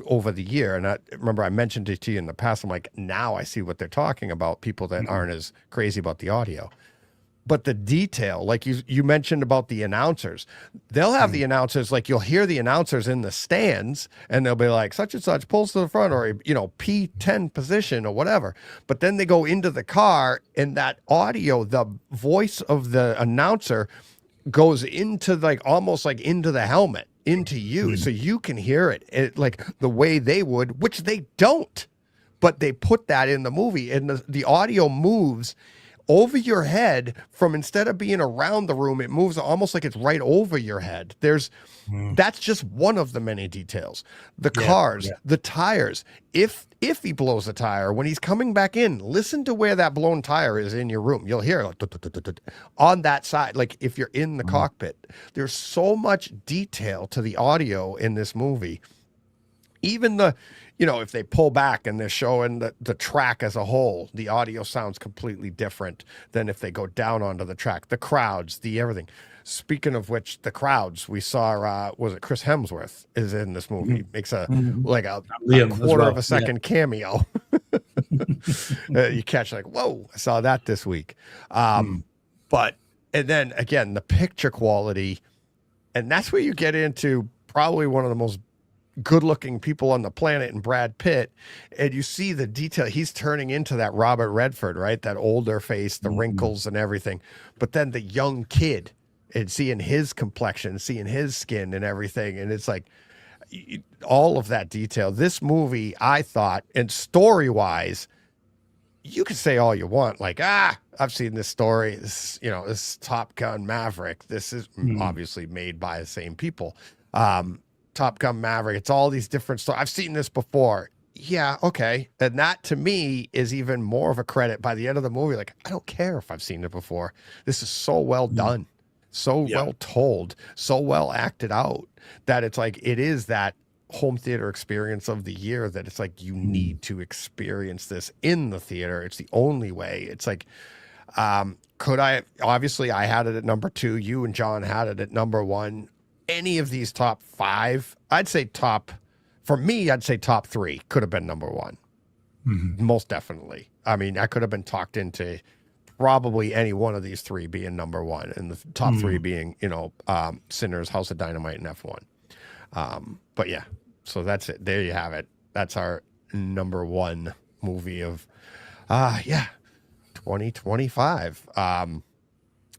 over the year. And I remember I mentioned it to you in the past. I'm like, now I see what they're talking about, people that aren't as crazy about the audio. But the detail, like you mentioned about the announcers, they'll have the announcers, like you'll hear the announcers in the stands and they'll be like, such and such pulls to the front or, you know, P10 position or whatever. But then they go into the car and that audio, the voice of the announcer goes into like almost like into the helmet, into you. So you can hear it like the way they would, which they don't. But they put that in the movie and the audio moves over your head from, instead of being around the room, it moves almost like it's right over your head. That's just one of the many details. The cars, the tires. If he blows a tire, when he's coming back in, listen to where that blown tire is in your room. You'll hear it on that side. Like if you're in the cockpit, there's so much detail to the audio in this movie. Even if they pull back and they're showing the track as a whole, the audio sounds completely different than if they go down onto the track. The crowds, the everything. Speaking of which, the crowds, we saw, was it Chris Hemsworth is in this movie, makes a quarter of a second cameo. You catch like, whoa, I saw that this week. But, and then again, the picture quality, and that's where you get into probably one of the most good-looking people on the planet, in Brad Pitt, and you see the detail. He's turning into that Robert Redford, right? That older face, the wrinkles and everything. But then the young kid, and seeing his complexion, seeing his skin and everything, and it's like all of that detail. This movie, I thought, and story-wise, you can say all you want, like, I've seen this story. This, this Top Gun Maverick. This is obviously made by the same people. Top Gun Maverick. It's all these different stories. I've seen this before. Yeah, okay. And that to me is even more of a credit by the end of the movie. Like, I don't care if I've seen it before. This is so well done, so well told, so well acted out that it's like, it is that home theater experience of the year that it's like, you need to experience this in the theater. It's the only way. It's like, obviously I had it at number 2. You and John had it at number 1. Any of these top 5, I'd say top 3 could have been number 1. Most definitely. I mean, I could have been talked into probably any one of these 3 being number 1, and the top 3 being, Sinners, House of Dynamite, and F1. But yeah, so that's it. There you have it. That's our number 1 movie of, 2025.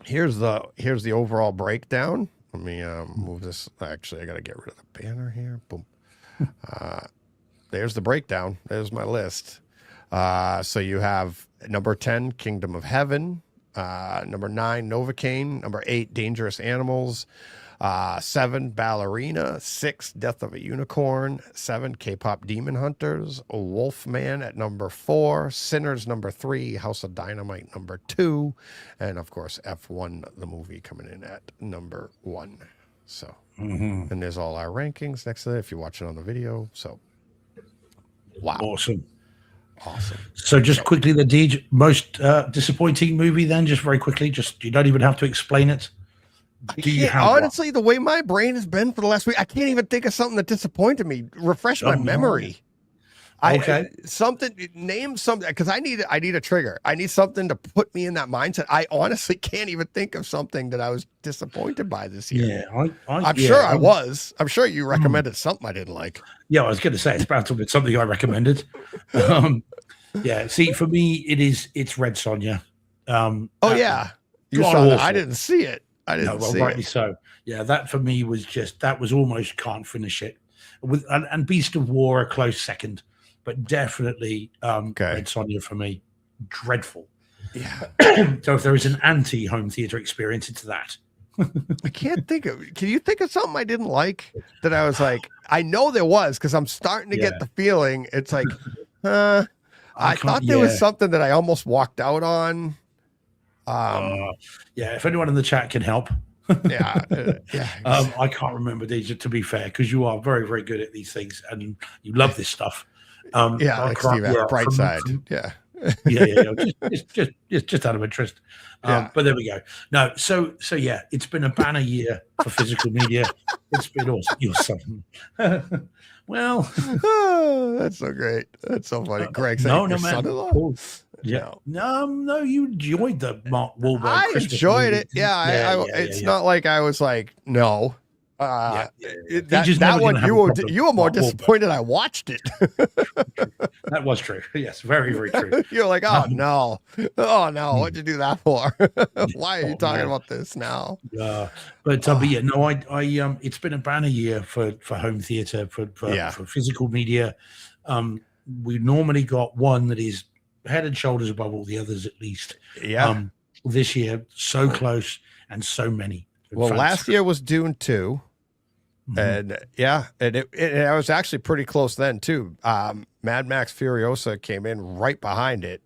Here's the overall breakdown. Let me move this. Actually, I got to get rid of the banner here. Boom. There's the breakdown. There's my list. So you have number 10, Kingdom of Heaven. Number 9, Novocaine. Number 8, Dangerous Animals. 7, Ballerina. 6, Death of a Unicorn. 7, K-pop Demon Hunters. Wolfman at number 4. Sinners number 3. House of Dynamite number 2. And of course, F1, the movie, coming in at number 1. So, and there's all our rankings next to it if you're watching on the video. So, wow. Awesome. Awesome. So just quickly, the DJ, most disappointing movie then, just very quickly, just you don't even have to explain it. Do you have honestly, the way my brain has been for the last week, I can't even think of something that disappointed me. Refresh my memory. Okay. Name something, because I need a trigger. I need something to put me in that mindset. I honestly can't even think of something that I was disappointed by this year. Yeah, I'm sure I was. I'm sure you recommended something I didn't like. Yeah, I was going to say it's about to be something I recommended. Yeah, see, for me, it's Red Sonja. Oh yeah, you God saw that. awful. I didn't see it. I didn't see rightly it. so. Yeah, that for me was almost can't finish it. With and Beast of War a close second, but definitely Red Sonja for me, dreadful. Yeah. So if there is an anti-home theater experience, it's that. I can't think of. Can you think of something I didn't like that I was like? I know there was, because I'm starting to get the feeling. It's like, I thought there was something that I almost walked out on. Yeah, if anyone in the chat can help. Yeah. I can't remember these, to be fair, because you are very, very good at these things and you love this stuff. Like Steve at Brightside. Just out of interest. But there we go. No, so yeah, it's been a banner year for physical media. It's been awesome. You're something. Well, that's so great. That's so funny. Greg said, no, your man. son-in-law? Yeah. No, you enjoyed the Mark Wahlberg. I Christmas enjoyed movie. it. Yeah, it's not like I was like, no. That one, you were more disappointed I watched it. That was true. Yes, very, very true. You're like, no, what'd you do that for? Why are you talking about this now? But yeah, no, I it's been a banner year for home theater, for physical media. We normally got one that is head and shoulders above all the others, at least. Yeah. This year, so close and so many. Well, last year was Dune 2. And I was actually pretty close then too. Mad Max Furiosa came in right behind it.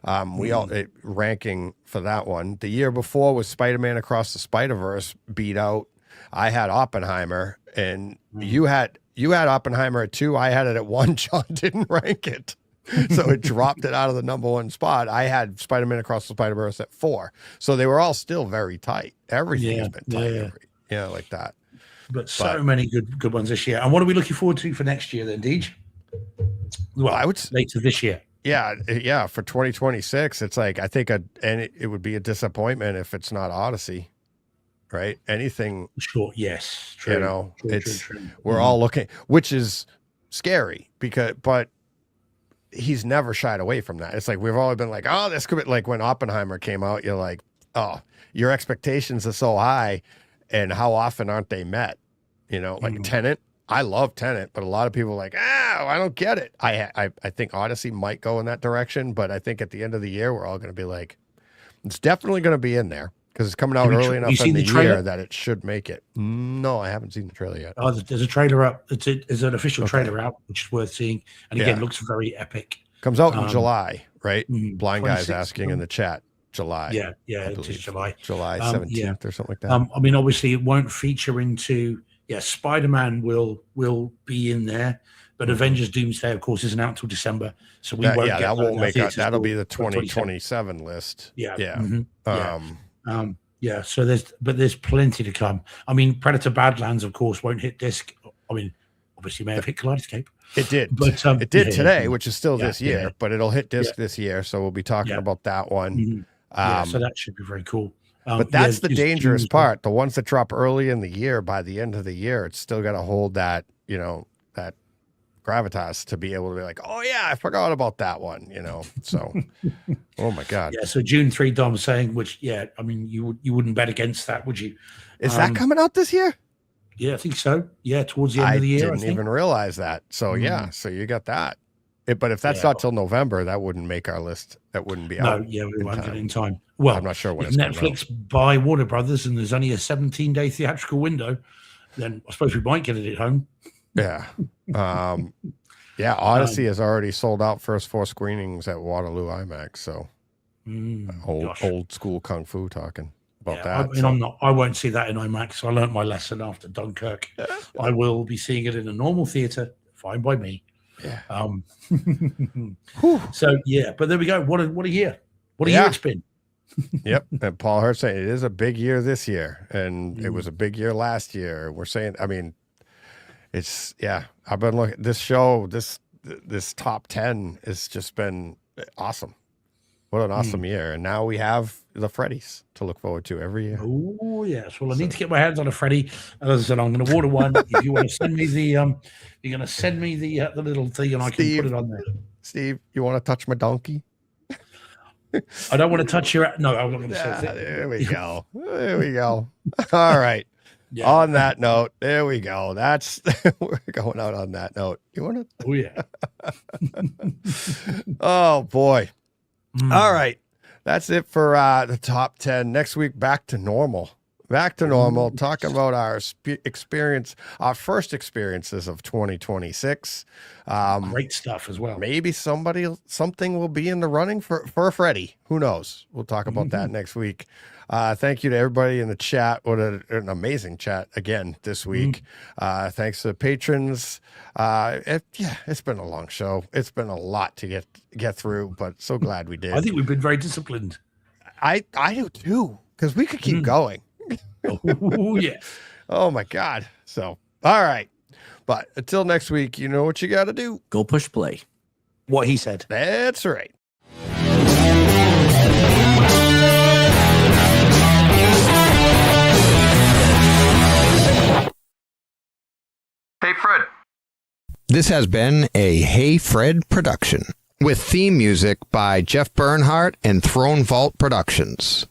Ranking for that one. The year before was Spider-Man Across the Spider-Verse beat out. I had Oppenheimer, and you had Oppenheimer at 2. I had it at 1. John didn't rank it, so it dropped it out of the number 1 spot. I had Spider-Man Across the Spider-Verse at 4, so they were all still very tight. Everything has been tight, like that. But so many good ones this year. And what are we looking forward to for next year then, Deej? Well, I would later this year. Yeah. For 2026, it's like, I think it would be a disappointment if it's not Odyssey, right? Anything. Sure. Yes. True. True. We're all looking, which is scary but he's never shied away from that. It's like, we've always been like, oh, this could be like when Oppenheimer came out, you're like, oh, your expectations are so high. And how often aren't they met? Like Tenet. I love Tenet, but a lot of people are like, I don't get it. I think Odyssey might go in that direction, but I think at the end of the year, we're all going to be like, it's definitely going to be in there because it's coming out early enough in the year that it should make it. No, I haven't seen the trailer yet. Oh, there's a trailer up. There's an official trailer out, which is worth seeing. And again, looks very epic. Comes out in July, right? Blind Guy's asking in the chat. July. Yeah, it is July. July 17th or something like that. I mean, obviously, it won't feature into. Spider-Man will be in there, but Avengers Doomsday, of course, isn't out until December, so we won't get that won't make it. That'll be the 2027 list. So there's plenty to come. I mean, Predator Badlands, of course, won't hit disc. I mean, obviously, may have hit Kaleidoscape. It did, but it did today, which is still this year, but it'll hit disc this year, so we'll be talking about that one. So that should be very cool. But that's the dangerous part. The ones that drop early in the year, by the end of the year, it's still got to hold that, that gravitas to be able to be like, oh yeah, I forgot about that one, So, oh my God. Yeah. So June 3, Dom saying, which, I mean, you wouldn't bet against that, would you? Is that coming out this year? Yeah, I think so. Yeah, towards the end of the year. I didn't even realize that. So so you got that. But if that's not till November, that wouldn't make our list. That wouldn't be out. No, we won't get it in time. Well, I'm not sure when if it's coming Netflix buy Warner Brothers and there's only a 17-day theatrical window, then I suppose we might get it at home. Yeah. Yeah, Odyssey has already sold out first 4 screenings at Waterloo IMAX. So old school kung fu talking about that. I won't see that in IMAX. I learned my lesson after Dunkirk. I will be seeing it in a normal theater. Fine by me. Yeah. So yeah, but there we go. What a year. What a year it's been. Yep. And Paul Hurt saying it is a big year this year, and it was a big year last year. We're saying, I mean, it's I've been looking this show, this top 10 has just been awesome. What an awesome year. And now we have the Freddies to look forward to every year. Oh yes. Well, I need to get my hands on a Freddy. And as I said, I'm going to order one. If you want to send me the you're going to send me the little thing, and I can put it on there. Steve, you want to touch my donkey? I don't want to touch your. No, I'm not going to say that. There we go. There we go. All right. Yeah. On that note, there we go. That's we're going out on that note. You want to? Oh yeah. Oh boy. All right. That's it for the top 10. Next week, back to normal. Back to normal. Talking about our experience, our first experiences of 2026. Great stuff as well. Maybe something will be in the running for a Freddy. Who knows? We'll talk about that next week. Thank you to everybody in the chat. What an amazing chat again this week. Thanks to the patrons. It's been a long show. It's been a lot to get through, but so glad we did. I think we've been very disciplined. I do too, because we could keep going. Oh yeah. Oh my God. So, all right. But until next week, you know what you got to do. Go push play. What he said. That's right. Hey, Fred. This has been a Hey Fred production with theme music by Jeff Bernhardt and Throne Vault Productions.